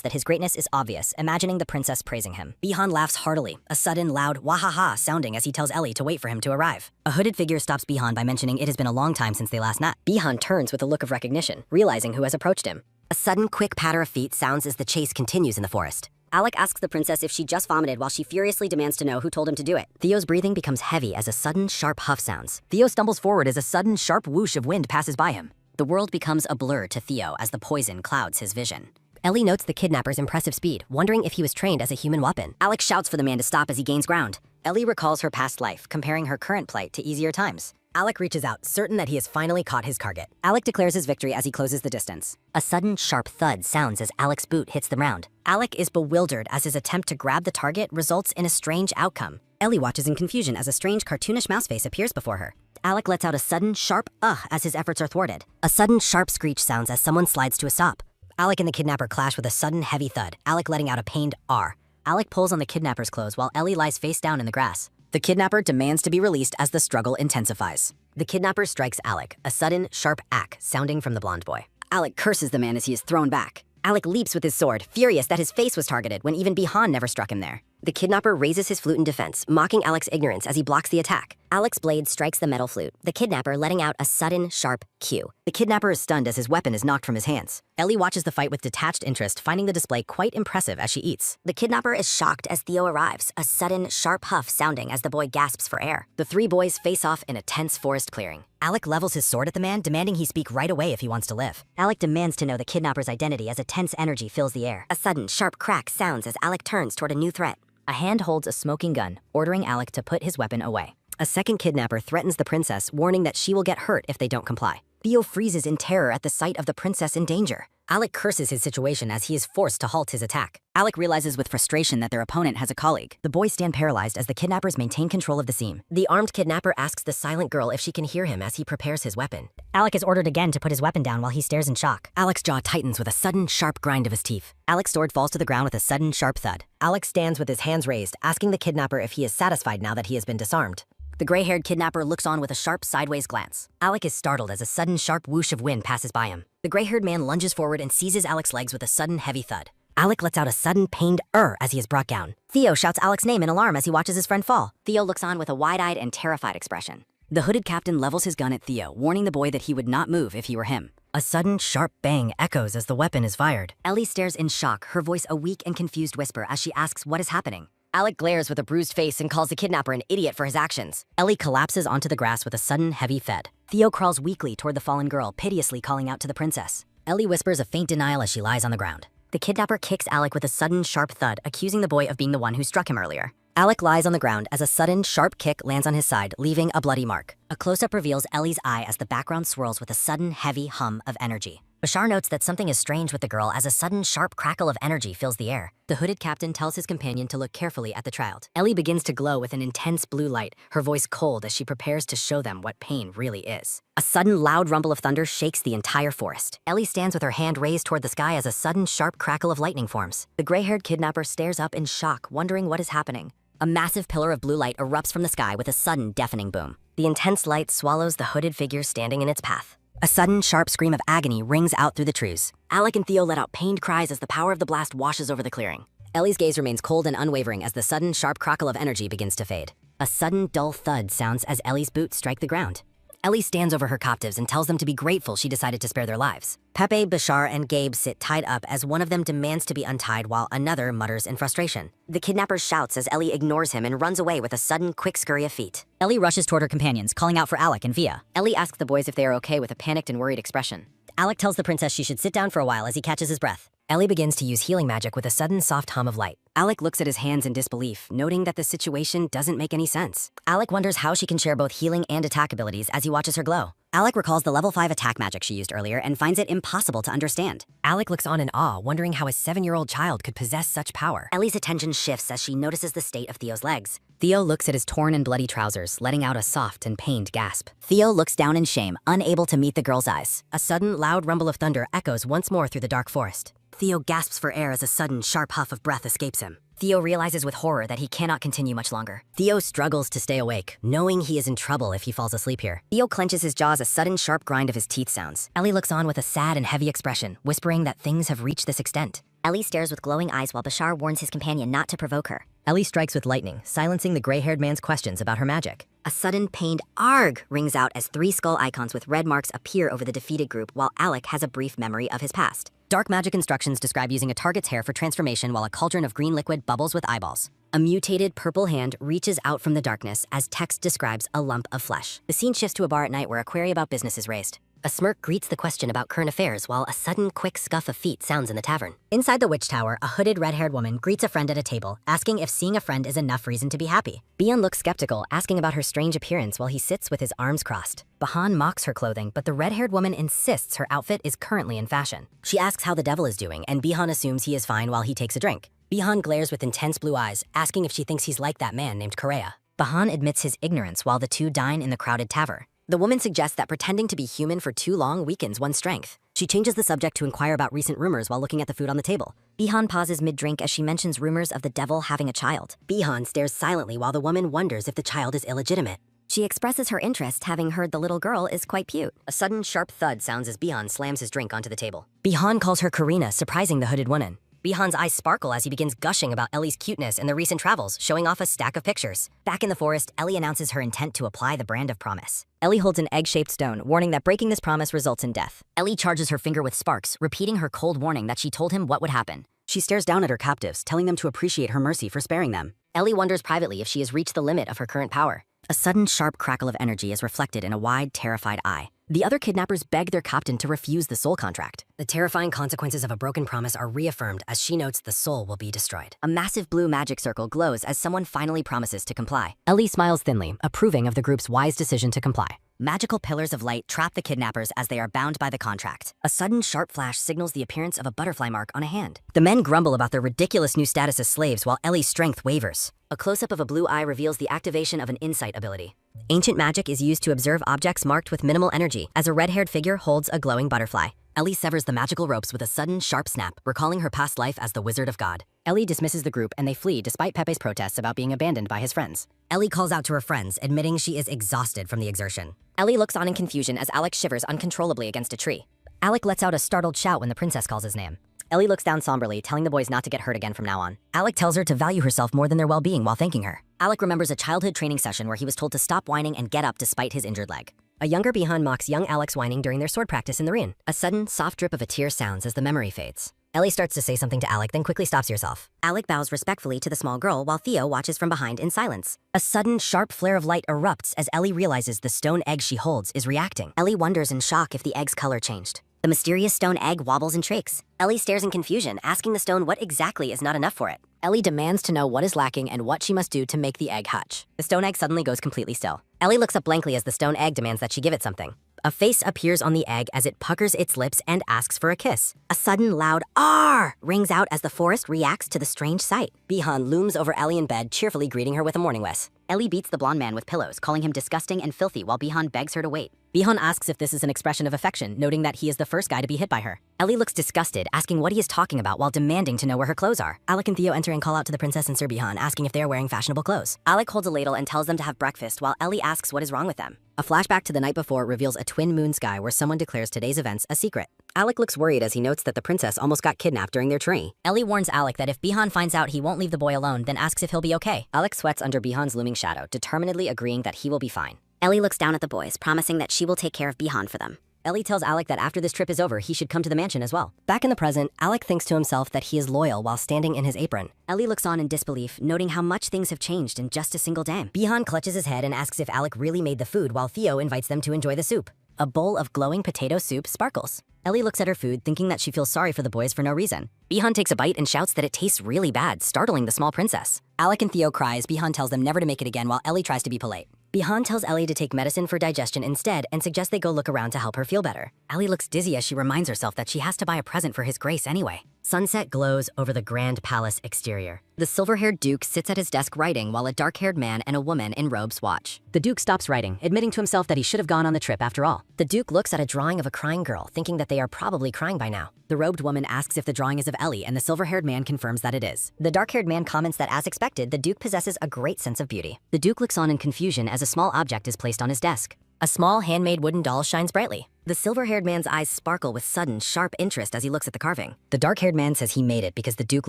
that his greatness is obvious, imagining the princess praising him. Bihan laughs heartily, a sudden, loud wahaha sounding as he tells Ellie to wait for him to arrive. A hooded figure stops Bihan by mentioning it has been a long time since they last met. Bihan turns with a look of recognition, realizing who has approached him. A sudden, quick patter of feet sounds as the chase continues in the forest. Alec asks the princess if she just vomited while she furiously demands to know who told him to do it. Theo's breathing becomes heavy as a sudden, sharp huff sounds. Theo stumbles forward as a sudden, sharp whoosh of wind passes by him. The world becomes a blur to Theo as the poison clouds his vision. Ellie notes the kidnapper's impressive speed, wondering if he was trained as a human weapon. Alec shouts for the man to stop as he gains ground. Ellie recalls her past life, comparing her current plight to easier times. Alec reaches out, certain that he has finally caught his target. Alec declares his victory as he closes the distance. A sudden, sharp thud sounds as Alec's boot hits the ground. Alec is bewildered as his attempt to grab the target results in a strange outcome. Ellie watches in confusion as a strange cartoonish mouse face appears before her. Alec lets out a sudden, sharp as his efforts are thwarted. A sudden, sharp screech sounds as someone slides to a stop. Alec and the kidnapper clash with a sudden, heavy thud, Alec letting out a pained R. Alec pulls on the kidnapper's clothes while Ellie lies face down in the grass. The kidnapper demands to be released as the struggle intensifies. The kidnapper strikes Alec, a sudden, sharp ack sounding from the blonde boy. Alec curses the man as he is thrown back. Alec leaps with his sword, furious that his face was targeted when even Bihan never struck him there. The kidnapper raises his flute in defense, mocking Alec's ignorance as he blocks the attack. Alec's blade strikes the metal flute, the kidnapper letting out a sudden, sharp cue. The kidnapper is stunned as his weapon is knocked from his hands. Ellie watches the fight with detached interest, finding the display quite impressive as she eats. The kidnapper is shocked as Theo arrives, a sudden, sharp huff sounding as the boy gasps for air. The three boys face off in a tense forest clearing. Alec levels his sword at the man, demanding he speak right away if he wants to live. Alec demands to know the kidnapper's identity as a tense energy fills the air. A sudden, sharp crack sounds as Alec turns toward a new threat. A hand holds a smoking gun, ordering Alec to put his weapon away. A second kidnapper threatens the princess, warning that she will get hurt if they don't comply. Theo freezes in terror at the sight of the princess in danger. Alec curses his situation as he is forced to halt his attack. Alec realizes with frustration that their opponent has a colleague. The boys stand paralyzed as the kidnappers maintain control of the scene. The armed kidnapper asks the silent girl if she can hear him as he prepares his weapon. Alec is ordered again to put his weapon down while he stares in shock. Alec's jaw tightens with a sudden, sharp grind of his teeth. Alec's sword falls to the ground with a sudden, sharp thud. Alec stands with his hands raised, asking the kidnapper if he is satisfied now that he has been disarmed. The gray-haired kidnapper looks on with a sharp sideways glance. Alec is startled as a sudden sharp whoosh of wind passes by him. The gray-haired man lunges forward and seizes Alec's legs with a sudden heavy thud. Alec lets out a sudden pained as he is brought down. Theo shouts Alec's name in alarm as he watches his friend fall. Theo looks on with a wide-eyed and terrified expression. The hooded captain levels his gun at Theo, warning the boy that he would not move if he were him. A sudden sharp bang echoes as the weapon is fired. Ellie stares in shock, her voice a weak and confused whisper as she asks what is happening. Alec glares with a bruised face and calls the kidnapper an idiot for his actions. Ellie collapses onto the grass with a sudden heavy thud. Theo crawls weakly toward the fallen girl, piteously calling out to the princess. Ellie whispers a faint denial as she lies on the ground. The kidnapper kicks Alec with a sudden sharp thud, accusing the boy of being the one who struck him earlier. Alec lies on the ground as a sudden sharp kick lands on his side, leaving a bloody mark. A close-up reveals Ellie's eye as the background swirls with a sudden heavy hum of energy. Bashar notes that something is strange with the girl as a sudden sharp crackle of energy fills the air. The hooded captain tells his companion to look carefully at the child. Ellie begins to glow with an intense blue light, her voice cold as she prepares to show them what pain really is. A sudden loud rumble of thunder shakes the entire forest. Ellie stands with her hand raised toward the sky as a sudden sharp crackle of lightning forms. The gray-haired kidnapper stares up in shock, wondering what is happening. A massive pillar of blue light erupts from the sky with a sudden deafening boom. The intense light swallows the hooded figure standing in its path. A sudden, sharp scream of agony rings out through the trees. Alec and Theo let out pained cries as the power of the blast washes over the clearing. Ellie's gaze remains cold and unwavering as the sudden, sharp crackle of energy begins to fade. A sudden, dull thud sounds as Ellie's boots strike the ground. Ellie stands over her captives and tells them to be grateful she decided to spare their lives. Pepe, Bashar, and Gabe sit tied up as one of them demands to be untied while another mutters in frustration. The kidnapper shouts as Ellie ignores him and runs away with a sudden, quick scurry of feet. Ellie rushes toward her companions, calling out for Alec and Via. Ellie asks the boys if they are okay with a panicked and worried expression. Alec tells the princess she should sit down for a while as he catches his breath. Ellie begins to use healing magic with a sudden soft hum of light. Alec looks at his hands in disbelief, noting that the situation doesn't make any sense. Alec wonders how she can share both healing and attack abilities as he watches her glow. Alec recalls the level 5 attack magic she used earlier and finds it impossible to understand. Alec looks on in awe, wondering how a 7-year-old child could possess such power. Ellie's attention shifts as she notices the state of Theo's legs. Theo looks at his torn and bloody trousers, letting out a soft and pained gasp. Theo looks down in shame, unable to meet the girl's eyes. A sudden, loud rumble of thunder echoes once more through the dark forest. Theo gasps for air as a sudden, sharp huff of breath escapes him. Theo realizes with horror that he cannot continue much longer. Theo struggles to stay awake, knowing he is in trouble if he falls asleep here. Theo clenches his jaw as a sudden sharp grind of his teeth sounds. Ellie looks on with a sad and heavy expression, whispering that things have reached this extent. Ellie stares with glowing eyes while Bashar warns his companion not to provoke her. Ellie strikes with lightning, silencing the gray-haired man's questions about her magic. A sudden pained "arg" rings out as 3 skull icons with red marks appear over the defeated group while Alec has a brief memory of his past. Dark magic instructions describe using a target's hair for transformation while a cauldron of green liquid bubbles with eyeballs. A mutated purple hand reaches out from the darkness as text describes a lump of flesh. The scene shifts to a bar at night where a query about business is raised. A smirk greets the question about current affairs while a sudden quick scuff of feet sounds in the tavern. Inside the witch tower, a hooded red-haired woman greets a friend at a table, asking if seeing a friend is enough reason to be happy. Bian looks skeptical, asking about her strange appearance while he sits with his arms crossed. Bahan mocks her clothing, but the red-haired woman insists her outfit is currently in fashion. She asks how the devil is doing, and Bihan assumes he is fine while he takes a drink. Bihan glares with intense blue eyes, asking if she thinks he's like that man named Correa. Bahan admits his ignorance while the two dine in the crowded tavern. The woman suggests that pretending to be human for too long weakens one's strength. She changes the subject to inquire about recent rumors while looking at the food on the table. Bihan pauses mid-drink as she mentions rumors of the devil having a child. Bihan stares silently while the woman wonders if the child is illegitimate. She expresses her interest, having heard the little girl is quite cute. A sudden sharp thud sounds as Bihan slams his drink onto the table. Bihan calls her Karina, surprising the hooded woman. Bihan's eyes sparkle as he begins gushing about Ellie's cuteness and their recent travels, showing off a stack of pictures. Back in the forest, Ellie announces her intent to apply the brand of promise. Ellie holds an egg-shaped stone, warning that breaking this promise results in death. Ellie charges her finger with sparks, repeating her cold warning that she told him what would happen. She stares down at her captives, telling them to appreciate her mercy for sparing them. Ellie wonders privately if she has reached the limit of her current power. A sudden sharp crackle of energy is reflected in a wide, terrified eye. The other kidnappers beg their captain to refuse the soul contract. The terrifying consequences of a broken promise are reaffirmed as she notes the soul will be destroyed. A massive blue magic circle glows as someone finally promises to comply. Ellie smiles thinly, approving of the group's wise decision to comply. Magical pillars of light trap the kidnappers as they are bound by the contract. A sudden sharp flash signals the appearance of a butterfly mark on a hand. The men grumble about their ridiculous new status as slaves while Ellie's strength wavers. A close-up of a blue eye reveals the activation of an insight ability. Ancient magic is used to observe objects marked with minimal energy as a red-haired figure holds a glowing butterfly. Ellie severs the magical ropes with a sudden, sharp snap, recalling her past life as the Wizard of God. Ellie dismisses the group and they flee despite Pepe's protests about being abandoned by his friends. Ellie calls out to her friends, admitting she is exhausted from the exertion. Ellie looks on in confusion as Alec shivers uncontrollably against a tree. Alec lets out a startled shout when the princess calls his name. Ellie looks down somberly, telling the boys not to get hurt again from now on. Alec tells her to value herself more than their well-being while thanking her. Alec remembers a childhood training session where he was told to stop whining and get up despite his injured leg. A younger Bihan mocks young Alec's whining during their sword practice in the rain. A sudden, soft drip of a tear sounds as the memory fades. Ellie starts to say something to Alec, then quickly stops herself. Alec bows respectfully to the small girl while Theo watches from behind in silence. A sudden, sharp flare of light erupts as Ellie realizes the stone egg she holds is reacting. Ellie wonders in shock if the egg's color changed. The mysterious stone egg wobbles and shakes. Ellie stares in confusion, asking the stone what exactly is not enough for it. Ellie demands to know what is lacking and what she must do to make the egg hatch. The stone egg suddenly goes completely still. Ellie looks up blankly as the stone egg demands that she give it something. A face appears on the egg as it puckers its lips and asks for a kiss. A sudden loud "Arr!" rings out as the forest reacts to the strange sight. Bihan looms over Ellie in bed, cheerfully greeting her with a morning wish. Ellie beats the blonde man with pillows, calling him disgusting and filthy while Bihan begs her to wait. Bihan asks if this is an expression of affection, noting that he is the first guy to be hit by her. Ellie looks disgusted, asking what he is talking about while demanding to know where her clothes are. Alec and Theo enter and call out to the princess and Sir Bihan, asking if they are wearing fashionable clothes. Alec holds a ladle and tells them to have breakfast while Ellie asks what is wrong with them. A flashback to the night before reveals a twin moon sky where someone declares today's events a secret. Alec looks worried as he notes that the princess almost got kidnapped during their journey. Ellie warns Alec that if Bihan finds out he won't leave the boy alone, then asks if he'll be okay. Alec sweats under Bihan's looming shadow, determinedly agreeing that he will be fine. Ellie looks down at the boys, promising that she will take care of Bihan for them. Ellie tells Alec that after this trip is over, he should come to the mansion as well. Back in the present, Alec thinks to himself that he is loyal while standing in his apron. Ellie looks on in disbelief, noting how much things have changed in just a single day. Bihan clutches his head and asks if Alec really made the food while Theo invites them to enjoy the soup. A bowl of glowing potato soup sparkles. Ellie looks at her food, thinking that she feels sorry for the boys for no reason. Bihan takes a bite and shouts that it tastes really bad, startling the small princess. Alec and Theo cry as Bihan tells them never to make it again while Ellie tries to be polite. Bihan tells Ellie to take medicine for digestion instead and suggests they go look around to help her feel better. Ellie looks dizzy as she reminds herself that she has to buy a present for his grace anyway. Sunset glows over the grand palace exterior. The silver-haired Duke sits at his desk writing while a dark-haired man and a woman in robes watch. The Duke stops writing, admitting to himself that he should have gone on the trip after all. The Duke looks at a drawing of a crying girl, thinking that they are probably crying by now. The robed woman asks if the drawing is of Ellie, and the silver-haired man confirms that it is. The dark-haired man comments that, as expected, the Duke possesses a great sense of beauty. The Duke looks on in confusion as a small object is placed on his desk. A small handmade wooden doll shines brightly. The silver-haired man's eyes sparkle with sudden, sharp interest as he looks at the carving. The dark-haired man says he made it because the Duke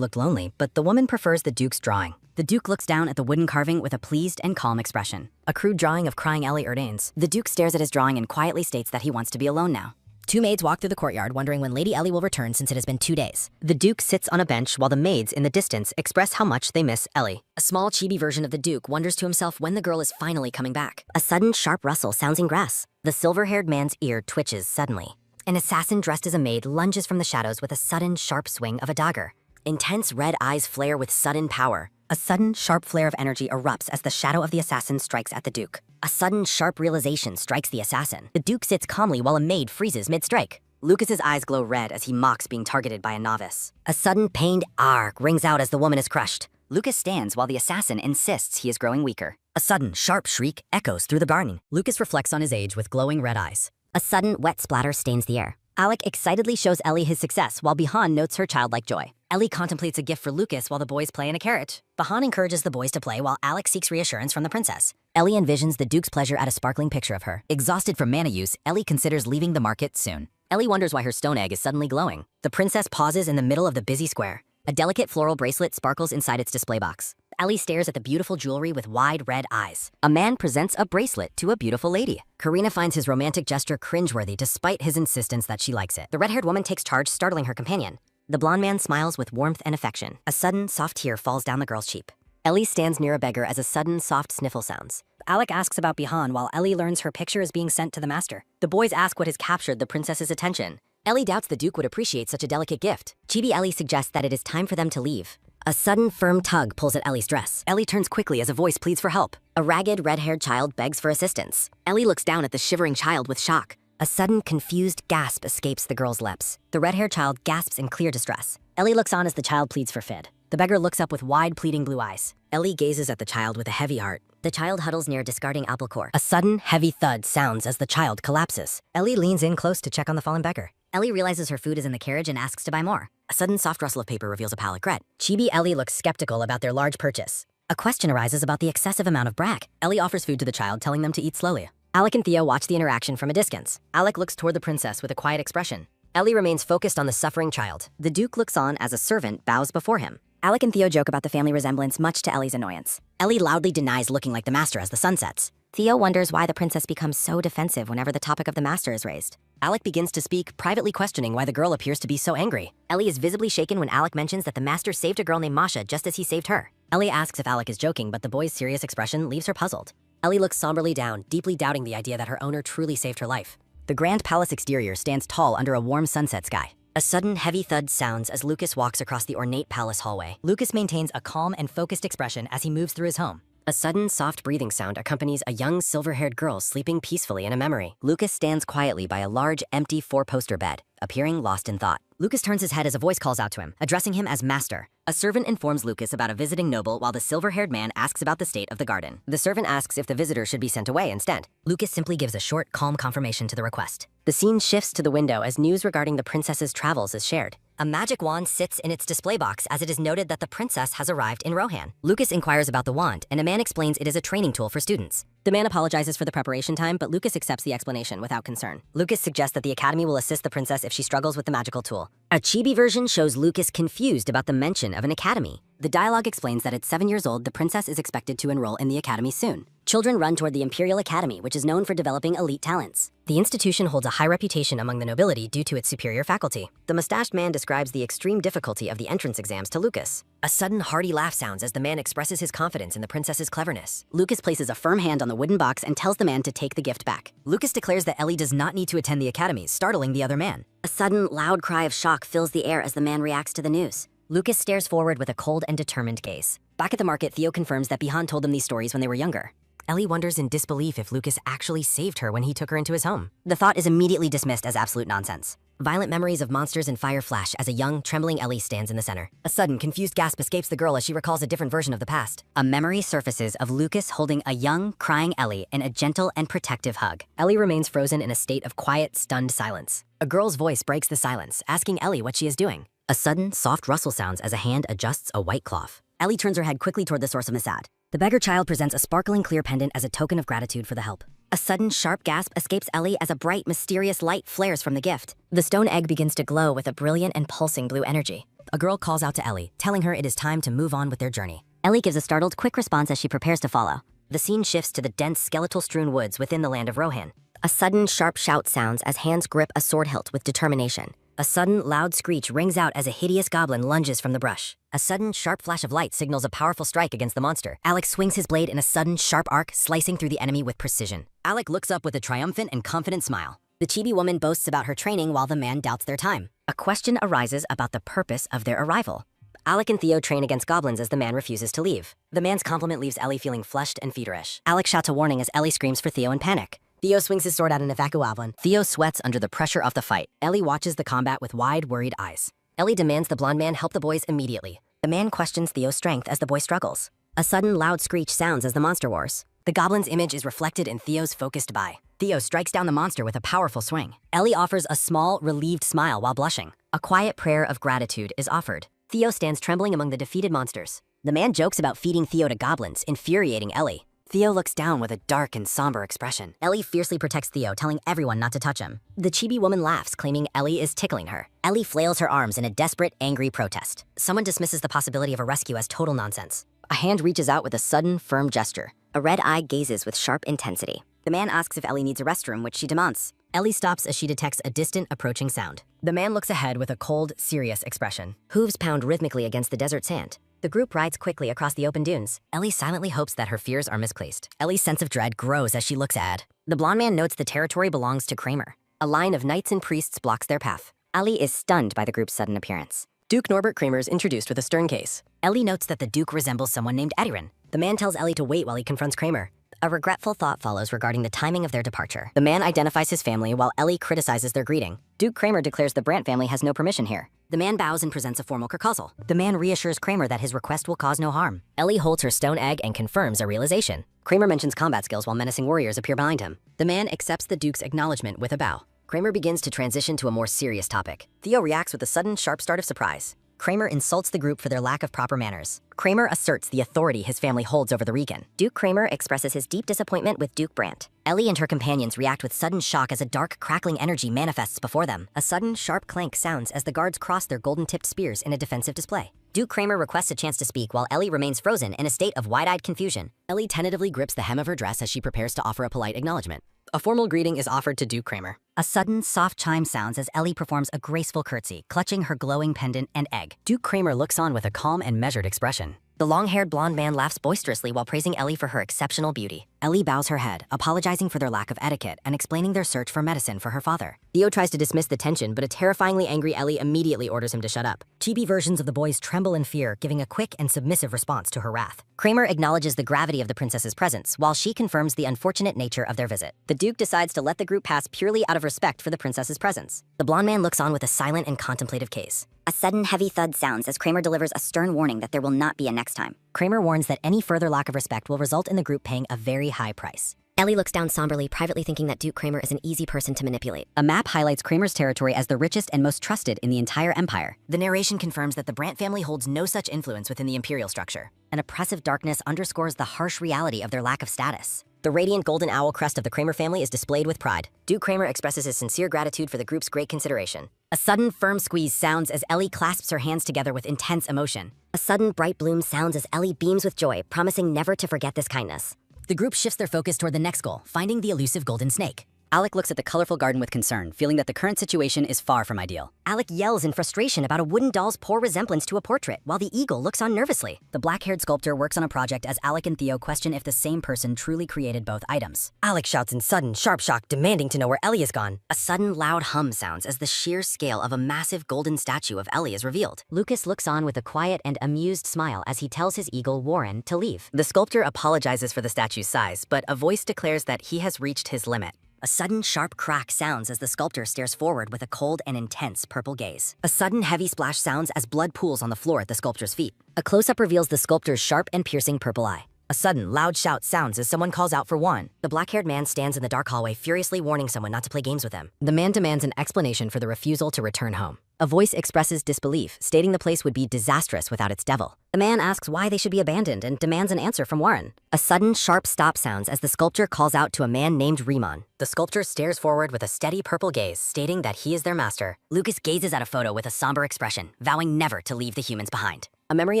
looked lonely, but the woman prefers the Duke's drawing. The Duke looks down at the wooden carving with a pleased and calm expression. A crude drawing of crying Ellie Erdanes. The Duke stares at his drawing and quietly states that he wants to be alone now. Two maids walk through the courtyard wondering when Lady Ellie will return since it has been 2 days. The Duke sits on a bench while the maids in the distance express how much they miss Ellie. A small chibi version of the Duke wonders to himself when the girl is finally coming back. A sudden sharp rustle sounds in grass. The silver-haired man's ear twitches suddenly. An assassin dressed as a maid lunges from the shadows with a sudden sharp swing of a dagger. Intense red eyes flare with sudden power. A sudden sharp flare of energy erupts as the shadow of the assassin strikes at the Duke. A sudden sharp realization strikes the assassin. The Duke sits calmly while a maid freezes mid-strike. Lucas's eyes glow red as he mocks being targeted by a novice. A sudden pained "arg" rings out as the woman is crushed. Lucas stands while the assassin insists he is growing weaker. A sudden sharp shriek echoes through the garden. Lucas reflects on his age with glowing red eyes. A sudden wet splatter stains the air. Alec excitedly shows Ellie his success while Bihan notes her childlike joy. Ellie contemplates a gift for Lucas while the boys play in a carriage. Bihan encourages the boys to play while Alec seeks reassurance from the princess. Ellie envisions the Duke's pleasure at a sparkling picture of her. Exhausted from mana use, Ellie considers leaving the market soon. Ellie wonders why her stone egg is suddenly glowing. The princess pauses in the middle of the busy square. A delicate floral bracelet sparkles inside its display box. Ellie stares at the beautiful jewelry with wide red eyes. A man presents a bracelet to a beautiful lady. Karina finds his romantic gesture cringeworthy despite his insistence that she likes it. The red-haired woman takes charge, startling her companion. The blonde man smiles with warmth and affection. A sudden, soft tear falls down the girl's cheek. Ellie stands near a beggar as a sudden, soft sniffle sounds. Alec asks about Bihan while Ellie learns her picture is being sent to the master. The boys ask what has captured the princess's attention. Ellie doubts the Duke would appreciate such a delicate gift. Chibi Ellie suggests that it is time for them to leave. A sudden, firm tug pulls at Ellie's dress. Ellie turns quickly as a voice pleads for help. A ragged, red-haired child begs for assistance. Ellie looks down at the shivering child with shock. A sudden, confused gasp escapes the girl's lips. The red-haired child gasps in clear distress. Ellie looks on as the child pleads for Fid. The beggar looks up with wide, pleading blue eyes. Ellie gazes at the child with a heavy heart. The child huddles near discarding apple core. A sudden, heavy thud sounds as the child collapses. Ellie leans in close to check on the fallen beggar. Ellie realizes her food is in the carriage and asks to buy more. A sudden soft rustle of paper reveals a palette. Chibi Ellie looks skeptical about their large purchase. A question arises about the excessive amount of brack. Ellie offers food to the child, telling them to eat slowly. Alec and Theo watch the interaction from a distance. Alec looks toward the princess with a quiet expression. Ellie remains focused on the suffering child. The Duke looks on as a servant bows before him. Alec and Theo joke about the family resemblance, much to Ellie's annoyance. Ellie loudly denies looking like the master as the sun sets. Theo wonders why the princess becomes so defensive whenever the topic of the master is raised. Alec begins to speak, privately questioning why the girl appears to be so angry. Ellie is visibly shaken when Alec mentions that the master saved a girl named Masha just as he saved her. Ellie asks if Alec is joking, but the boy's serious expression leaves her puzzled. Ellie looks somberly down, deeply doubting the idea that her owner truly saved her life. The grand palace exterior stands tall under a warm sunset sky. A sudden, heavy thud sounds as Lucas walks across the ornate palace hallway. Lucas maintains a calm and focused expression as he moves through his home. A sudden, soft breathing sound accompanies a young, silver-haired girl sleeping peacefully in a memory. Lucas stands quietly by a large, empty four-poster bed, appearing lost in thought. Lucas turns his head as a voice calls out to him, addressing him as Master. A servant informs Lucas about a visiting noble while the silver-haired man asks about the state of the garden. The servant asks if the visitor should be sent away instead. Lucas simply gives a short, calm confirmation to the request. The scene shifts to the window as news regarding the princess's travels is shared. A magic wand sits in its display box as it is noted that the princess has arrived in Rohan. Lucas inquires about the wand, and a man explains it is a training tool for students. The man apologizes for the preparation time, but Lucas accepts the explanation without concern. Lucas suggests that the academy will assist the princess if she struggles with the magical tool. A chibi version shows Lucas confused about the mention of an academy. The dialogue explains that at 7 years old, the princess is expected to enroll in the academy soon. Children run toward the Imperial Academy, which is known for developing elite talents. The institution holds a high reputation among the nobility due to its superior faculty. The mustached man describes the extreme difficulty of the entrance exams to Lucas. A sudden hearty laugh sounds as the man expresses his confidence in the princess's cleverness. Lucas places a firm hand on the wooden box and tells the man to take the gift back. Lucas declares that Ellie does not need to attend the academy, startling the other man. A sudden, loud cry of shock fills the air as the man reacts to the news. Lucas stares forward with a cold and determined gaze. Back at the market, Theo confirms that Bihan told them these stories when they were younger. Ellie wonders in disbelief if Lucas actually saved her when he took her into his home. The thought is immediately dismissed as absolute nonsense. Violent memories of monsters and fire flash as a young, trembling Ellie stands in the center. A sudden, confused gasp escapes the girl as she recalls a different version of the past. A memory surfaces of Lucas holding a young, crying Ellie in a gentle and protective hug. Ellie remains frozen in a state of quiet, stunned silence. A girl's voice breaks the silence, asking Ellie what she is doing. A sudden, soft rustle sounds as a hand adjusts a white cloth. Ellie turns her head quickly toward the source of Masad. The beggar child presents a sparkling clear pendant as a token of gratitude for the help. A sudden, sharp gasp escapes Ellie as a bright, mysterious light flares from the gift. The stone egg begins to glow with a brilliant and pulsing blue energy. A girl calls out to Ellie, telling her it is time to move on with their journey. Ellie gives a startled, quick response as she prepares to follow. The scene shifts to the dense, skeletal-strewn woods within the land of Rohan. A sudden, sharp shout sounds as hands grip a sword hilt with determination. A sudden, loud screech rings out as a hideous goblin lunges from the brush. A sudden, sharp flash of light signals a powerful strike against the monster. Alec swings his blade in a sudden, sharp arc, slicing through the enemy with precision. Alec looks up with a triumphant and confident smile. The chibi woman boasts about her training while the man doubts their time. A question arises about the purpose of their arrival. Alec and Theo train against goblins as the man refuses to leave. The man's compliment leaves Ellie feeling flushed and feverish. Alec shouts a warning as Ellie screams for Theo in panic. Theo swings his sword at an evacuablin. Theo sweats under the pressure of the fight. Ellie watches the combat with wide, worried eyes. Ellie demands the blonde man help the boys immediately. The man questions Theo's strength as the boy struggles. A sudden, loud screech sounds as the monster wars. The goblin's image is reflected in Theo's focused eye. Theo strikes down the monster with a powerful swing. Ellie offers a small, relieved smile while blushing. A quiet prayer of gratitude is offered. Theo stands trembling among the defeated monsters. The man jokes about feeding Theo to goblins, infuriating Ellie. Theo looks down with a dark and somber expression. Ellie fiercely protects Theo, telling everyone not to touch him. The chibi woman laughs, claiming Ellie is tickling her. Ellie flails her arms in a desperate, angry protest. Someone dismisses the possibility of a rescue as total nonsense. A hand reaches out with a sudden, firm gesture. A red eye gazes with sharp intensity. The man asks if Ellie needs a restroom, which she demands. Ellie stops as she detects a distant, approaching sound. The man looks ahead with a cold, serious expression. Hooves pound rhythmically against the desert sand. The group rides quickly across the open dunes. Ellie silently hopes that her fears are misplaced. Ellie's sense of dread grows as she looks ahead. The blonde man notes the territory belongs to Kramer. A line of knights and priests blocks their path. Ellie is stunned by the group's sudden appearance. Duke Norbert Kramer is introduced with a stern case. Ellie notes that the Duke resembles someone named Edirin. The man tells Ellie to wait while he confronts Kramer. A regretful thought follows regarding the timing of their departure. The man identifies his family while Ellie criticizes their greeting. Duke Kramer declares the Brandt family has no permission here. The man bows and presents a formal carousal. The man reassures Kramer that his request will cause no harm. Ellie holds her stone egg and confirms a realization. Kramer mentions combat skills while menacing warriors appear behind him. The man accepts the Duke's acknowledgement with a bow. Kramer begins to transition to a more serious topic. Theo reacts with a sudden, sharp start of surprise. Kramer insults the group for their lack of proper manners. Kramer asserts the authority his family holds over the Rican. Duke Kramer expresses his deep disappointment with Duke Brandt. Ellie and her companions react with sudden shock as a dark, crackling energy manifests before them. A sudden, sharp clank sounds as the guards cross their golden-tipped spears in a defensive display. Duke Kramer requests a chance to speak while Ellie remains frozen in a state of wide-eyed confusion. Ellie tentatively grips the hem of her dress as she prepares to offer a polite acknowledgement. A formal greeting is offered to Duke Kramer. A sudden, soft chime sounds as Ellie performs a graceful curtsy, clutching her glowing pendant and egg. Duke Kramer looks on with a calm and measured expression. The long-haired blonde man laughs boisterously while praising Ellie for her exceptional beauty. Ellie bows her head, apologizing for their lack of etiquette and explaining their search for medicine for her father. Theo tries to dismiss the tension, but a terrifyingly angry Ellie immediately orders him to shut up. Chibi versions of the boys tremble in fear, giving a quick and submissive response to her wrath. Kramer acknowledges the gravity of the princess's presence, while she confirms the unfortunate nature of their visit. The Duke decides to let the group pass purely out of respect for the princess's presence. The blonde man looks on with a silent and contemplative gaze. A sudden heavy thud sounds as Kramer delivers a stern warning that there will not be a next time. Kramer warns that any further lack of respect will result in the group paying a very high price. Ellie looks down somberly, privately thinking that Duke Kramer is an easy person to manipulate. A map highlights Kramer's territory as the richest and most trusted in the entire empire. The narration confirms that the Brandt family holds no such influence within the imperial structure. An oppressive darkness underscores the harsh reality of their lack of status. The radiant golden owl crest of the Kramer family is displayed with pride. Duke Kramer expresses his sincere gratitude for the group's great consideration. A sudden, firm squeeze sounds as Ellie clasps her hands together with intense emotion. A sudden bright bloom sounds as Ellie beams with joy, promising never to forget this kindness. The group shifts their focus toward the next goal, finding the elusive golden snake. Alec looks at the colorful garden with concern, feeling that the current situation is far from ideal. Alec yells in frustration about a wooden doll's poor resemblance to a portrait, while the eagle looks on nervously. The black-haired sculptor works on a project as Alec and Theo question if the same person truly created both items. Alec shouts in sudden, sharp shock, demanding to know where Ellie is gone. A sudden, loud hum sounds as the sheer scale of a massive golden statue of Ellie is revealed. Lucas looks on with a quiet and amused smile as he tells his eagle, Warren, to leave. The sculptor apologizes for the statue's size, but a voice declares that he has reached his limit. A sudden sharp crack sounds as the sculptor stares forward with a cold and intense purple gaze. A sudden heavy splash sounds as blood pools on the floor at the sculptor's feet. A close-up reveals the sculptor's sharp and piercing purple eye. A sudden, loud shout sounds as someone calls out for Warren. The black-haired man stands in the dark hallway, furiously warning someone not to play games with him. The man demands an explanation for the refusal to return home. A voice expresses disbelief, stating the place would be disastrous without its devil. The man asks why they should be abandoned and demands an answer from Warren. A sudden, sharp stop sounds as the sculptor calls out to a man named Reborn. The sculptor stares forward with a steady purple gaze, stating that he is their master. Lucas gazes at a photo with a somber expression, vowing never to leave the humans behind. A memory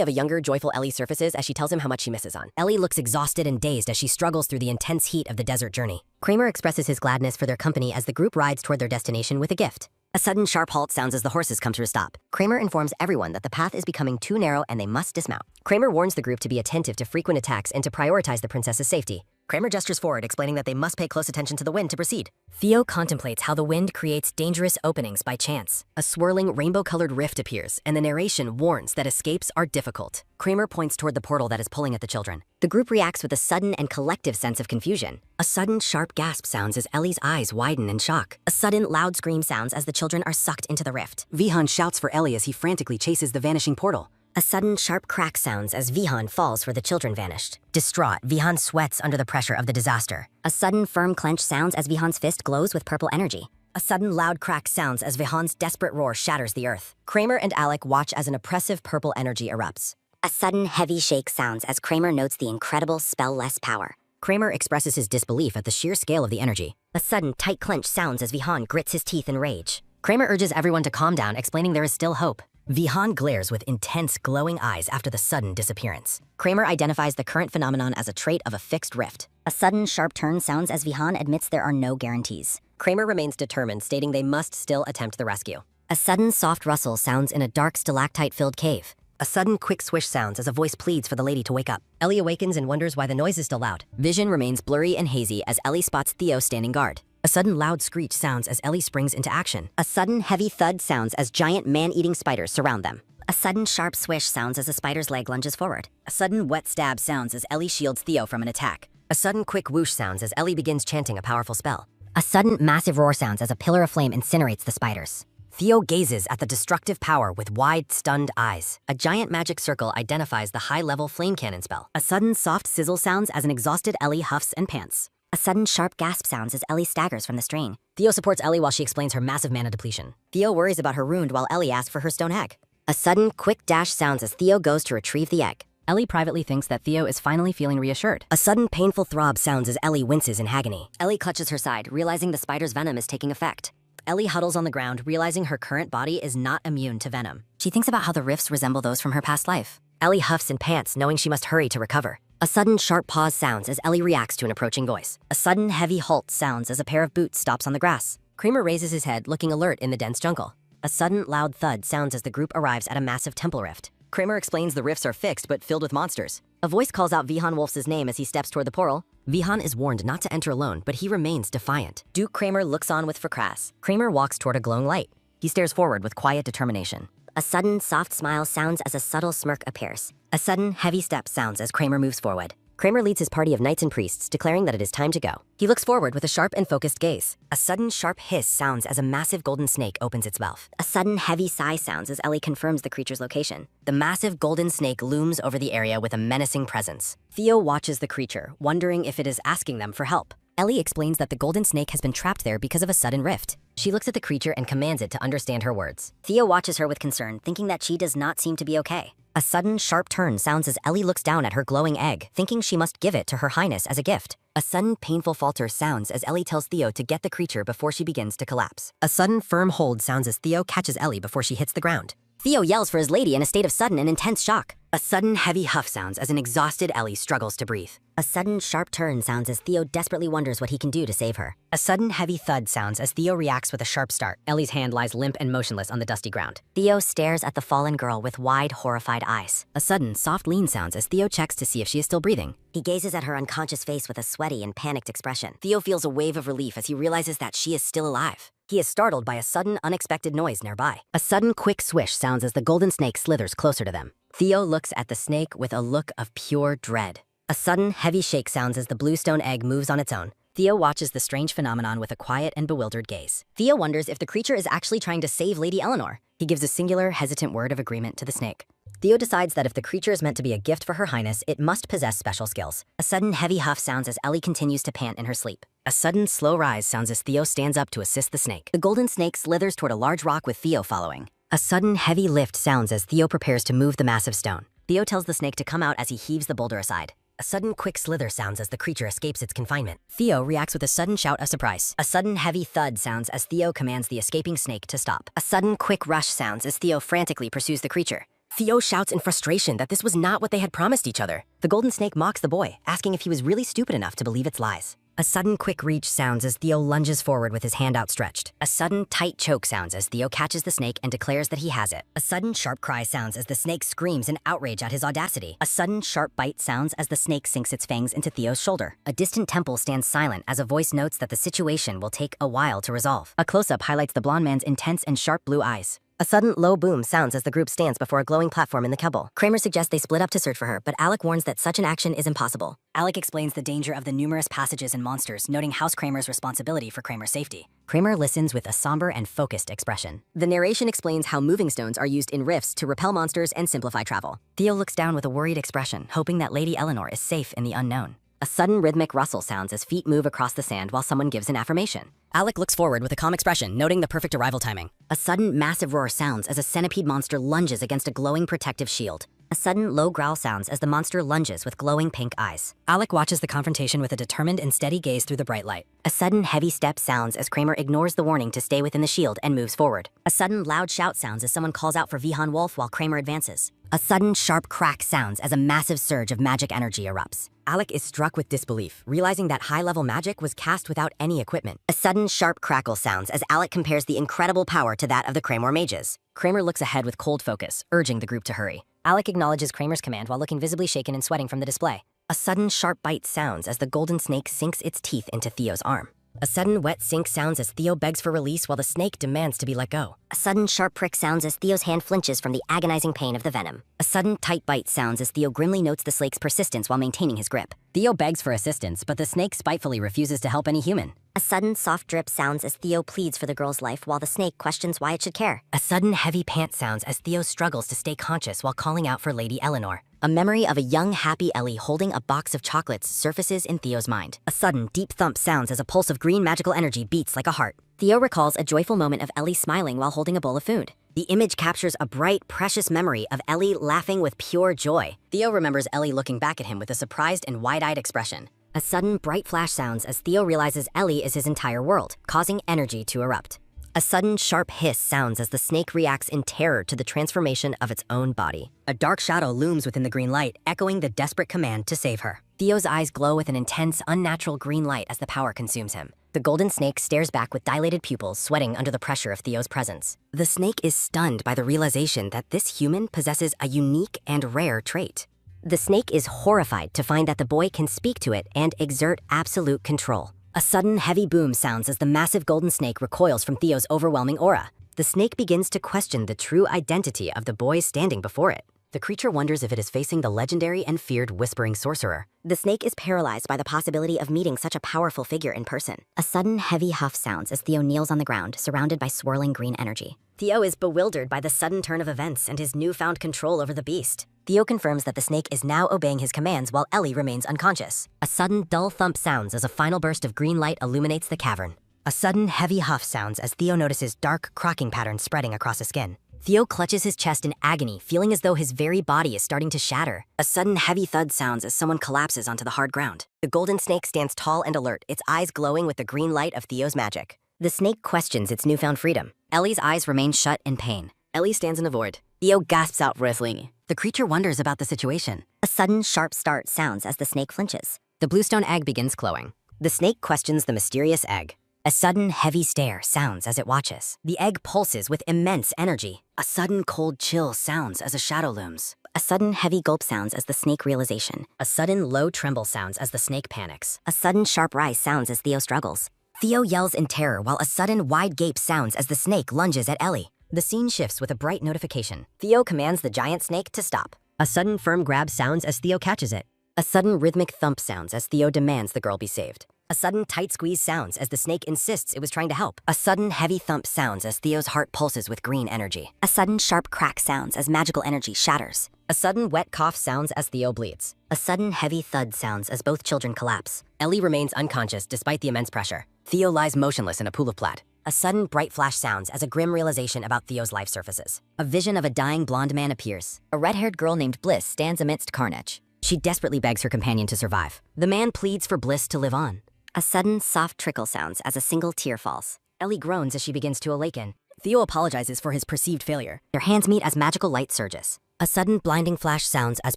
of a younger, joyful Ellie surfaces as she tells him how much she misses on. Ellie looks exhausted and dazed as she struggles through the intense heat of the desert journey. Kramer expresses his gladness for their company as the group rides toward their destination with a gift. A sudden sharp halt sounds as the horses come to a stop. Kramer informs everyone that the path is becoming too narrow and they must dismount. Kramer warns the group to be attentive to frequent attacks and to prioritize the princess's safety. Kramer gestures forward, explaining that they must pay close attention to the wind to proceed. Theo contemplates how the wind creates dangerous openings by chance. A swirling rainbow-colored rift appears, and the narration warns that escapes are difficult. Kramer points toward the portal that is pulling at the children. The group reacts with a sudden and collective sense of confusion. A sudden sharp gasp sounds as Ellie's eyes widen in shock. A sudden loud scream sounds as the children are sucked into the rift. Vihan shouts for Ellie as he frantically chases the vanishing portal. A sudden sharp crack sounds as Vihan falls where the children vanished. Distraught, Vihan sweats under the pressure of the disaster. A sudden firm clench sounds as Vihan's fist glows with purple energy. A sudden loud crack sounds as Vihan's desperate roar shatters the earth. Kramer and Alec watch as an oppressive purple energy erupts. A sudden heavy shake sounds as Kramer notes the incredible spell-less power. Kramer expresses his disbelief at the sheer scale of the energy. A sudden, tight clench sounds as Vihan grits his teeth in rage. Kramer urges everyone to calm down, explaining there is still hope. Vihan glares with intense, glowing eyes after the sudden disappearance. Kramer identifies the current phenomenon as a trait of a fixed rift. A sudden, sharp turn sounds as Vihan admits there are no guarantees. Kramer remains determined, stating they must still attempt the rescue. A sudden, soft rustle sounds in a dark, stalactite-filled cave. A sudden, quick swish sounds as a voice pleads for the lady to wake up. Ellie awakens and wonders why the noise is still loud. Vision remains blurry and hazy as Ellie spots Theo standing guard. A sudden loud screech sounds as Ellie springs into action. A sudden, heavy thud sounds as giant man-eating spiders surround them. A sudden, sharp swish sounds as a spider's leg lunges forward. A sudden wet stab sounds as Ellie shields Theo from an attack. A sudden quick whoosh sounds as Ellie begins chanting a powerful spell. A sudden, massive roar sounds as a pillar of flame incinerates the spiders. Theo gazes at the destructive power with wide, stunned eyes. A giant magic circle identifies the high-level flame cannon spell. A sudden soft sizzle sounds as an exhausted Ellie huffs and pants. A sudden, sharp gasp sounds as Ellie staggers from the strain. Theo supports Ellie while she explains her massive mana depletion. Theo worries about her wound while Ellie asks for her stone egg. A sudden, quick dash sounds as Theo goes to retrieve the egg. Ellie privately thinks that Theo is finally feeling reassured. A sudden painful throb sounds as Ellie winces in agony. Ellie clutches her side, realizing the spider's venom is taking effect. Ellie huddles on the ground, realizing her current body is not immune to venom. She thinks about how the rifts resemble those from her past life. Ellie huffs and pants, knowing she must hurry to recover. A sudden sharp pause sounds as Ellie reacts to an approaching voice. A sudden heavy halt sounds as a pair of boots stops on the grass. Kramer raises his head, looking alert in the dense jungle. A sudden loud thud sounds as the group arrives at a massive temple rift. Kramer explains the rifts are fixed but filled with monsters. A voice calls out Vihan Wolf's name as he steps toward the portal. Vihan is warned not to enter alone, but he remains defiant. Duke Kramer looks on with fracas. Kramer walks toward a glowing light. He stares forward with quiet determination. A sudden, soft smile sounds as a subtle smirk appears. A sudden, heavy step sounds as Kramer moves forward. Kramer leads his party of knights and priests, declaring that it is time to go. He looks forward with a sharp and focused gaze. A sudden, sharp hiss sounds as a massive golden snake opens its mouth. A sudden, heavy sigh sounds as Ellie confirms the creature's location. The massive golden snake looms over the area with a menacing presence. Theo watches the creature, wondering if it is asking them for help. Ellie explains that the golden snake has been trapped there because of a sudden rift. She looks at the creature and commands it to understand her words. Theo watches her with concern, thinking that she does not seem to be okay. A sudden, sharp turn sounds as Ellie looks down at her glowing egg, thinking she must give it to her highness as a gift. A sudden, painful falter sounds as Ellie tells Theo to get the creature before she begins to collapse. A sudden, firm hold sounds as Theo catches Ellie before she hits the ground. Theo yells for his lady in a state of sudden and intense shock. A sudden, heavy huff sounds as an exhausted Ellie struggles to breathe. A sudden, sharp turn sounds as Theo desperately wonders what he can do to save her. A sudden, heavy thud sounds as Theo reacts with a sharp start. Ellie's hand lies limp and motionless on the dusty ground. Theo stares at the fallen girl with wide, horrified eyes. A sudden, soft lean sounds as Theo checks to see if she is still breathing. He gazes at her unconscious face with a sweaty and panicked expression. Theo feels a wave of relief as he realizes that she is still alive. He is startled by a sudden, unexpected noise nearby. A sudden, quick swish sounds as the golden snake slithers closer to them. Theo looks at the snake with a look of pure dread. A sudden, heavy shake sounds as the blue stone egg moves on its own. Theo watches the strange phenomenon with a quiet and bewildered gaze. Theo wonders if the creature is actually trying to save Lady Eleanor. He gives a singular, hesitant word of agreement to the snake. Theo decides that if the creature is meant to be a gift for her highness, it must possess special skills. A sudden, heavy huff sounds as Ellie continues to pant in her sleep. A sudden, slow rise sounds as Theo stands up to assist the snake. The golden snake slithers toward a large rock with Theo following. A sudden, heavy lift sounds as Theo prepares to move the massive stone. Theo tells the snake to come out as he heaves the boulder aside. A sudden, quick slither sounds as the creature escapes its confinement. Theo reacts with a sudden shout of surprise. A sudden, heavy thud sounds as Theo commands the escaping snake to stop. A sudden, quick rush sounds as Theo frantically pursues the creature. Theo shouts in frustration that this was not what they had promised each other. The golden snake mocks the boy, asking if he was really stupid enough to believe its lies. A sudden quick reach sounds as Theo lunges forward with his hand outstretched. A sudden tight choke sounds as Theo catches the snake and declares that he has it. A sudden sharp cry sounds as the snake screams in outrage at his audacity. A sudden sharp bite sounds as the snake sinks its fangs into Theo's shoulder. A distant temple stands silent as a voice notes that the situation will take a while to resolve. A close-up highlights the blonde man's intense and sharp blue eyes. A sudden low boom sounds as the group stands before a glowing platform in the temple. Kramer suggests they split up to search for her, but Alec warns that such an action is impossible. Alec explains the danger of the numerous passages and monsters, noting House Kramer's responsibility for Kramer's safety. Kramer listens with a somber and focused expression. The narration explains how moving stones are used in rifts to repel monsters and simplify travel. Theo looks down with a worried expression, hoping that Lady Eleanor is safe in the unknown. A sudden rhythmic rustle sounds as feet move across the sand while someone gives an affirmation. Alec looks forward with a calm expression, noting the perfect arrival timing. A sudden massive roar sounds as a centipede monster lunges against a glowing protective shield. A sudden low growl sounds as the monster lunges with glowing pink eyes. Alec watches the confrontation with a determined and steady gaze through the bright light. A sudden heavy step sounds as Kramer ignores the warning to stay within the shield and moves forward. A sudden loud shout sounds as someone calls out for Vihan Wolf while Kramer advances. A sudden sharp crack sounds as a massive surge of magic energy erupts. Alec is struck with disbelief, realizing that high-level magic was cast without any equipment. A sudden sharp crackle sounds as Alec compares the incredible power to that of the Kramer mages. Kramer looks ahead with cold focus, urging the group to hurry. Alec acknowledges Kramer's command while looking visibly shaken and sweating from the display. A sudden sharp bite sounds as the golden snake sinks its teeth into Theo's arm. A sudden wet sink sounds as Theo begs for release while the snake demands to be let go. A sudden sharp prick sounds as Theo's hand flinches from the agonizing pain of the venom. A sudden tight bite sounds as Theo grimly notes the snake's persistence while maintaining his grip. Theo begs for assistance, but the snake spitefully refuses to help any human. A sudden soft drip sounds as Theo pleads for the girl's life while the snake questions why it should care. A sudden heavy pant sounds as Theo struggles to stay conscious while calling out for Lady Eleanor. A memory of a young, happy Ellie holding a box of chocolates surfaces in Theo's mind. A sudden deep thump sounds as a pulse of green magical energy beats like a heart. Theo recalls a joyful moment of Ellie smiling while holding a bowl of food. The image captures a bright, precious memory of Ellie laughing with pure joy. Theo remembers Ellie looking back at him with a surprised and wide-eyed expression. A sudden bright flash sounds as Theo realizes Ellie is his entire world, causing energy to erupt. A sudden sharp hiss sounds as the snake reacts in terror to the transformation of its own body. A dark shadow looms within the green light, echoing the desperate command to save her. Theo's eyes glow with an intense, unnatural green light as the power consumes him. The golden snake stares back with dilated pupils, sweating under the pressure of Theo's presence. The snake is stunned by the realization that this human possesses a unique and rare trait. The snake is horrified to find that the boy can speak to it and exert absolute control. A sudden heavy boom sounds as the massive golden snake recoils from Theo's overwhelming aura. The snake begins to question the true identity of the boy standing before it. The creature wonders if it is facing the legendary and feared whispering sorcerer. The snake is paralyzed by the possibility of meeting such a powerful figure in person. A sudden heavy huff sounds as Theo kneels on the ground, surrounded by swirling green energy. Theo is bewildered by the sudden turn of events and his newfound control over the beast. Theo confirms that the snake is now obeying his commands while Ellie remains unconscious. A sudden dull thump sounds as a final burst of green light illuminates the cavern. A sudden heavy huff sounds as Theo notices dark cracking patterns spreading across his skin. Theo clutches his chest in agony, feeling as though his very body is starting to shatter. A sudden heavy thud sounds as someone collapses onto the hard ground. The golden snake stands tall and alert, its eyes glowing with the green light of Theo's magic. The snake questions its newfound freedom. Ellie's eyes remain shut in pain. Ellie stands in the void. Theo gasps out wrestling. The creature wonders about the situation. A sudden sharp start sounds as the snake flinches. The bluestone egg begins glowing. The snake questions the mysterious egg. A sudden heavy stare sounds as it watches. The egg pulses with immense energy. A sudden cold chill sounds as a shadow looms. A sudden heavy gulp sounds as the snake realization. A sudden low tremble sounds as the snake panics. A sudden sharp rise sounds as Theo struggles. Theo yells in terror while a sudden wide gape sounds as the snake lunges at Ellie. The scene shifts with a bright notification. Theo commands the giant snake to stop. A sudden firm grab sounds as Theo catches it. A sudden rhythmic thump sounds as Theo demands the girl be saved. A sudden tight squeeze sounds as the snake insists it was trying to help. A sudden heavy thump sounds as Theo's heart pulses with green energy. A sudden sharp crack sounds as magical energy shatters. A sudden wet cough sounds as Theo bleeds. A sudden heavy thud sounds as both children collapse. Ellie remains unconscious despite the immense pressure. Theo lies motionless in a pool of blood. A sudden bright flash sounds as a grim realization about Theo's life surfaces. A vision of a dying blonde man appears. A red-haired girl named Bliss stands amidst carnage. She desperately begs her companion to survive. The man pleads for Bliss to live on. A sudden soft trickle sounds as a single tear falls. Ellie groans as she begins to awaken. Theo apologizes for his perceived failure. Their hands meet as magical light surges. A sudden blinding flash sounds as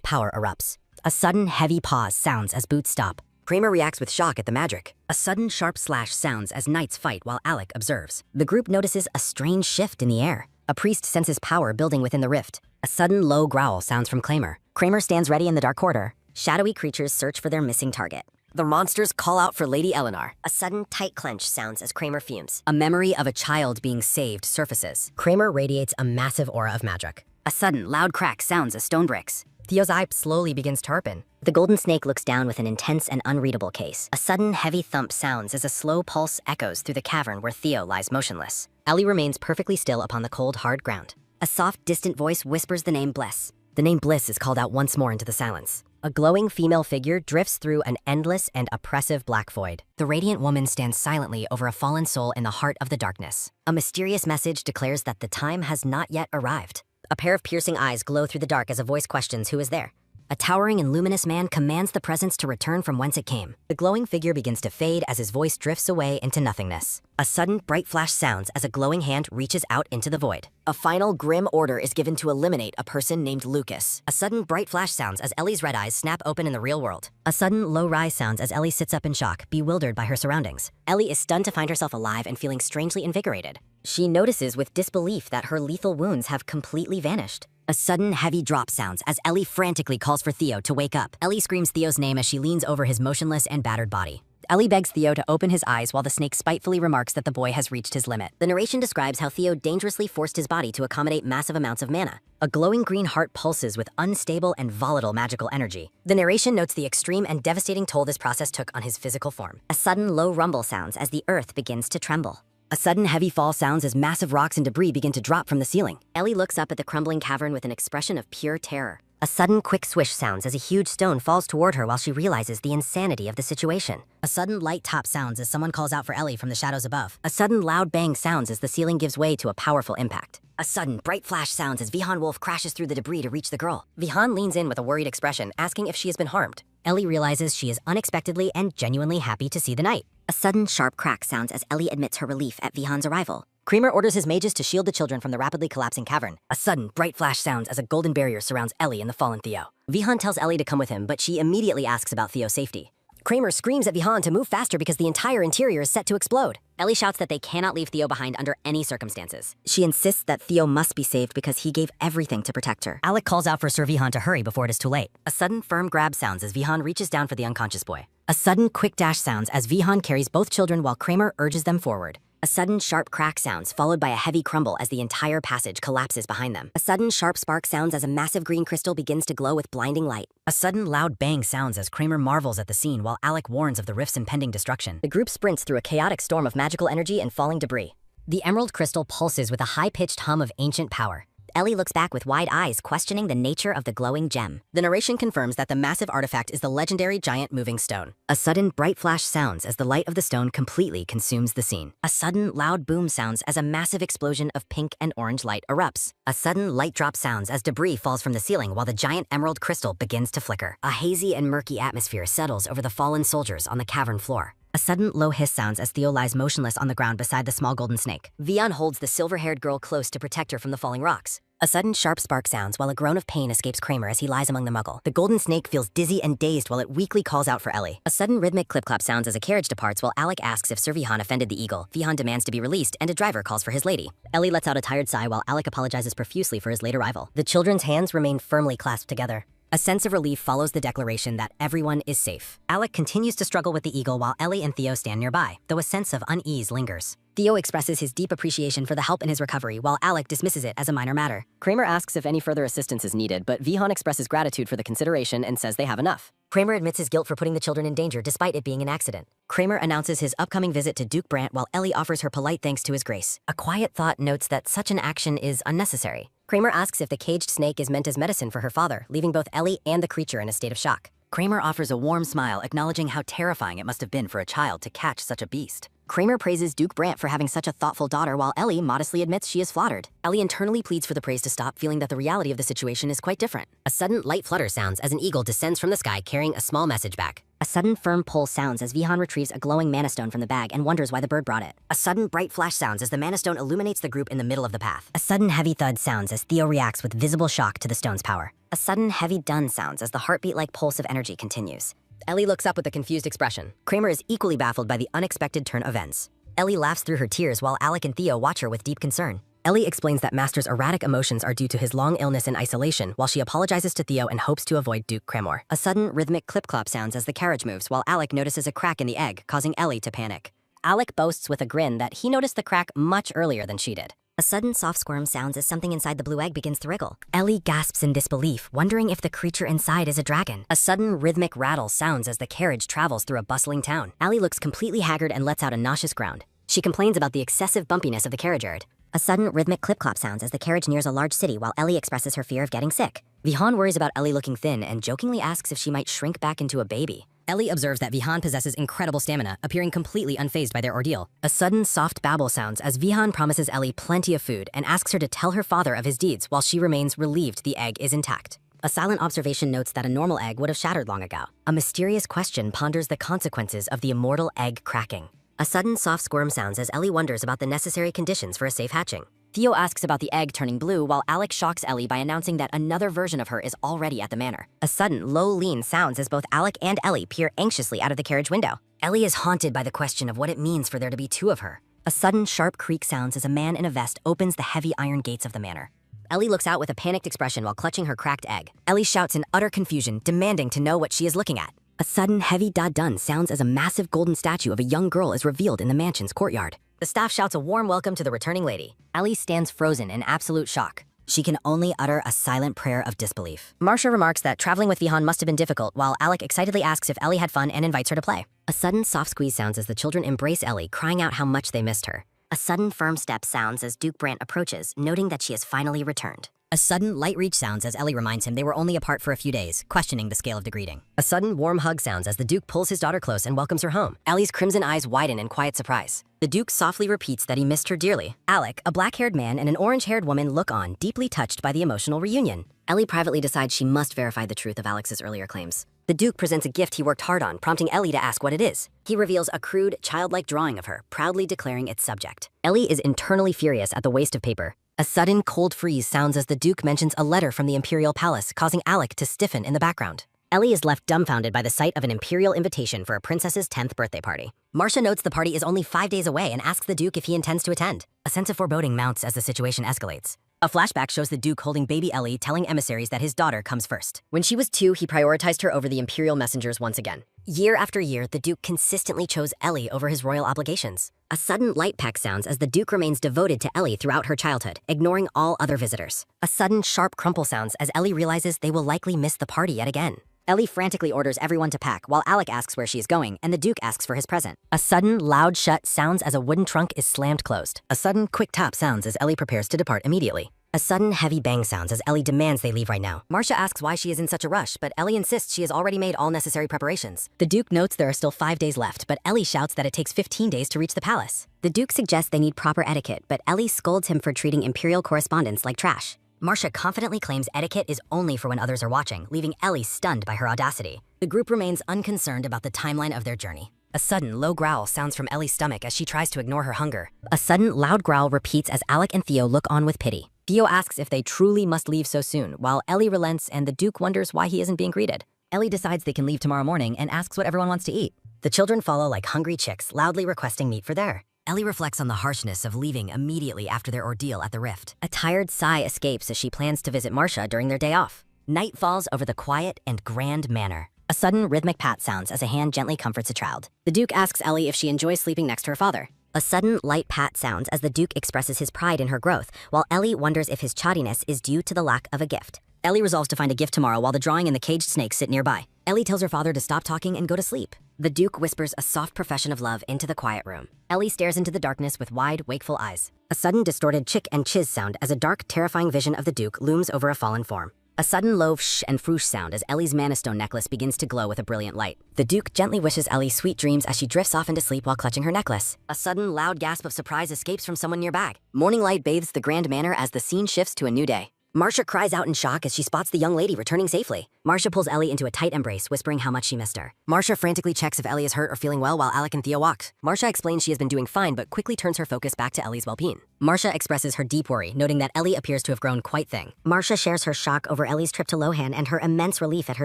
power erupts. A sudden heavy pause sounds as boots stop. Kramer reacts with shock at the magic. A sudden sharp slash sounds as knights fight while Alec observes. The group notices a strange shift in the air. A priest senses power building within the rift. A sudden low growl sounds from Kramer. Kramer stands ready in the dark corridor. Shadowy creatures search for their missing target. The monsters call out for Lady Eleanor. A sudden tight clench sounds as Kramer fumes. A memory of a child being saved surfaces. Kramer radiates a massive aura of magic. A sudden loud crack sounds as stone breaks. Theo's eye slowly begins to harpen. The golden snake looks down with an intense and unreadable gaze. A sudden heavy thump sounds as a slow pulse echoes through the cavern where Theo lies motionless. Ellie remains perfectly still upon the cold, hard ground. A soft, distant voice whispers the name Bliss. The name Bliss is called out once more into the silence. A glowing female figure drifts through an endless and oppressive black void. The radiant woman stands silently over a fallen soul in the heart of the darkness. A mysterious message declares that the time has not yet arrived. A pair of piercing eyes glow through the dark as a voice questions who is there. A towering and luminous man commands the presence to return from whence it came. The glowing figure begins to fade as his voice drifts away into nothingness. A sudden bright flash sounds as a glowing hand reaches out into the void. A final grim order is given to eliminate a person named Lucas. A sudden bright flash sounds as Ellie's red eyes snap open in the real world. A sudden low rise sounds as Ellie sits up in shock, bewildered by her surroundings. Ellie is stunned to find herself alive and feeling strangely invigorated. She notices with disbelief that her lethal wounds have completely vanished. A sudden heavy drop sounds as Ellie frantically calls for Theo to wake up. Ellie screams Theo's name as she leans over his motionless and battered body. Ellie begs Theo to open his eyes while the snake spitefully remarks that the boy has reached his limit. The narration describes how Theo dangerously forced his body to accommodate massive amounts of mana. A glowing green heart pulses with unstable and volatile magical energy. The narration notes the extreme and devastating toll this process took on his physical form. A sudden low rumble sounds as the earth begins to tremble. A sudden heavy fall sounds as massive rocks and debris begin to drop from the ceiling. Ellie looks up at the crumbling cavern with an expression of pure terror. A sudden quick swish sounds as a huge stone falls toward her while she realizes the insanity of the situation. A sudden light top sounds as someone calls out for Ellie from the shadows above. A sudden loud bang sounds as the ceiling gives way to a powerful impact. A sudden bright flash sounds as Vihan Wolf crashes through the debris to reach the girl. Vihan leans in with a worried expression, asking if she has been harmed. Ellie realizes she is unexpectedly and genuinely happy to see the knight. A sudden sharp crack sounds as Ellie admits her relief at Vihan's arrival. Creamer orders his mages to shield the children from the rapidly collapsing cavern. A sudden bright flash sounds as a golden barrier surrounds Ellie and the fallen Theo. Vihan tells Ellie to come with him, but she immediately asks about Theo's safety. Kramer screams at Vihan to move faster because the entire interior is set to explode. Ellie shouts that they cannot leave Theo behind under any circumstances. She insists that Theo must be saved because he gave everything to protect her. Alec calls out for Sir Vihan to hurry before it is too late. A sudden firm grab sounds as Vihan reaches down for the unconscious boy. A sudden quick dash sounds as Vihan carries both children while Kramer urges them forward. A sudden sharp crack sounds, followed by a heavy crumble as the entire passage collapses behind them. A sudden sharp spark sounds as a massive green crystal begins to glow with blinding light. A sudden loud bang sounds as Kramer marvels at the scene while Alec warns of the rift's impending destruction. The group sprints through a chaotic storm of magical energy and falling debris. The emerald crystal pulses with a high-pitched hum of ancient power. Ellie looks back with wide eyes, questioning the nature of the glowing gem. The narration confirms that the massive artifact is the legendary giant moving stone. A sudden bright flash sounds as the light of the stone completely consumes the scene. A sudden loud boom sounds as a massive explosion of pink and orange light erupts. A sudden light drop sounds as debris falls from the ceiling while the giant emerald crystal begins to flicker. A hazy and murky atmosphere settles over the fallen soldiers on the cavern floor. A sudden low hiss sounds as Theo lies motionless on the ground beside the small golden snake. Vihan holds the silver-haired girl close to protect her from the falling rocks. A sudden sharp spark sounds while a groan of pain escapes Kramer as he lies among the muggle. The golden snake feels dizzy and dazed while it weakly calls out for Ellie. A sudden rhythmic clip-clop sounds as a carriage departs while Alec asks if Sir Vihan offended the eagle. Vihan demands to be released and a driver calls for his lady. Ellie lets out a tired sigh while Alec apologizes profusely for his late arrival. The children's hands remain firmly clasped together. A sense of relief follows the declaration that everyone is safe. Alec continues to struggle with the eagle while Ellie and Theo stand nearby, though a sense of unease lingers. Theo expresses his deep appreciation for the help in his recovery, while Alec dismisses it as a minor matter. Kramer asks if any further assistance is needed, but Vihan expresses gratitude for the consideration and says they have enough. Kramer admits his guilt for putting the children in danger despite it being an accident. Kramer announces his upcoming visit to Duke Brant while Ellie offers her polite thanks to his grace. A quiet thought notes that such an action is unnecessary. Kramer asks if the caged snake is meant as medicine for her father, leaving both Ellie and the creature in a state of shock. Kramer offers a warm smile, acknowledging how terrifying it must have been for a child to catch such a beast. Kramer praises Duke Brant for having such a thoughtful daughter while Ellie modestly admits she is flattered. Ellie internally pleads for the praise to stop, feeling that the reality of the situation is quite different. A sudden light flutter sounds as an eagle descends from the sky carrying a small message back. A sudden firm pull sounds as Vihan retrieves a glowing mana stone from the bag and wonders why the bird brought it. A sudden bright flash sounds as the mana stone illuminates the group in the middle of the path. A sudden heavy thud sounds as Theo reacts with visible shock to the stone's power. A sudden heavy dun sounds as the heartbeat-like pulse of energy continues. Ellie looks up with a confused expression. Kramer is equally baffled by the unexpected turn of events. Ellie laughs through her tears while Alec and Theo watch her with deep concern. Ellie explains that Master's erratic emotions are due to his long illness and isolation while she apologizes to Theo and hopes to avoid Duke Cramor. A sudden rhythmic clip-clop sounds as the carriage moves while Alec notices a crack in the egg, causing Ellie to panic. Alec boasts with a grin that he noticed the crack much earlier than she did. A sudden soft squirm sounds as something inside the blue egg begins to wriggle. Ellie gasps in disbelief, wondering if the creature inside is a dragon. A sudden rhythmic rattle sounds as the carriage travels through a bustling town. Ellie looks completely haggard and lets out a nauseous ground. She complains about the excessive bumpiness of the carriage yard. A sudden rhythmic clip-clop sounds as the carriage nears a large city while Ellie expresses her fear of getting sick. Vihan worries about Ellie looking thin and jokingly asks if she might shrink back into a baby. Ellie observes that Vihan possesses incredible stamina, appearing completely unfazed by their ordeal. A sudden, soft babble sounds as Vihan promises Ellie plenty of food and asks her to tell her father of his deeds while she remains relieved the egg is intact. A silent observation notes that a normal egg would have shattered long ago. A mysterious question ponders the consequences of the immortal egg cracking. A sudden soft squirm sounds as Ellie wonders about the necessary conditions for a safe hatching. Theo asks about the egg turning blue while Alec shocks Ellie by announcing that another version of her is already at the manor. A sudden, low lean sounds as both Alec and Ellie peer anxiously out of the carriage window. Ellie is haunted by the question of what it means for there to be two of her. A sudden, sharp creak sounds as a man in a vest opens the heavy iron gates of the manor. Ellie looks out with a panicked expression while clutching her cracked egg. Ellie shouts in utter confusion, demanding to know what she is looking at. A sudden, heavy da-dun sounds as a massive golden statue of a young girl is revealed in the mansion's courtyard. The staff shouts a warm welcome to the returning lady. Ellie stands frozen in absolute shock. She can only utter a silent prayer of disbelief. Marcia remarks that traveling with Vihan must have been difficult, while Alec excitedly asks if Ellie had fun and invites her to play. A sudden soft squeeze sounds as the children embrace Ellie, crying out how much they missed her. A sudden firm step sounds as Duke Brant approaches, noting that she has finally returned. A sudden light reach sounds as Ellie reminds him they were only apart for a few days, questioning the scale of the greeting. A sudden warm hug sounds as the Duke pulls his daughter close and welcomes her home. Ellie's crimson eyes widen in quiet surprise. The Duke softly repeats that he missed her dearly. Alec, a black-haired man, and an orange-haired woman look on, deeply touched by the emotional reunion. Ellie privately decides she must verify the truth of Alex's earlier claims. The Duke presents a gift he worked hard on, prompting Ellie to ask what it is. He reveals a crude, childlike drawing of her, proudly declaring its subject. Ellie is internally furious at the waste of paper. A sudden cold freeze sounds as the Duke mentions a letter from the Imperial Palace, causing Alec to stiffen in the background. Ellie is left dumbfounded by the sight of an Imperial invitation for a princess's 10th birthday party. Marcia notes the party is only 5 days away and asks the Duke if he intends to attend. A sense of foreboding mounts as the situation escalates. A flashback shows the Duke holding baby Ellie, telling emissaries that his daughter comes first. When she was 2, he prioritized her over the Imperial messengers once again. Year after year, the Duke consistently chose Ellie over his royal obligations. A sudden light peck sounds as the Duke remains devoted to Ellie throughout her childhood, ignoring all other visitors. A sudden sharp crumple sounds as Ellie realizes they will likely miss the party yet again. Ellie frantically orders everyone to pack, while Alec asks where she is going, and the Duke asks for his present. A sudden, loud shut sounds as a wooden trunk is slammed closed. A sudden, quick tap sounds as Ellie prepares to depart immediately. A sudden, heavy bang sounds as Ellie demands they leave right now. Marcia asks why she is in such a rush, but Ellie insists she has already made all necessary preparations. The Duke notes there are still 5 days left, but Ellie shouts that it takes 15 days to reach the palace. The Duke suggests they need proper etiquette, but Ellie scolds him for treating Imperial correspondence like trash. Marcia confidently claims etiquette is only for when others are watching, leaving Ellie stunned by her audacity. The group remains unconcerned about the timeline of their journey. A sudden, low growl sounds from Ellie's stomach as she tries to ignore her hunger. A sudden, loud growl repeats as Alec and Theo look on with pity. Theo asks if they truly must leave so soon, while Ellie relents and the Duke wonders why he isn't being greeted. Ellie decides they can leave tomorrow morning and asks what everyone wants to eat. The children follow like hungry chicks, loudly requesting meat for their. Ellie reflects on the harshness of leaving immediately after their ordeal at the Rift. A tired sigh escapes as she plans to visit Marcia during their day off. Night falls over the quiet and grand manor. A sudden rhythmic pat sounds as a hand gently comforts a child. The Duke asks Ellie if she enjoys sleeping next to her father. A sudden light pat sounds as the Duke expresses his pride in her growth, while Ellie wonders if his chattiness is due to the lack of a gift. Ellie resolves to find a gift tomorrow while the drawing and the caged snakes sit nearby. Ellie tells her father to stop talking and go to sleep. The Duke whispers a soft profession of love into the quiet room. Ellie stares into the darkness with wide, wakeful eyes. A sudden distorted chick and chiz sound as a dark, terrifying vision of the Duke looms over a fallen form. A sudden low shh and froosh sound as Ellie's mana stone necklace begins to glow with a brilliant light. The Duke gently wishes Ellie sweet dreams as she drifts off into sleep while clutching her necklace. A sudden loud gasp of surprise escapes from someone nearby. Morning light bathes the grand manor as the scene shifts to a new day. Marcia cries out in shock as she spots the young lady returning safely. Marcia pulls Ellie into a tight embrace, whispering how much she missed her. Marcia frantically checks if Ellie is hurt or feeling well while Alec and Theo walk. Marcia explains she has been doing fine but quickly turns her focus back to Ellie's well-being. Marcia expresses her deep worry, noting that Ellie appears to have grown quite thin. Marcia shares her shock over Ellie's trip to Lohan and her immense relief at her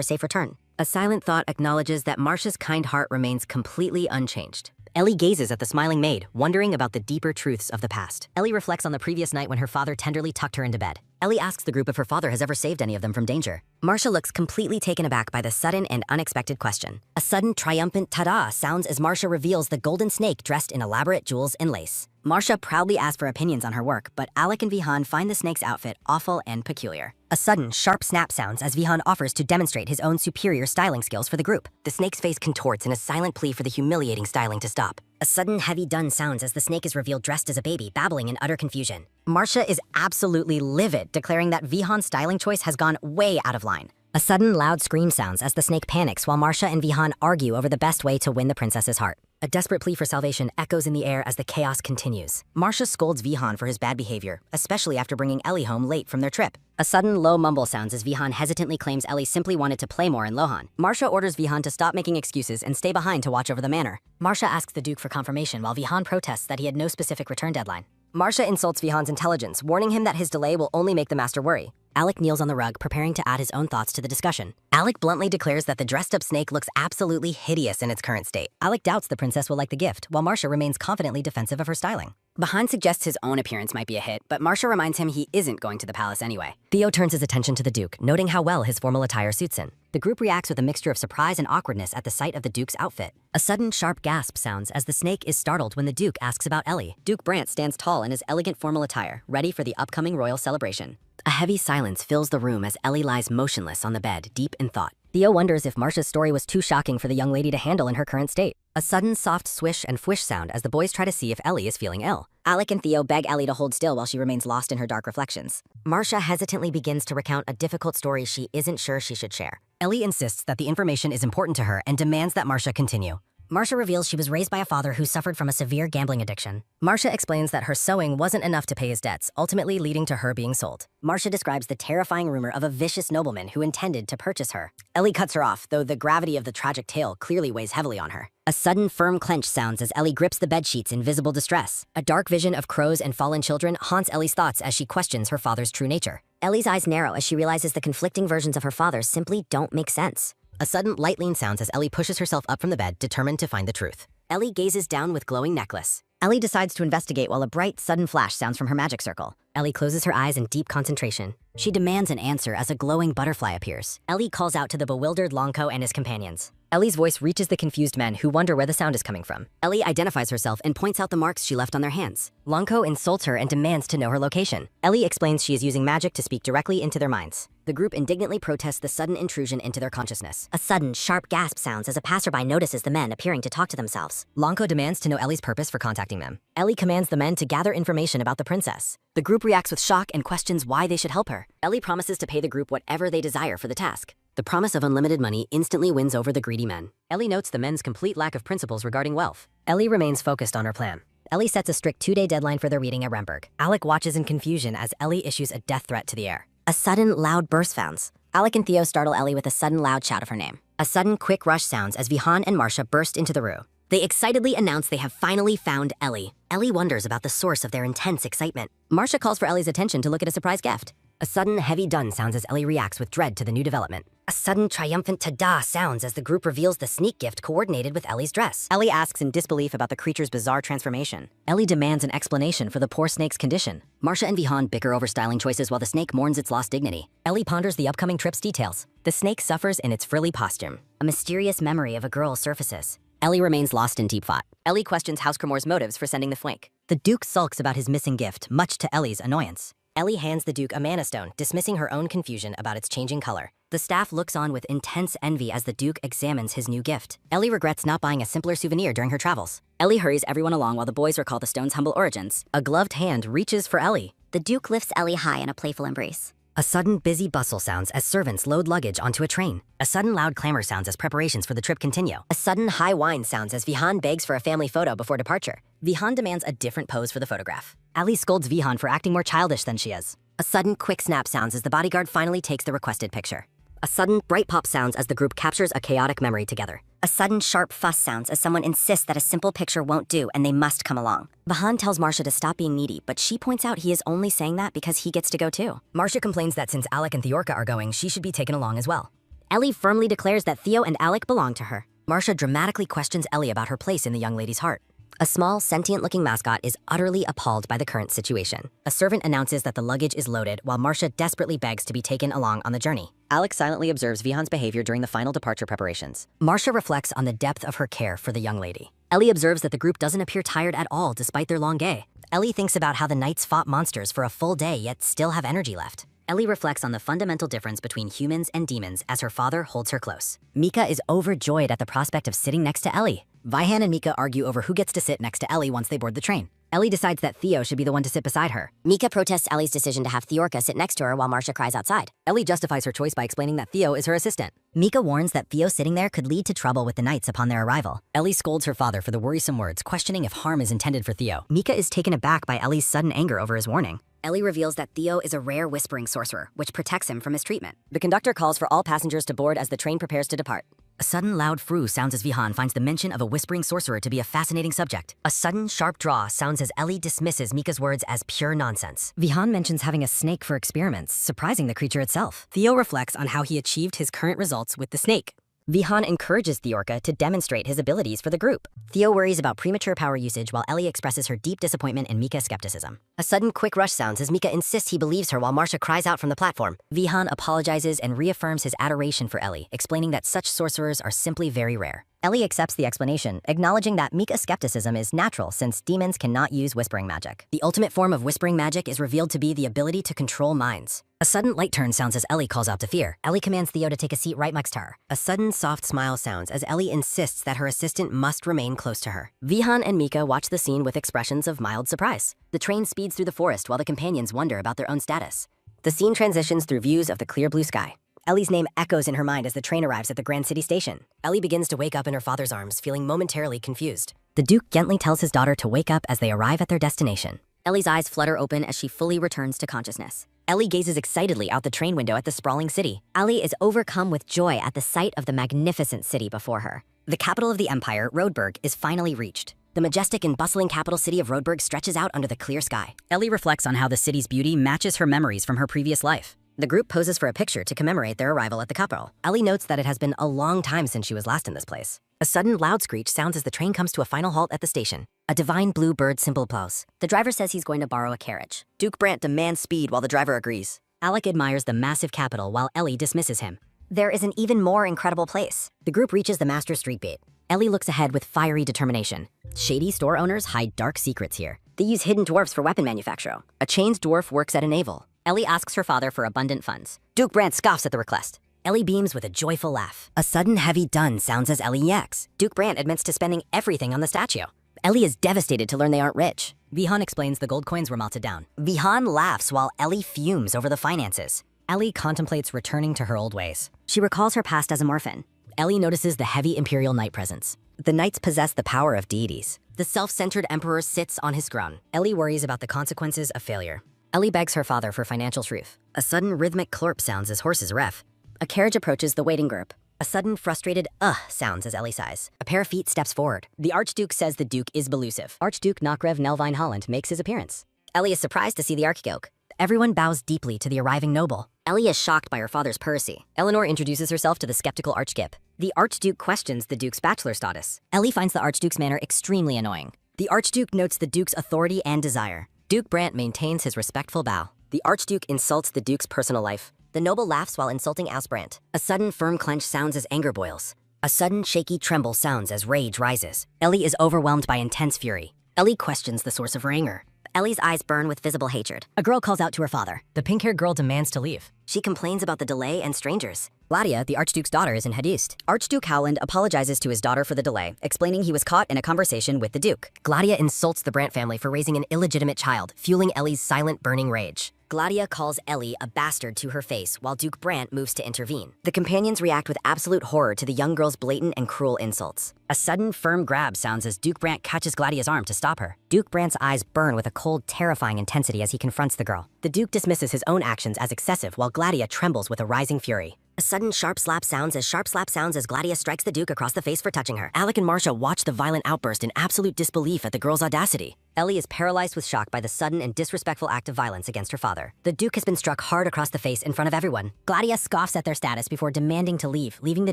safe return. A silent thought acknowledges that Marcia's kind heart remains completely unchanged. Ellie gazes at the smiling maid, wondering about the deeper truths of the past. Ellie reflects on the previous night when her father tenderly tucked her into bed. Ellie asks the group if her father has ever saved any of them from danger. Marcia looks completely taken aback by the sudden and unexpected question. A sudden triumphant ta-da sounds as Marcia reveals the golden snake dressed in elaborate jewels and lace. Marcia proudly asks for opinions on her work, but Alec and Vihan find the snake's outfit awful and peculiar. A sudden, sharp snap sounds as Vihan offers to demonstrate his own superior styling skills for the group. The snake's face contorts in a silent plea for the humiliating styling to stop. A sudden heavy dun sounds as the snake is revealed dressed as a baby, babbling in utter confusion. Marcia is absolutely livid, declaring that Vihan's styling choice has gone way out of line. A A sudden loud scream sounds as the snake panics while Marcia and Vihan argue over the best way to win the princess's heart. A desperate plea for salvation echoes in the air as the chaos continues. Marcia scolds Vihan for his bad behavior, especially after bringing Ellie home late from their trip. A sudden low mumble sounds as Vihan hesitantly claims Ellie simply wanted to play more in Lohan. Marcia orders Vihan to stop making excuses and stay behind to watch over the manor. Marcia asks the Duke for confirmation while Vihan protests that he had no specific return deadline. Marcia insults Vihan's intelligence, warning him that his delay will only make the master worry. Alec kneels on the rug, preparing to add his own thoughts to the discussion. Alec bluntly declares that the dressed-up snake looks absolutely hideous in its current state. Alec doubts the princess will like the gift, while Marcia remains confidently defensive of her styling. Bahan suggests his own appearance might be a hit, but Marcia reminds him he isn't going to the palace anyway. Theo turns his attention to the Duke, noting how well his formal attire suits him. The group reacts with a mixture of surprise and awkwardness at the sight of the Duke's outfit. A sudden, sharp gasp sounds as the snake is startled when the Duke asks about Ellie. Duke Brant stands tall in his elegant formal attire, ready for the upcoming royal celebration. A heavy silence fills the room as Ellie lies motionless on the bed, deep in thought. Theo wonders if Marcia's story was too shocking for the young lady to handle in her current state. A sudden soft swish and fwish sound as the boys try to see if Ellie is feeling ill. Alec and Theo beg Ellie to hold still while she remains lost in her dark reflections. Marcia hesitantly begins to recount a difficult story she isn't sure she should share. Ellie insists that the information is important to her and demands that Marcia continue. Marcia reveals she was raised by a father who suffered from a severe gambling addiction. Marcia explains that her sewing wasn't enough to pay his debts, ultimately leading to her being sold. Marcia describes the terrifying rumor of a vicious nobleman who intended to purchase her. Ellie cuts her off, though the gravity of the tragic tale clearly weighs heavily on her. A sudden firm clench sounds as Ellie grips the bedsheets in visible distress. A dark vision of crows and fallen children haunts Ellie's thoughts as she questions her father's true nature. Ellie's eyes narrow as she realizes the conflicting versions of her father simply don't make sense. A sudden light lean sounds as Ellie pushes herself up from the bed, determined to find the truth. Ellie gazes down with glowing necklace. Ellie decides to investigate while a bright, sudden flash sounds from her magic circle. Ellie closes her eyes in deep concentration. She demands an answer as a glowing butterfly appears. Ellie calls out to the bewildered Lonko and his companions. Ellie's voice reaches the confused men who wonder where the sound is coming from. Ellie identifies herself and points out the marks she left on their hands. Lonko insults her and demands to know her location. Ellie explains she is using magic to speak directly into their minds. The group indignantly protests the sudden intrusion into their consciousness. A sudden, sharp gasp sounds as a passerby notices the men appearing to talk to themselves. Lonko demands to know Ellie's purpose for contacting them. Ellie commands the men to gather information about the princess. The group reacts with shock and questions why they should help her. Ellie promises to pay the group whatever they desire for the task. The promise of unlimited money instantly wins over the greedy men. Ellie notes the men's complete lack of principles regarding wealth. Ellie remains focused on her plan. Ellie sets a strict 2-day deadline for their reading at Remberg. Alec watches in confusion as Ellie issues a death threat to the air. A sudden, loud burst sounds. Alec and Theo startle Ellie with a sudden loud shout of her name. A sudden, quick rush sounds as Vihan and Marcia burst into the room. They excitedly announce they have finally found Ellie. Ellie wonders about the source of their intense excitement. Marcia calls for Ellie's attention to look at a surprise gift. A sudden, heavy dun sounds as Ellie reacts with dread to the new development. A sudden, triumphant ta-da sounds as the group reveals the sneak gift coordinated with Ellie's dress. Ellie asks in disbelief about the creature's bizarre transformation. Ellie demands an explanation for the poor snake's condition. Marcia and Vihan bicker over styling choices while the snake mourns its lost dignity. Ellie ponders the upcoming trip's details. The snake suffers in its frilly costume. A mysterious memory of a girl surfaces. Ellie remains lost in deep thought. Ellie questions House Cremor's motives for sending the flake. The Duke sulks about his missing gift, much to Ellie's annoyance. Ellie hands the Duke a mana stone, dismissing her own confusion about its changing color. The staff looks on with intense envy as the Duke examines his new gift. Ellie regrets not buying a simpler souvenir during her travels. Ellie hurries everyone along while the boys recall the stone's humble origins. A gloved hand reaches for Ellie. The Duke lifts Ellie high in a playful embrace. A sudden busy bustle sounds as servants load luggage onto a train. A sudden loud clamor sounds as preparations for the trip continue. A sudden high whine sounds as Vihan begs for a family photo before departure. Vihan demands a different pose for the photograph. Ali scolds Vihan for acting more childish than she is. A sudden quick snap sounds as the bodyguard finally takes the requested picture. A sudden bright pop sounds as the group captures a chaotic memory together. A sudden sharp fuss sounds as someone insists that a simple picture won't do and they must come along. Vihan tells Marcia to stop being needy, but she points out he is only saying that because he gets to go too. Marcia complains that since Alec and Theorka are going, she should be taken along as well. Ellie firmly declares that Theo and Alec belong to her. Marcia dramatically questions Ellie about her place in the young lady's heart. A small, sentient-looking mascot is utterly appalled by the current situation. A servant announces that the luggage is loaded, while Marcia desperately begs to be taken along on the journey. Alec silently observes Vihan's behavior during the final departure preparations. Marcia reflects on the depth of her care for the young lady. Ellie observes that the group doesn't appear tired at all despite their long day. Ellie thinks about how the knights fought monsters for a full day yet still have energy left. Ellie reflects on the fundamental difference between humans and demons as her father holds her close. Mika is overjoyed at the prospect of sitting next to Ellie. Vihan and Mika argue over who gets to sit next to Ellie once they board the train. Ellie decides that Theo should be the one to sit beside her. Mika protests Ellie's decision to have Theorka sit next to her while Marcia cries outside. Ellie justifies her choice by explaining that Theo is her assistant. Mika warns that Theo sitting there could lead to trouble with the knights upon their arrival. Ellie scolds her father for the worrisome words, questioning if harm is intended for Theo. Mika is taken aback by Ellie's sudden anger over his warning. Ellie reveals that Theo is a rare whispering sorcerer, which protects him from mistreatment. The conductor calls for all passengers to board as the train prepares to depart. A sudden loud frou sounds as Vihan finds the mention of a whispering sorcerer to be a fascinating subject. A sudden sharp draw sounds as Ellie dismisses Mika's words as pure nonsense. Vihan mentions having a snake for experiments, surprising the creature itself. Theo reflects on how he achieved his current results with the snake. Vihan encourages Theorka to demonstrate his abilities for the group. Theo worries about premature power usage while Ellie expresses her deep disappointment in Mika's skepticism. A sudden quick rush sounds as Mika insists he believes her while Marcia cries out from the platform. Vihan apologizes and reaffirms his adoration for Ellie, explaining that such sorcerers are simply very rare. Ellie accepts the explanation, acknowledging that Mika's skepticism is natural since demons cannot use whispering magic. The ultimate form of whispering magic is revealed to be the ability to control minds. A sudden light turn sounds as Ellie calls out to Fear. Ellie commands Theo to take a seat right next to her. A sudden soft smile sounds as Ellie insists that her assistant must remain close to her. Vihan and Mika watch the scene with expressions of mild surprise. The train speeds through the forest while the companions wonder about their own status. The scene transitions through views of the clear blue sky. Ellie's name echoes in her mind as the train arrives at the Grand City station. Ellie begins to wake up in her father's arms, feeling momentarily confused. The Duke gently tells his daughter to wake up as they arrive at their destination. Ellie's eyes flutter open as she fully returns to consciousness. Ellie gazes excitedly out the train window at the sprawling city. Ellie is overcome with joy at the sight of the magnificent city before her. The capital of the empire, Rodberg, is finally reached. The majestic and bustling capital city of Rodberg stretches out under the clear sky. Ellie reflects on how the city's beauty matches her memories from her previous life. The group poses for a picture to commemorate their arrival at the capital. Ellie notes that it has been a long time since she was last in this place. A sudden loud screech sounds as the train comes to a final halt at the station. A divine blue bird symbol applause. The driver says he's going to borrow a carriage. Duke Brant demands speed while the driver agrees. Alec admires the massive capital while Ellie dismisses him. There is an even more incredible place. The group reaches the master street gate. Ellie looks ahead with fiery determination. Shady store owners hide dark secrets here. They use hidden dwarfs for weapon manufacture. A chained dwarf works at a naval. Ellie asks her father for abundant funds. Duke Brant scoffs at the request. Ellie beams with a joyful laugh. A sudden heavy dun sounds as Ellie yaks. Duke Brant admits to spending everything on the statue. Ellie is devastated to learn they aren't rich. Vihan explains the gold coins were melted down. Vihan laughs while Ellie fumes over the finances. Ellie contemplates returning to her old ways. She recalls her past as a morphin. Ellie notices the heavy Imperial Knight presence. The knights possess the power of deities. The self-centered emperor sits on his throne. Ellie worries about the consequences of failure. Ellie begs her father for financial truth. A sudden rhythmic clorp sounds as horses ref. A carriage approaches the waiting group. A sudden frustrated sounds as Ellie sighs. A pair of feet steps forward. The Archduke says the Duke is elusive. Archduke Nokrev Nelvine Holland makes his appearance. Ellie is surprised to see the Archduke. Everyone bows deeply to the arriving noble. Ellie is shocked by her father's Percy. Eleanor introduces herself to the skeptical Archduke. The Archduke questions the Duke's bachelor status. Ellie finds the Archduke's manner extremely annoying. The Archduke notes the Duke's authority and desire. Duke Brant maintains his respectful bow. The Archduke insults the Duke's personal life. The noble laughs while insulting Brant. A sudden firm clench sounds as anger boils. A sudden shaky tremble sounds as rage rises. Ellie is overwhelmed by intense fury. Ellie questions the source of her anger. Ellie's eyes burn with visible hatred. A girl calls out to her father. The pink-haired girl demands to leave. She complains about the delay and strangers. Gladia, the Archduke's daughter, is in Hadist. Archduke Howland apologizes to his daughter for the delay, explaining he was caught in a conversation with the Duke. Gladia insults the Brant family for raising an illegitimate child, fueling Ellie's silent, burning rage. Gladia calls Ellie a bastard to her face while Duke Brant moves to intervene. The companions react with absolute horror to the young girl's blatant and cruel insults. A sudden, firm grab sounds as Duke Brant catches Gladia's arm to stop her. Duke Brant's eyes burn with a cold, terrifying intensity as he confronts the girl. The Duke dismisses his own actions as excessive while Gladia trembles with a rising fury. A sudden sharp slap sounds as Gladia strikes the Duke across the face for touching her. Alec and Marcia watch the violent outburst in absolute disbelief at the girl's audacity. Ellie is paralyzed with shock by the sudden and disrespectful act of violence against her father. The Duke has been struck hard across the face in front of everyone. Gladia scoffs at their status before demanding to leave, leaving the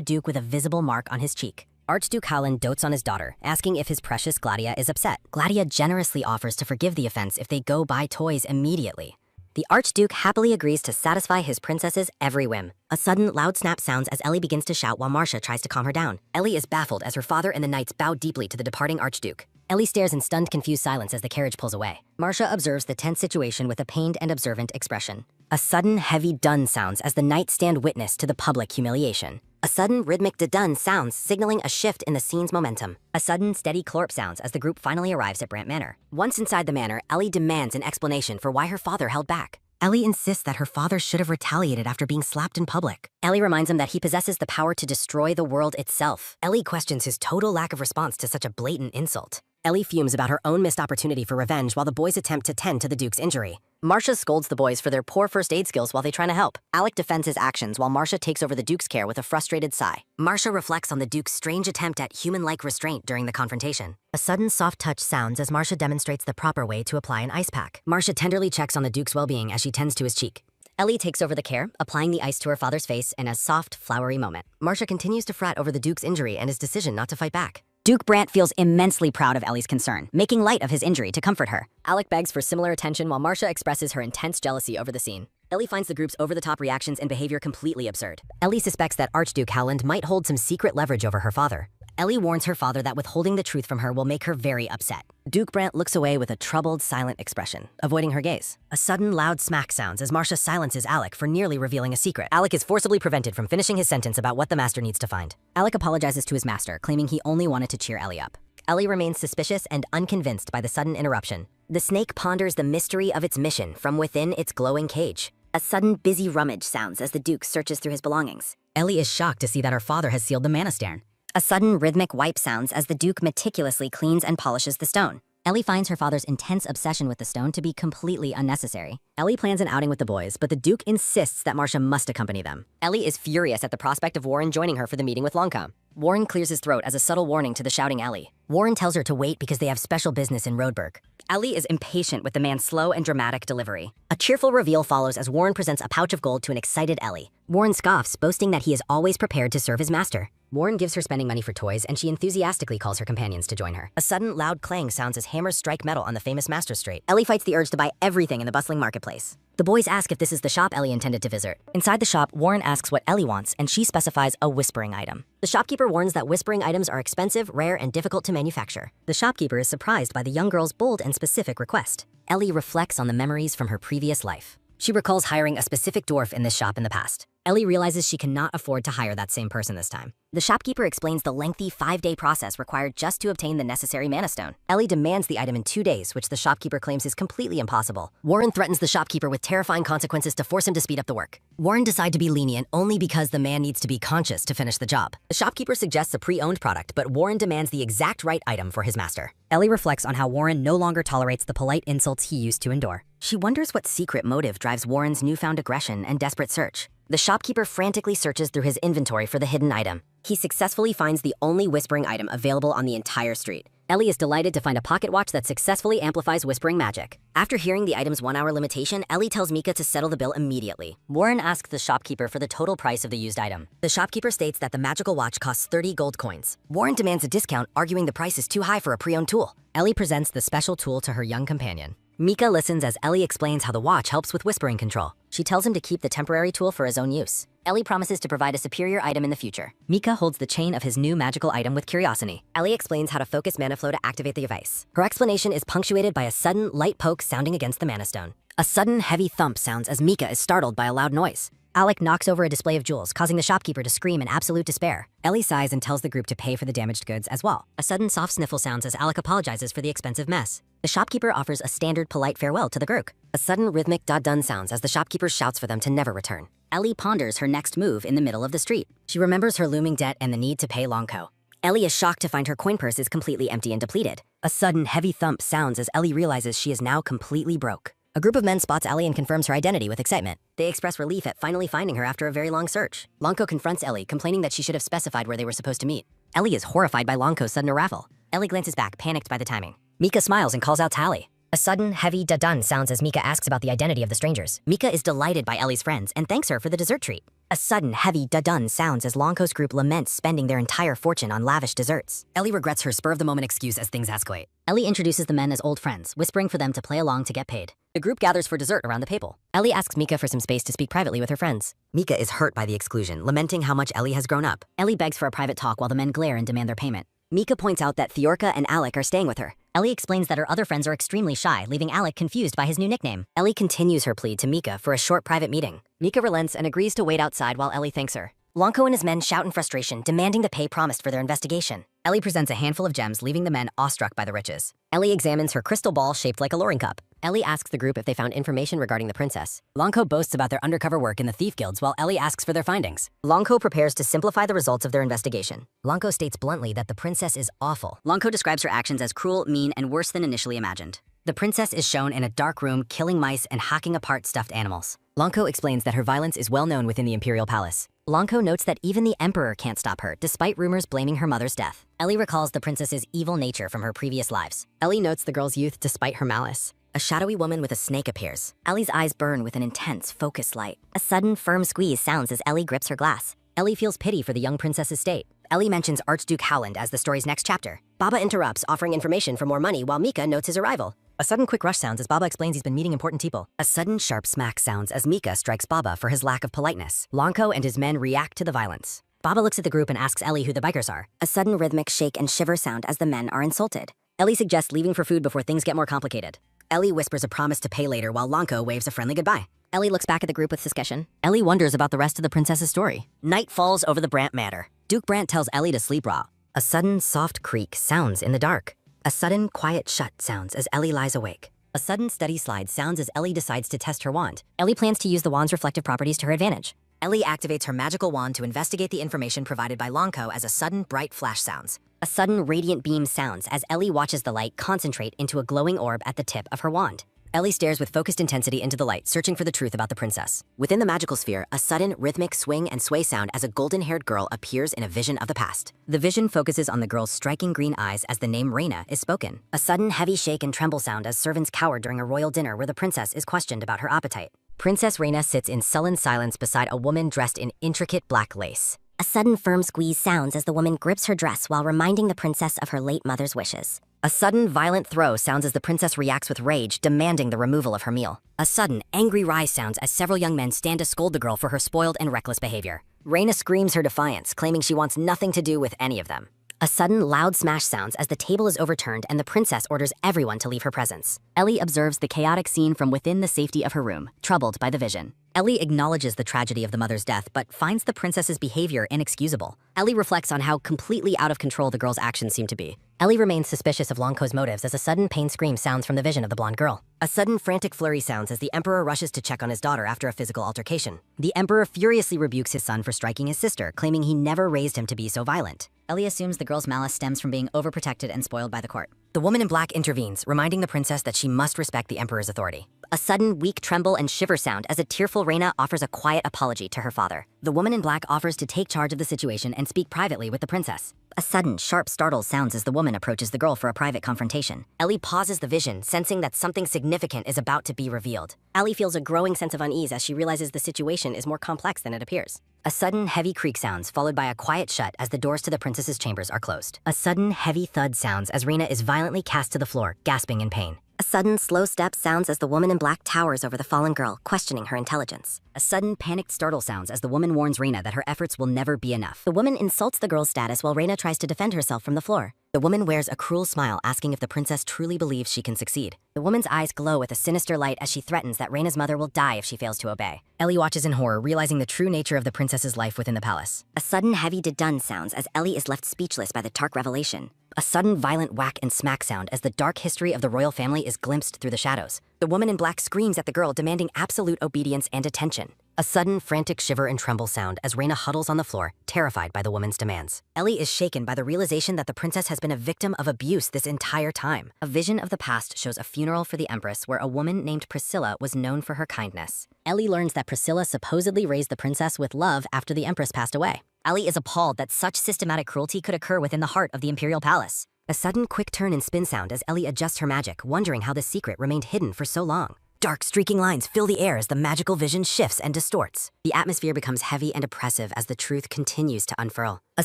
Duke with a visible mark on his cheek. Archduke Howland dotes on his daughter, asking if his precious Gladia is upset. Gladia generously offers to forgive the offense if they go buy toys immediately. The Archduke happily agrees to satisfy his princess's every whim. A sudden, loud snap sounds as Ellie begins to shout while Marcia tries to calm her down. Ellie is baffled as her father and the knights bow deeply to the departing Archduke. Ellie stares in stunned, confused silence as the carriage pulls away. Marcia observes the tense situation with a pained and observant expression. A sudden, heavy dun sounds as the knights stand witness to the public humiliation. A sudden rhythmic da-dun sounds signaling a shift in the scene's momentum. A sudden steady clorp sounds as the group finally arrives at Brant Manor. Once inside the manor, Ellie demands an explanation for why her father held back. Ellie insists that her father should have retaliated after being slapped in public. Ellie reminds him that he possesses the power to destroy the world itself. Ellie questions his total lack of response to such a blatant insult. Ellie fumes about her own missed opportunity for revenge while the boys attempt to tend to the Duke's injury. Marcia scolds the boys for their poor first aid skills while they try to help. Alec defends his actions while Marcia takes over the Duke's care with a frustrated sigh. Marcia reflects on the Duke's strange attempt at human-like restraint during the confrontation. A sudden soft touch sounds as Marcia demonstrates the proper way to apply an ice pack. Marcia tenderly checks on the Duke's well-being as she tends to his cheek. Ellie takes over the care, applying the ice to her father's face in a soft, flowery moment. Marcia continues to fret over the Duke's injury and his decision not to fight back. Duke Brant feels immensely proud of Ellie's concern, making light of his injury to comfort her. Alec begs for similar attention while Marcia expresses her intense jealousy over the scene. Ellie finds the group's over-the-top reactions and behavior completely absurd. Ellie suspects that Archduke Howland might hold some secret leverage over her father. Ellie warns her father that withholding the truth from her will make her very upset. Duke Brant looks away with a troubled, silent expression, avoiding her gaze. A sudden, loud smack sounds as Marcia silences Alec for nearly revealing a secret. Alec is forcibly prevented from finishing his sentence about what the master needs to find. Alec apologizes to his master, claiming he only wanted to cheer Ellie up. Ellie remains suspicious and unconvinced by the sudden interruption. The snake ponders the mystery of its mission from within its glowing cage. A sudden busy rummage sounds as the Duke searches through his belongings. Ellie is shocked to see that her father has sealed the mana stone. A sudden rhythmic wipe sounds as the Duke meticulously cleans and polishes the stone. Ellie finds her father's intense obsession with the stone to be completely unnecessary. Ellie plans an outing with the boys, but the Duke insists that Marcia must accompany them. Ellie is furious at the prospect of Warren joining her for the meeting with Longcomb. Warren clears his throat as a subtle warning to the shouting Ellie. Warren tells her to wait because they have special business in Roadburg. Ellie is impatient with the man's slow and dramatic delivery. A cheerful reveal follows as Warren presents a pouch of gold to an excited Ellie. Warren scoffs, boasting that he is always prepared to serve his master. Warren gives her spending money for toys, and she enthusiastically calls her companions to join her. A sudden, loud clang sounds as hammers strike metal on the famous Master Strait. Ellie fights the urge to buy everything in the bustling marketplace. The boys ask if this is the shop Ellie intended to visit. Inside the shop, Warren asks what Ellie wants, and she specifies a whispering item. The shopkeeper warns that whispering items are expensive, rare, and difficult to manufacture. The shopkeeper is surprised by the young girl's bold and specific request. Ellie reflects on the memories from her previous life. She recalls hiring a specific dwarf in this shop in the past. Ellie realizes she cannot afford to hire that same person this time. The shopkeeper explains the lengthy 5-day process required just to obtain the necessary mana stone. Ellie demands the item in 2 days, which the shopkeeper claims is completely impossible. Warren threatens the shopkeeper with terrifying consequences to force him to speed up the work. Warren decides to be lenient only because the man needs to be conscious to finish the job. The shopkeeper suggests a pre-owned product, but Warren demands the exact right item for his master. Ellie reflects on how Warren no longer tolerates the polite insults he used to endure. She wonders what secret motive drives Warren's newfound aggression and desperate search. The shopkeeper frantically searches through his inventory for the hidden item. He successfully finds the only whispering item available on the entire street. Ellie is delighted to find a pocket watch that successfully amplifies whispering magic. After hearing the item's 1-hour limitation, Ellie tells Mika to settle the bill immediately. Warren asks the shopkeeper for the total price of the used item. The shopkeeper states that the magical watch costs 30 gold coins. Warren demands a discount, arguing the price is too high for a pre-owned tool. Ellie presents the special tool to her young companion. Mika listens as Ellie explains how the watch helps with whispering control. She tells him to keep the temporary tool for his own use. Ellie promises to provide a superior item in the future. Mika holds the chain of his new magical item with curiosity. Ellie explains how to focus mana flow to activate the device. Her explanation is punctuated by a sudden, light poke sounding against the mana stone. A sudden, heavy thump sounds as Mika is startled by a loud noise. Alec knocks over a display of jewels, causing the shopkeeper to scream in absolute despair. Ellie sighs and tells the group to pay for the damaged goods as well. A sudden soft sniffle sounds as Alec apologizes for the expensive mess. The shopkeeper offers a standard polite farewell to the group. A sudden rhythmic da-dun sounds as the shopkeeper shouts for them to never return. Ellie ponders her next move in the middle of the street. She remembers her looming debt and the need to pay Longco. Ellie is shocked to find her coin purse is completely empty and depleted. A sudden heavy thump sounds as Ellie realizes she is now completely broke. A group of men spots Ellie and confirms her identity with excitement. They express relief at finally finding her after a very long search. Lonko confronts Ellie, complaining that she should have specified where they were supposed to meet. Ellie is horrified by Lonko's sudden arrival. Ellie glances back, panicked by the timing. Mika smiles and calls out Tally. A sudden, heavy da-dun sounds as Mika asks about the identity of the strangers. Mika is delighted by Ellie's friends and thanks her for the dessert treat. A sudden, heavy da-dun sounds as Lonko's group laments spending their entire fortune on lavish desserts. Ellie regrets her spur-of-the-moment excuse as things escalate. Ellie introduces the men as old friends, whispering for them to play along to get paid. The group gathers for dessert around the table. Ellie asks Mika for some space to speak privately with her friends. Mika is hurt by the exclusion, lamenting how much Ellie has grown up. Ellie begs for a private talk while the men glare and demand their payment. Mika points out that Theorka and Alec are staying with her. Ellie explains that her other friends are extremely shy, leaving Alec confused by his new nickname. Ellie continues her plea to Mika for a short private meeting. Mika relents and agrees to wait outside while Ellie thanks her. Lonko and his men shout in frustration, demanding the pay promised for their investigation. Ellie presents a handful of gems, leaving the men awestruck by the riches. Ellie examines her crystal ball shaped like a luring cup. Ellie asks the group if they found information regarding the princess. Lonko boasts about their undercover work in the thief guilds while Ellie asks for their findings. Lonko prepares to simplify the results of their investigation. Lonko states bluntly that the princess is awful. Lonko describes her actions as cruel, mean, and worse than initially imagined. The princess is shown in a dark room killing mice and hacking apart stuffed animals. Lonko explains that her violence is well known within the imperial palace. Lonko notes that even the emperor can't stop her, despite rumors blaming her mother's death. Ellie recalls the princess's evil nature from her previous lives. Ellie notes the girl's youth despite her malice. A shadowy woman with a snake appears. Ellie's eyes burn with an intense, focused light. A sudden, firm squeeze sounds as Ellie grips her glass. Ellie feels pity for the young princess's state. Ellie mentions Archduke Howland as the story's next chapter. Baba interrupts, offering information for more money while Mika notes his arrival. A sudden quick rush sounds as Baba explains he's been meeting important people. A sudden sharp smack sounds as Mika strikes Baba for his lack of politeness. Lonko and his men react to the violence. Baba looks at the group and asks Ellie who the bikers are. A sudden rhythmic shake and shiver sound as the men are insulted. Ellie suggests leaving for food before things get more complicated. Ellie whispers a promise to pay later while Lonko waves a friendly goodbye. Ellie looks back at the group with suspicion. Ellie wonders about the rest of the princess's story. Night falls over the Brandt Manor. Duke Brandt tells Ellie to sleep raw. A sudden soft creak sounds in the dark. A sudden quiet shut sounds as Ellie lies awake. A sudden steady slide sounds as Ellie decides to test her wand. Ellie plans to use the wand's reflective properties to her advantage. Ellie activates her magical wand to investigate the information provided by Lonko as a sudden bright flash sounds. A sudden radiant beam sounds as Ellie watches the light concentrate into a glowing orb at the tip of her wand. Ellie stares with focused intensity into the light, searching for the truth about the princess. Within the magical sphere, a sudden rhythmic swing and sway sound as a golden-haired girl appears in a vision of the past. The vision focuses on the girl's striking green eyes as the name Reina is spoken. A sudden heavy shake and tremble sound as servants cower during a royal dinner where the princess is questioned about her appetite. Princess Reina sits in sullen silence beside a woman dressed in intricate black lace. A sudden firm squeeze sounds as the woman grips her dress while reminding the princess of her late mother's wishes. A sudden violent throw sounds as the princess reacts with rage, demanding the removal of her meal. A sudden angry rise sounds as several young men stand to scold the girl for her spoiled and reckless behavior. Reina screams her defiance, claiming she wants nothing to do with any of them. A sudden loud smash sounds as the table is overturned and the princess orders everyone to leave her presence. Ellie observes the chaotic scene from within the safety of her room, troubled by the vision. Ellie acknowledges the tragedy of the mother's death, but finds the princess's behavior inexcusable. Ellie reflects on how completely out of control the girl's actions seem to be. Ellie remains suspicious of Lonko's motives as a sudden pain scream sounds from the vision of the blonde girl. A sudden frantic flurry sounds as the emperor rushes to check on his daughter after a physical altercation. The emperor furiously rebukes his son for striking his sister, claiming he never raised him to be so violent. Ellie assumes the girl's malice stems from being overprotected and spoiled by the court. The woman in black intervenes, reminding the princess that she must respect the emperor's authority. A sudden weak tremble and shiver sound as a tearful Reina offers a quiet apology to her father. The woman in black offers to take charge of the situation and speak privately with the princess. A sudden, sharp startle sounds as the woman approaches the girl for a private confrontation. Ellie pauses the vision, sensing that something significant is about to be revealed. Ellie feels a growing sense of unease as she realizes the situation is more complex than it appears. A sudden heavy creak sounds, followed by a quiet shut as the doors to the princess's chambers are closed. A sudden heavy thud sounds as Reina is violently cast to the floor, gasping in pain. A sudden slow step sounds as the woman in black towers over the fallen girl, questioning her intelligence. A sudden panicked startle sounds as the woman warns Reina that her efforts will never be enough. The woman insults the girl's status while Reina tries to defend herself from the floor. The woman wears a cruel smile, asking if the princess truly believes she can succeed. The woman's eyes glow with a sinister light as she threatens that Reina's mother will die if she fails to obey. Ellie watches in horror, realizing the true nature of the princess's life within the palace. A sudden heavy dun sounds as Ellie is left speechless by the dark revelation. A sudden violent whack and smack sound as the dark history of the royal family is glimpsed through the shadows. The woman in black screams at the girl, demanding absolute obedience and attention. A sudden frantic shiver and tremble sound as Reina huddles on the floor, terrified by the woman's demands. Ellie is shaken by the realization that the princess has been a victim of abuse this entire time. A vision of the past shows a funeral for the empress where a woman named Priscilla was known for her kindness. Ellie learns that Priscilla supposedly raised the princess with love after the empress passed away. Ellie is appalled that such systematic cruelty could occur within the heart of the imperial palace. A sudden quick turn and spin sound as Ellie adjusts her magic, wondering how the secret remained hidden for so long. Dark streaking lines fill the air as the magical vision shifts and distorts. The atmosphere becomes heavy and oppressive as the truth continues to unfurl. A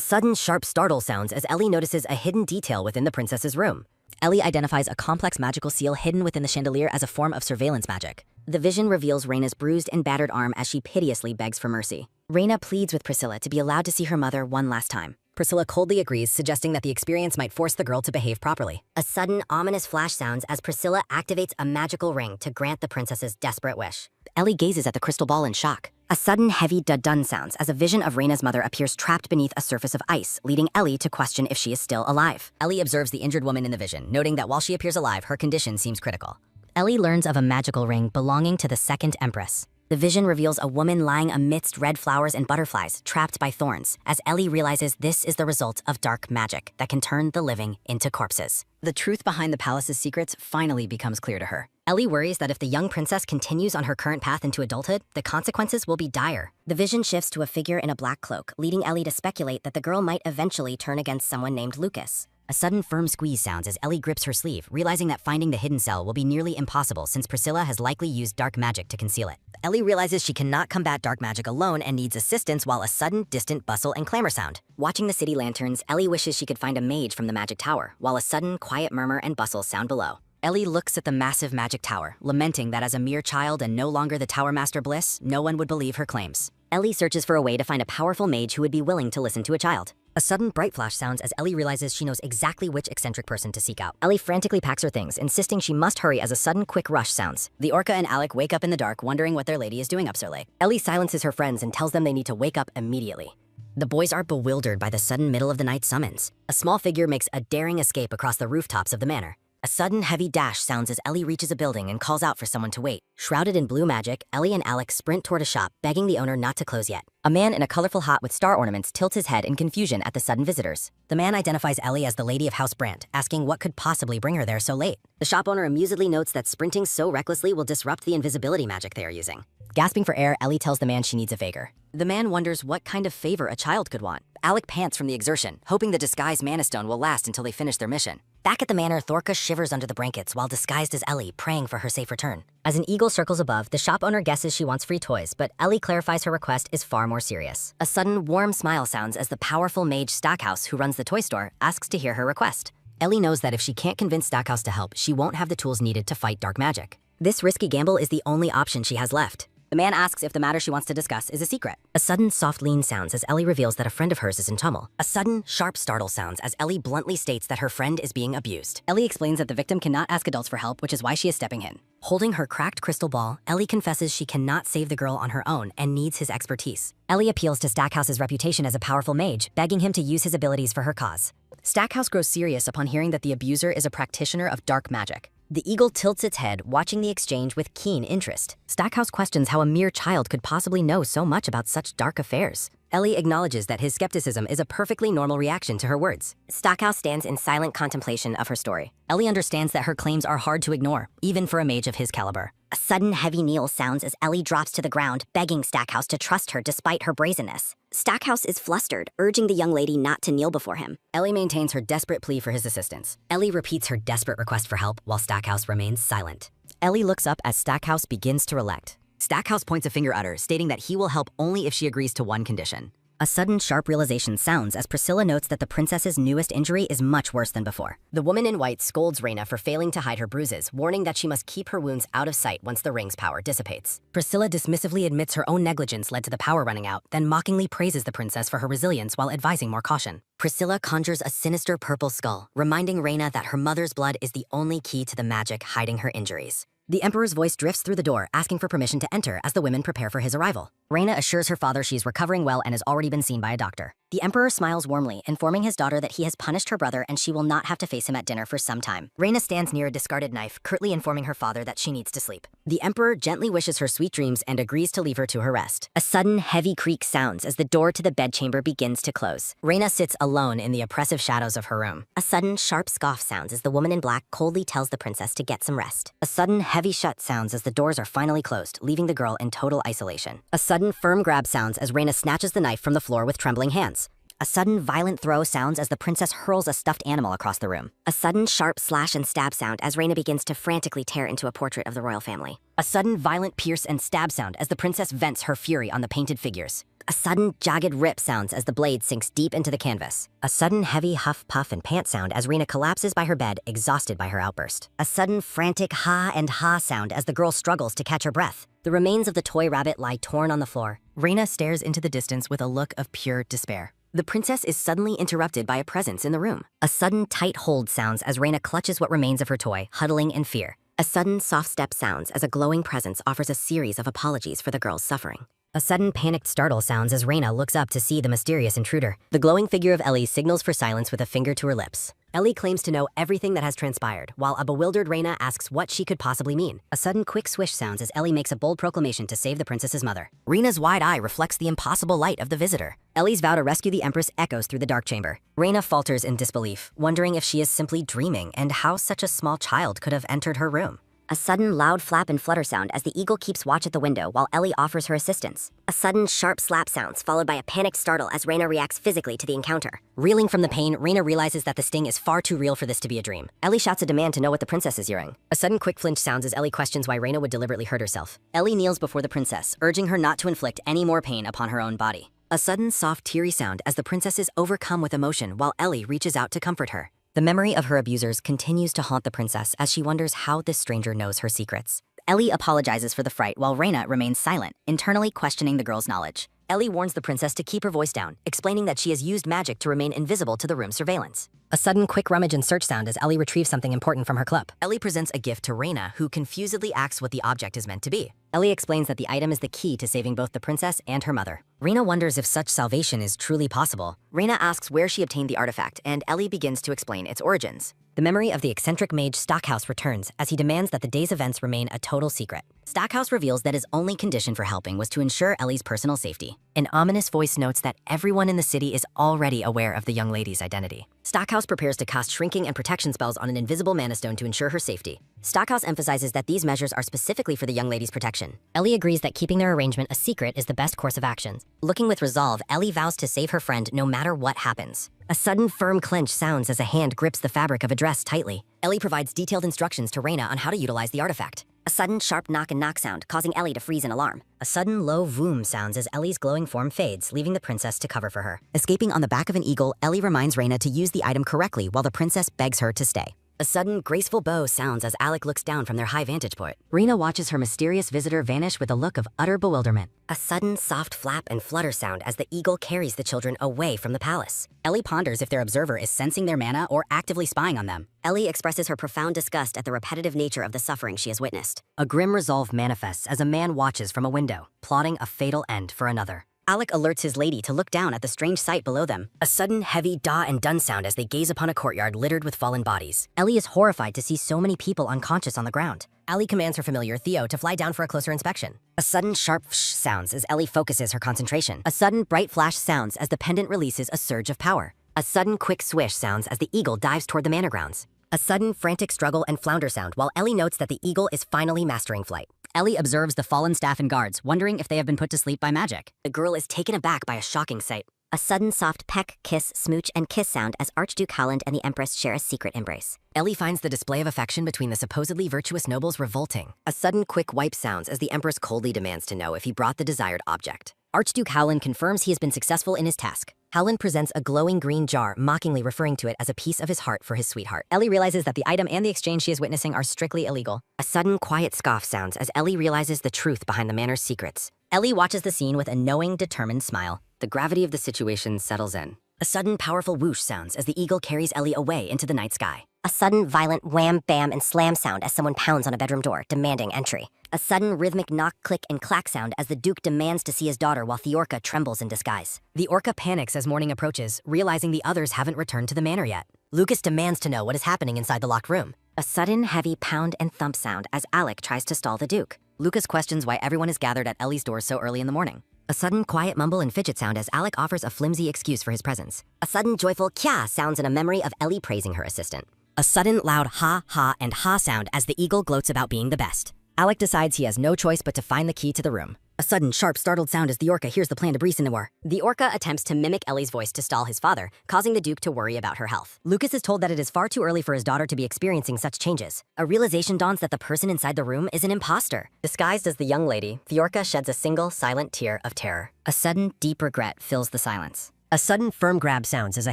sudden sharp startle sounds as Ellie notices a hidden detail within the princess's room. Ellie identifies a complex magical seal hidden within the chandelier as a form of surveillance magic. The vision reveals Reina's bruised and battered arm as she piteously begs for mercy. Reina pleads with Priscilla to be allowed to see her mother one last time. Priscilla coldly agrees, suggesting that the experience might force the girl to behave properly. A sudden, ominous flash sounds as Priscilla activates a magical ring to grant the princess's desperate wish. Ellie gazes at the crystal ball in shock. A sudden heavy dun-dun sounds as a vision of Reina's mother appears trapped beneath a surface of ice, leading Ellie to question if she is still alive. Ellie observes the injured woman in the vision, noting that while she appears alive, her condition seems critical. Ellie learns of a magical ring belonging to the second Empress. The vision reveals a woman lying amidst red flowers and butterflies, trapped by thorns, as Ellie realizes this is the result of dark magic that can turn the living into corpses. The truth behind the palace's secrets finally becomes clear to her. Ellie worries that if the young princess continues on her current path into adulthood, the consequences will be dire. The vision shifts to a figure in a black cloak, leading Ellie to speculate that the girl might eventually turn against someone named Lucas. A sudden firm squeeze sounds as Ellie grips her sleeve, realizing that finding the hidden cell will be nearly impossible since Priscilla has likely used dark magic to conceal it. Ellie realizes she cannot combat dark magic alone and needs assistance while a sudden, distant bustle and clamor sound. Watching the city lanterns, Ellie wishes she could find a mage from the magic tower, while a sudden, quiet murmur and bustle sound below. Ellie looks at the massive magic tower, lamenting that as a mere child and no longer the Tower Master Bliss, no one would believe her claims. Ellie searches for a way to find a powerful mage who would be willing to listen to a child. A sudden bright flash sounds as Ellie realizes she knows exactly which eccentric person to seek out. Ellie frantically packs her things, insisting she must hurry as a sudden quick rush sounds. The Orca and Alec wake up in the dark, wondering what their lady is doing up so late. Ellie silences her friends and tells them they need to wake up immediately. The boys are bewildered by the sudden middle-of-the-night summons. A small figure makes a daring escape across the rooftops of the manor. A sudden heavy dash sounds as Ellie reaches a building and calls out for someone to wait. Shrouded in blue magic, Ellie and Alec sprint toward a shop, begging the owner not to close yet. A man in a colorful hat with star ornaments tilts his head in confusion at the sudden visitors. The man identifies Ellie as the lady of House Brandt, asking what could possibly bring her there so late. The shop owner amusedly notes that sprinting so recklessly will disrupt the invisibility magic they are using. Gasping for air, Ellie tells the man she needs a favor. The man wonders what kind of favor a child could want. Alec pants from the exertion, hoping the disguised Mana Stone will last until they finish their mission. Back at the manor, Thorka shivers under the blankets while disguised as Ellie, praying for her safe return. As an eagle circles above, the shop owner guesses she wants free toys, but Ellie clarifies her request is far more serious. A sudden, warm smile sounds as the powerful mage Stackhouse, who runs the toy store, asks to hear her request. Ellie knows that if she can't convince Stackhouse to help, she won't have the tools needed to fight dark magic. This risky gamble is the only option she has left. The man asks if the matter she wants to discuss is a secret. A sudden soft lean sounds as Ellie reveals that a friend of hers is in tumble. A sudden, sharp startle sounds as Ellie bluntly states that her friend is being abused. Ellie explains that the victim cannot ask adults for help, which is why she is stepping in. Holding her cracked crystal ball, Ellie confesses she cannot save the girl on her own and needs his expertise. Ellie appeals to Stackhouse's reputation as a powerful mage, begging him to use his abilities for her cause. Stackhouse grows serious upon hearing that the abuser is a practitioner of dark magic. The eagle tilts its head, watching the exchange with keen interest. Stackhouse questions how a mere child could possibly know so much about such dark affairs. Ellie acknowledges that his skepticism is a perfectly normal reaction to her words. Stackhouse stands in silent contemplation of her story. Ellie understands that her claims are hard to ignore, even for a mage of his caliber. A sudden heavy kneel sounds as Ellie drops to the ground, begging Stackhouse to trust her despite her brazenness. Stackhouse is flustered, urging the young lady not to kneel before him. Ellie maintains her desperate plea for his assistance. Ellie repeats her desperate request for help while Stackhouse remains silent. Ellie looks up as Stackhouse begins to relent. Stackhouse points a finger at her, stating that he will help only if she agrees to one condition. A sudden sharp realization sounds as Priscilla notes that the princess's newest injury is much worse than before. The woman in white scolds Reina for failing to hide her bruises, warning that she must keep her wounds out of sight once the ring's power dissipates. Priscilla dismissively admits her own negligence led to the power running out, then mockingly praises the princess for her resilience while advising more caution. Priscilla conjures a sinister purple skull, reminding Reina that her mother's blood is the only key to the magic hiding her injuries. The Emperor's voice drifts through the door, asking for permission to enter as the women prepare for his arrival. Reina assures her father she's recovering well and has already been seen by a doctor. The Emperor smiles warmly, informing his daughter that he has punished her brother and she will not have to face him at dinner for some time. Reina stands near a discarded knife, curtly informing her father that she needs to sleep. The Emperor gently wishes her sweet dreams and agrees to leave her to her rest. A sudden heavy creak sounds as the door to the bedchamber begins to close. Reina sits alone in the oppressive shadows of her room. A sudden sharp scoff sounds as the woman in black coldly tells the princess to get some rest. A sudden heavy shut sounds as the doors are finally closed, leaving the girl in total isolation. A sudden firm grab sounds as Reina snatches the knife from the floor with trembling hands. A sudden violent throw sounds as the princess hurls a stuffed animal across the room. A sudden sharp slash and stab sound as Reina begins to frantically tear into a portrait of the royal family. A sudden violent pierce and stab sound as the princess vents her fury on the painted figures. A sudden jagged rip sounds as the blade sinks deep into the canvas. A sudden heavy huff, puff, and pant sound as Reina collapses by her bed, exhausted by her outburst. A sudden frantic ha and ha sound as the girl struggles to catch her breath. The remains of the toy rabbit lie torn on the floor. Reina stares into the distance with a look of pure despair. The princess is suddenly interrupted by a presence in the room. A sudden tight hold sounds as Reina clutches what remains of her toy, huddling in fear. A sudden soft step sounds as a glowing presence offers a series of apologies for the girl's suffering. A sudden panicked startle sounds as Reina looks up to see the mysterious intruder. The glowing figure of Ellie signals for silence with a finger to her lips. Ellie claims to know everything that has transpired, while a bewildered Reina asks what she could possibly mean. A sudden quick swish sounds as Ellie makes a bold proclamation to save the princess's mother. Reina's wide eye reflects the impossible light of the visitor. Ellie's vow to rescue the Empress echoes through the dark chamber. Reina falters in disbelief, wondering if she is simply dreaming and how such a small child could have entered her room. A sudden loud flap and flutter sound as the eagle keeps watch at the window while Ellie offers her assistance. A sudden sharp slap sounds followed by a panicked startle as Reina reacts physically to the encounter. Reeling from the pain, Reina realizes that the sting is far too real for this to be a dream. Ellie shouts a demand to know what the princess is hearing. A sudden quick flinch sounds as Ellie questions why Reina would deliberately hurt herself. Ellie kneels before the princess, urging her not to inflict any more pain upon her own body. A sudden soft teary sound as the princess is overcome with emotion while Ellie reaches out to comfort her. The memory of her abusers continues to haunt the princess as she wonders how this stranger knows her secrets. Ellie apologizes for the fright while Reina remains silent, internally questioning the girl's knowledge. Ellie warns the princess to keep her voice down, explaining that she has used magic to remain invisible to the room's surveillance. A sudden quick rummage and search sound as Ellie retrieves something important from her club. Ellie presents a gift to Reina, who confusedly asks what the object is meant to be. Ellie explains that the item is the key to saving both the princess and her mother. Reina wonders if such salvation is truly possible. Reina asks where she obtained the artifact, and Ellie begins to explain its origins. The memory of the eccentric mage Stockhouse returns as he demands that the day's events remain a total secret. Stockhouse reveals that his only condition for helping was to ensure Ellie's personal safety. An ominous voice notes that everyone in the city is already aware of the young lady's identity. Stockhouse prepares to cast shrinking and protection spells on an invisible mana stone to ensure her safety. Stockhouse emphasizes that these measures are specifically for the young lady's protection. Ellie agrees that keeping their arrangement a secret is the best course of action. Looking with resolve, Ellie vows to save her friend no matter what happens. A sudden firm clench sounds as a hand grips the fabric of a dress tightly. Ellie provides detailed instructions to Reina on how to utilize the artifact. A sudden sharp knock and knock sound, causing Ellie to freeze in alarm. A sudden low voom sounds as Ellie's glowing form fades, leaving the princess to cover for her. Escaping on the back of an eagle, Ellie reminds Reina to use the item correctly while the princess begs her to stay. A sudden, graceful bow sounds as Alec looks down from their high vantage point. Reina watches her mysterious visitor vanish with a look of utter bewilderment. A sudden, soft flap and flutter sound as the eagle carries the children away from the palace. Ellie ponders if their observer is sensing their mana or actively spying on them. Ellie expresses her profound disgust at the repetitive nature of the suffering she has witnessed. A grim resolve manifests as a man watches from a window, plotting a fatal end for another. Alec alerts his lady to look down at the strange sight below them. A sudden, heavy da and dun sound as they gaze upon a courtyard littered with fallen bodies. Ellie is horrified to see so many people unconscious on the ground. Ellie commands her familiar, Theo, to fly down for a closer inspection. A sudden sharp fsh sounds as Ellie focuses her concentration. A sudden bright flash sounds as the pendant releases a surge of power. A sudden quick swish sounds as the eagle dives toward the manor grounds. A sudden frantic struggle and flounder sound while Ellie notes that the eagle is finally mastering flight. Ellie observes the fallen staff and guards, wondering if they have been put to sleep by magic. The girl is taken aback by a shocking sight. A sudden soft peck, kiss, smooch, and kiss sound as Archduke Holland and the Empress share a secret embrace. Ellie finds the display of affection between the supposedly virtuous nobles revolting. A sudden quick wipe sounds as the Empress coldly demands to know if he brought the desired object. Archduke Howland confirms he has been successful in his task. Howland presents a glowing green jar, mockingly referring to it as a piece of his heart for his sweetheart. Ellie realizes that the item and the exchange she is witnessing are strictly illegal. A sudden quiet scoff sounds as Ellie realizes the truth behind the manor's secrets. Ellie watches the scene with a knowing, determined smile. The gravity of the situation settles in. A sudden powerful whoosh sounds as the eagle carries Ellie away into the night sky. A sudden violent wham, bam, and slam sound as someone pounds on a bedroom door, demanding entry. A sudden rhythmic knock, click, and clack sound as the Duke demands to see his daughter while Theorka trembles in disguise. The Orca panics as morning approaches, realizing the others haven't returned to the manor yet. Lucas demands to know what is happening inside the locked room. A sudden heavy pound and thump sound as Alec tries to stall the Duke. Lucas questions why everyone is gathered at Ellie's door so early in the morning. A sudden quiet mumble and fidget sound as Alec offers a flimsy excuse for his presence. A sudden joyful kya sounds in a memory of Ellie praising her assistant. A sudden loud ha, ha, and ha sound as the eagle gloats about being the best. Alec decides he has no choice but to find the key to the room. A sudden, sharp, startled sound as the Orca hears the plan to breach in the war. The Orca attempts to mimic Ellie's voice to stall his father, causing the Duke to worry about her health. Lucas is told that it is far too early for his daughter to be experiencing such changes. A realization dawns that the person inside the room is an imposter. Disguised as the young lady, the Orca sheds a single, silent tear of terror. A sudden, deep regret fills the silence. A sudden, firm grab sounds as a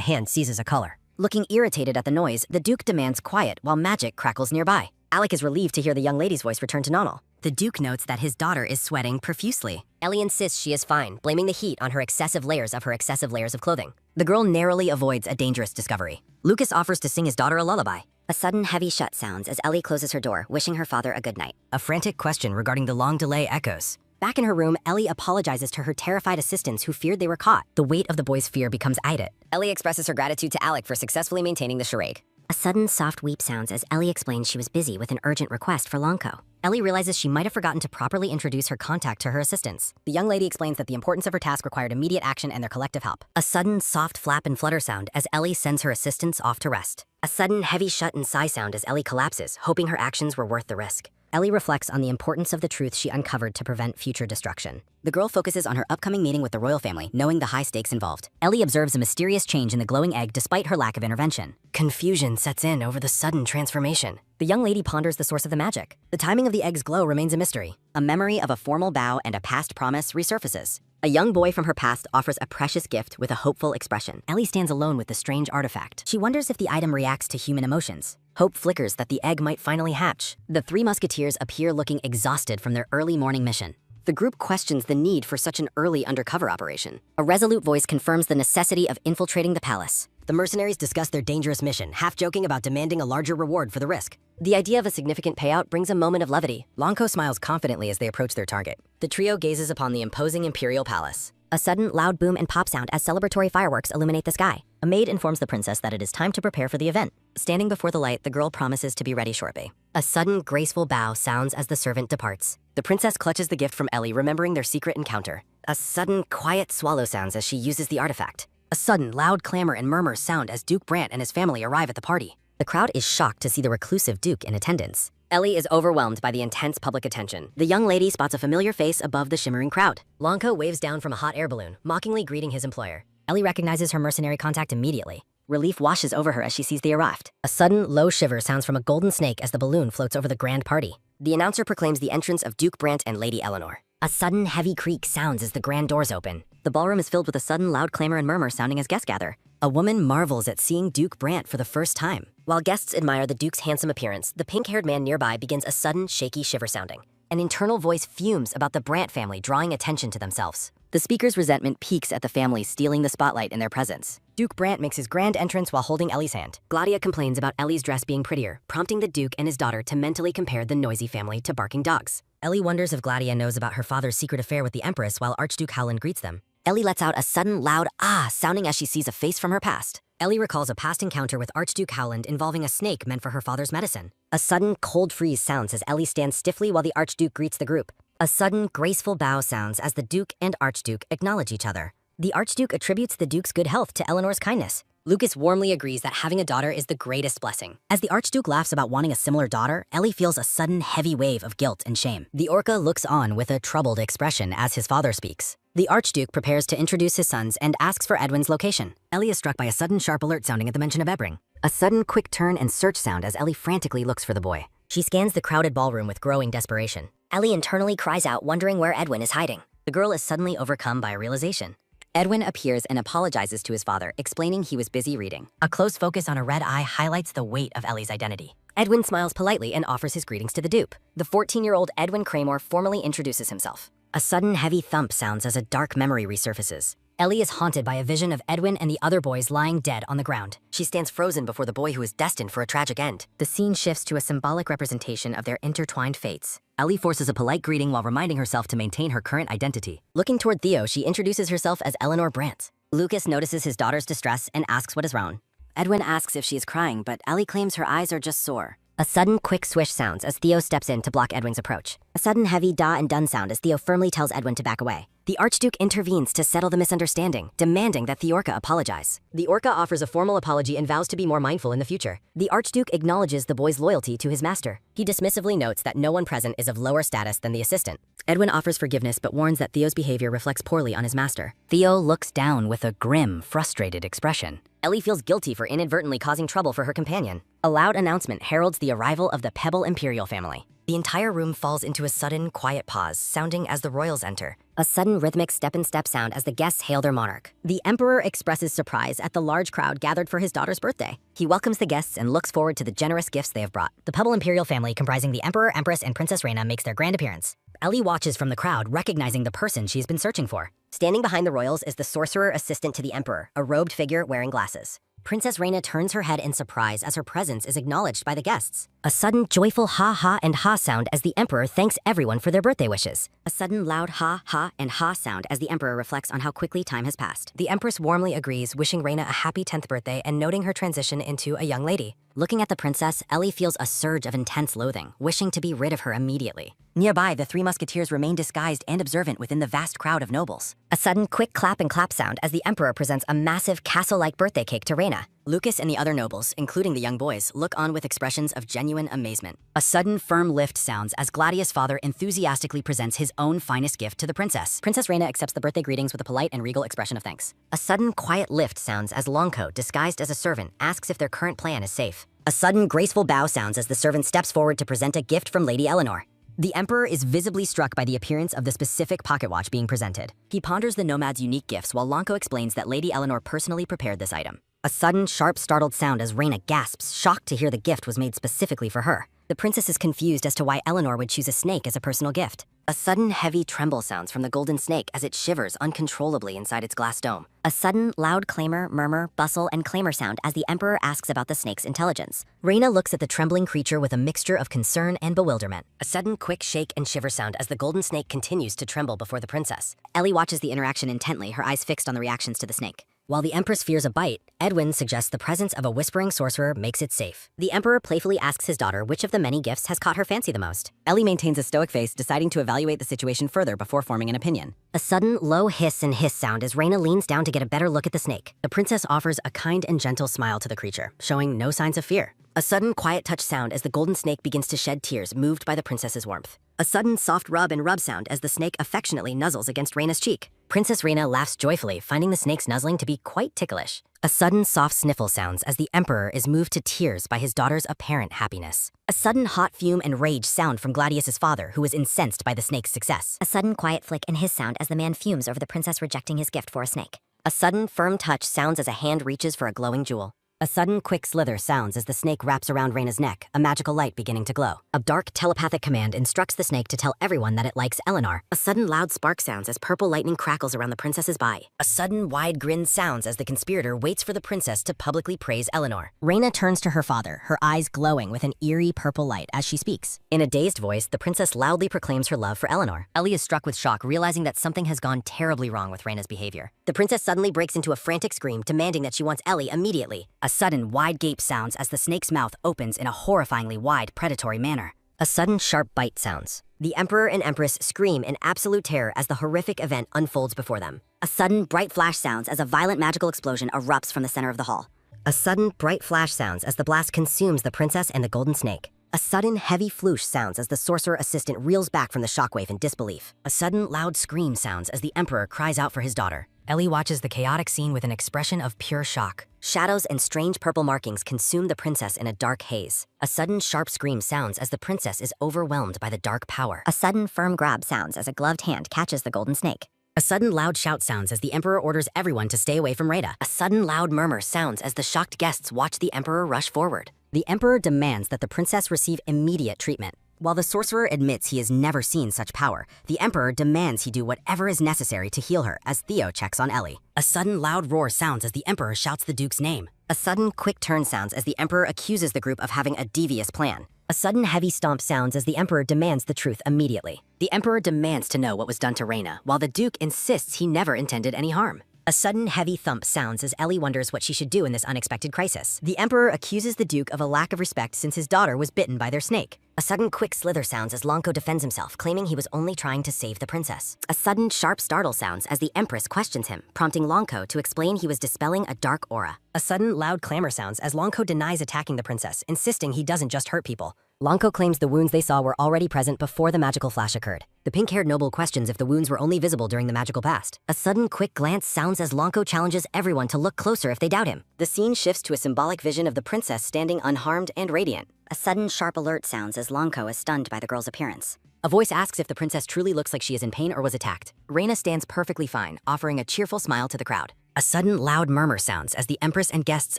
hand seizes a color. Looking irritated at the noise, the Duke demands quiet while magic crackles nearby. Alec is relieved to hear the young lady's voice return to normal. The Duke notes that his daughter is sweating profusely. Ellie insists she is fine, blaming the heat on her excessive layers of clothing. The girl narrowly avoids a dangerous discovery. Lucas offers to sing his daughter a lullaby. A sudden heavy shut sounds as Ellie closes her door, wishing her father a good night. A frantic question regarding the long delay echoes. Back in her room, Ellie apologizes to her terrified assistants who feared they were caught. The weight of the boy's fear becomes added. Ellie expresses her gratitude to Alec for successfully maintaining the charade. A sudden soft weep sounds as Ellie explains she was busy with an urgent request for Lonko. Ellie realizes she might have forgotten to properly introduce her contact to her assistants. The young lady explains that the importance of her task required immediate action and their collective help. A sudden soft flap and flutter sound as Ellie sends her assistants off to rest. A sudden heavy shut and sigh sound as Ellie collapses, hoping her actions were worth the risk. Ellie reflects on the importance of the truth she uncovered to prevent future destruction. The girl focuses on her upcoming meeting with the royal family, knowing the high stakes involved. Ellie observes a mysterious change in the glowing egg despite her lack of intervention. Confusion sets in over the sudden transformation. The young lady ponders the source of the magic. The timing of the egg's glow remains a mystery. A memory of a formal bow and a past promise resurfaces. A young boy from her past offers a precious gift with a hopeful expression. Ellie stands alone with the strange artifact. She wonders if the item reacts to human emotions. Hope flickers that the egg might finally hatch. The three musketeers appear looking exhausted from their early morning mission. The group questions the need for such an early undercover operation. A resolute voice confirms the necessity of infiltrating the palace. The mercenaries discuss their dangerous mission, half joking about demanding a larger reward for the risk. The idea of a significant payout brings a moment of levity. Lonko smiles confidently as they approach their target. The trio gazes upon the imposing imperial palace. A sudden loud boom and pop sound as celebratory fireworks illuminate the sky. A maid informs the princess that it is time to prepare for the event. Standing before the light, the girl promises to be ready shortly. A sudden, graceful bow sounds as the servant departs. The princess clutches the gift from Ellie, remembering their secret encounter. A sudden, quiet swallow sounds as she uses the artifact. A sudden, loud clamor and murmurs sound as Duke Brant and his family arrive at the party. The crowd is shocked to see the reclusive Duke in attendance. Ellie is overwhelmed by the intense public attention. The young lady spots a familiar face above the shimmering crowd. Lonko waves down from a hot air balloon, mockingly greeting his employer. Ellie recognizes her mercenary contact immediately. Relief washes over her as she sees the arrived. A sudden, low shiver sounds from a golden snake as the balloon floats over the grand party. The announcer proclaims the entrance of Duke Brant and Lady Eleanor. A sudden, heavy creak sounds as the grand doors open. The ballroom is filled with a sudden, loud clamor and murmur sounding as guests gather. A woman marvels at seeing Duke Brant for the first time. While guests admire the Duke's handsome appearance, the pink-haired man nearby begins a sudden, shaky shiver sounding. An internal voice fumes about the Brant family drawing attention to themselves. The speaker's resentment peaks at the family stealing the spotlight in their presence. Duke Brant makes his grand entrance while holding Ellie's hand. Gladia complains about Ellie's dress being prettier, prompting the Duke and his daughter to mentally compare the noisy family to barking dogs. Ellie wonders if Gladia knows about her father's secret affair with the Empress while Archduke Howland greets them. Ellie lets out a sudden loud ah sounding as she sees a face from her past. Ellie recalls a past encounter with Archduke Howland involving a snake meant for her father's medicine. A sudden cold freeze sounds as Ellie stands stiffly while the Archduke greets the group. A sudden graceful bow sounds as the Duke and Archduke acknowledge each other. The Archduke attributes the Duke's good health to Eleanor's kindness. Lucas warmly agrees that having a daughter is the greatest blessing. As the Archduke laughs about wanting a similar daughter, Ellie feels a sudden heavy wave of guilt and shame. The Orca looks on with a troubled expression as his father speaks. The Archduke prepares to introduce his sons and asks for Edwin's location. Ellie is struck by a sudden sharp alert sounding at the mention of Ebring. A sudden quick turn and search sound as Ellie frantically looks for the boy. She scans the crowded ballroom with growing desperation. Ellie internally cries out, wondering where Edwin is hiding. The girl is suddenly overcome by a realization. Edwin appears and apologizes to his father, explaining he was busy reading. A close focus on a red eye highlights the weight of Ellie's identity. Edwin smiles politely and offers his greetings to the dupe. The 14-year-old Edwin Craymore formally introduces himself. A sudden heavy thump sounds as a dark memory resurfaces. Ellie is haunted by a vision of Edwin and the other boys lying dead on the ground. She stands frozen before the boy who is destined for a tragic end. The scene shifts to a symbolic representation of their intertwined fates. Ellie forces a polite greeting while reminding herself to maintain her current identity. Looking toward Theo, she introduces herself as Eleanor Brant. Lucas notices his daughter's distress and asks what is wrong. Edwin asks if she is crying, but Ellie claims her eyes are just sore. A sudden quick swish sounds as Theo steps in to block Edwin's approach. A sudden heavy da and dun sound as Theo firmly tells Edwin to back away. The Archduke intervenes to settle the misunderstanding, demanding that the Orca apologize. The Orca offers a formal apology and vows to be more mindful in the future. The Archduke acknowledges the boy's loyalty to his master. He dismissively notes that no one present is of lower status than the assistant. Edwin offers forgiveness but warns that Theo's behavior reflects poorly on his master. Theo looks down with a grim, frustrated expression. Ellie feels guilty for inadvertently causing trouble for her companion. A loud announcement heralds the arrival of the Pebble Imperial family. The entire room falls into a sudden, quiet pause, sounding as the royals enter. A sudden rhythmic step-in-step sound as the guests hail their monarch. The emperor expresses surprise at the large crowd gathered for his daughter's birthday. He welcomes the guests and looks forward to the generous gifts they have brought. The Pebble Imperial family, comprising the emperor, empress, and Princess Reina, makes their grand appearance. Ellie watches from the crowd, recognizing the person she's been searching for. Standing behind the royals is the sorcerer assistant to the emperor, a robed figure wearing glasses. Princess Reina turns her head in surprise as her presence is acknowledged by the guests. A sudden joyful ha-ha and ha sound as the emperor thanks everyone for their birthday wishes. A sudden loud ha-ha and ha sound as the emperor reflects on how quickly time has passed. The empress warmly agrees, wishing Reina a happy 10th birthday and noting her transition into a young lady. Looking at the princess, Ellie feels a surge of intense loathing, wishing to be rid of her immediately. Nearby, the three musketeers remain disguised and observant within the vast crowd of nobles. A sudden quick clap and clap sound as the emperor presents a massive castle-like birthday cake to Reina. Lucas and the other nobles, including the young boys, look on with expressions of genuine amazement. A sudden firm lift sounds as Gladius' father enthusiastically presents his own finest gift to the princess. Princess Reina accepts the birthday greetings with a polite and regal expression of thanks. A sudden quiet lift sounds as Longko, disguised as a servant, asks if their current plan is safe. A sudden graceful bow sounds as the servant steps forward to present a gift from Lady Eleanor. The emperor is visibly struck by the appearance of the specific pocket watch being presented. He ponders the nomad's unique gifts while Lonko explains that Lady Eleanor personally prepared this item. A sudden, sharp, startled sound as Reina gasps, shocked to hear the gift was made specifically for her. The princess is confused as to why Eleanor would choose a snake as a personal gift. A sudden, heavy tremble sounds from the golden snake as it shivers uncontrollably inside its glass dome. A sudden, loud clamor, murmur, bustle, and clamor sound as the emperor asks about the snake's intelligence. Reina looks at the trembling creature with a mixture of concern and bewilderment. A sudden, quick shake and shiver sound as the golden snake continues to tremble before the princess. Ellie watches the interaction intently, her eyes fixed on the reactions to the snake. While the empress fears a bite, Edwin suggests the presence of a whispering sorcerer makes it safe. The emperor playfully asks his daughter which of the many gifts has caught her fancy the most. Ellie maintains a stoic face, deciding to evaluate the situation further before forming an opinion. A sudden, low hiss and hiss sound as Reina leans down to get a better look at the snake. The princess offers a kind and gentle smile to the creature, showing no signs of fear. A sudden, quiet touch sound as the golden snake begins to shed tears, moved by the princess's warmth. A sudden, soft rub and rub sound as the snake affectionately nuzzles against Reina's cheek. Princess Reina laughs joyfully, finding the snake's nuzzling to be quite ticklish. A sudden, soft sniffle sounds as the emperor is moved to tears by his daughter's apparent happiness. A sudden, hot fume and rage sound from Gladius's father, who is incensed by the snake's success. A sudden quiet flick and hiss sound as the man fumes over the princess rejecting his gift for a snake. A sudden, firm touch sounds as a hand reaches for a glowing jewel. A sudden, quick slither sounds as the snake wraps around Reina's neck, a magical light beginning to glow. A dark, telepathic command instructs the snake to tell everyone that it likes Eleanor. A sudden, loud spark sounds as purple lightning crackles around the princess's eye. A sudden, wide grin sounds as the conspirator waits for the princess to publicly praise Eleanor. Reina turns to her father, her eyes glowing with an eerie purple light as she speaks. In a dazed voice, the princess loudly proclaims her love for Eleanor. Ellie is struck with shock, realizing that something has gone terribly wrong with Reina's behavior. The princess suddenly breaks into a frantic scream, demanding that she wants Ellie immediately. A sudden, wide gape sounds as the snake's mouth opens in a horrifyingly wide, predatory manner. A sudden, sharp bite sounds. The emperor and empress scream in absolute terror as the horrific event unfolds before them. A sudden, bright flash sounds as a violent magical explosion erupts from the center of the hall. A sudden, bright flash sounds as the blast consumes the princess and the golden snake. A sudden, heavy floosh sounds as the sorcerer assistant reels back from the shockwave in disbelief. A sudden, loud scream sounds as the emperor cries out for his daughter. Ellie watches the chaotic scene with an expression of pure shock. Shadows and strange purple markings consume the princess in a dark haze. A sudden, sharp scream sounds as the princess is overwhelmed by the dark power. A sudden firm grab sounds as a gloved hand catches the golden snake. A sudden loud shout sounds as the emperor orders everyone to stay away from Reina. A sudden loud murmur sounds as the shocked guests watch the emperor rush forward. The emperor demands that the princess receive immediate treatment. While the sorcerer admits he has never seen such power, the emperor demands he do whatever is necessary to heal her as Theo checks on Ellie. A sudden loud roar sounds as the emperor shouts the duke's name. A sudden quick turn sounds as the emperor accuses the group of having a devious plan. A sudden heavy stomp sounds as the emperor demands the truth immediately. The emperor demands to know what was done to Reina, while the duke insists he never intended any harm. A sudden heavy thump sounds as Ellie wonders what she should do in this unexpected crisis. The emperor accuses the duke of a lack of respect since his daughter was bitten by their snake. A sudden quick slither sounds as Lonko defends himself, claiming he was only trying to save the princess. A sudden sharp startle sounds as the empress questions him, prompting Lonko to explain he was dispelling a dark aura. A sudden loud clamor sounds as Lonko denies attacking the princess, insisting he doesn't just hurt people. Lonko claims the wounds they saw were already present before the magical flash occurred. The pink-haired noble questions if the wounds were only visible during the magical past. A sudden quick glance sounds as Lonko challenges everyone to look closer if they doubt him. The scene shifts to a symbolic vision of the princess standing unharmed and radiant. A sudden sharp alert sounds as Lonko is stunned by the girl's appearance. A voice asks if the princess truly looks like she is in pain or was attacked. Reina stands perfectly fine, offering a cheerful smile to the crowd. A sudden loud murmur sounds as the Empress and guests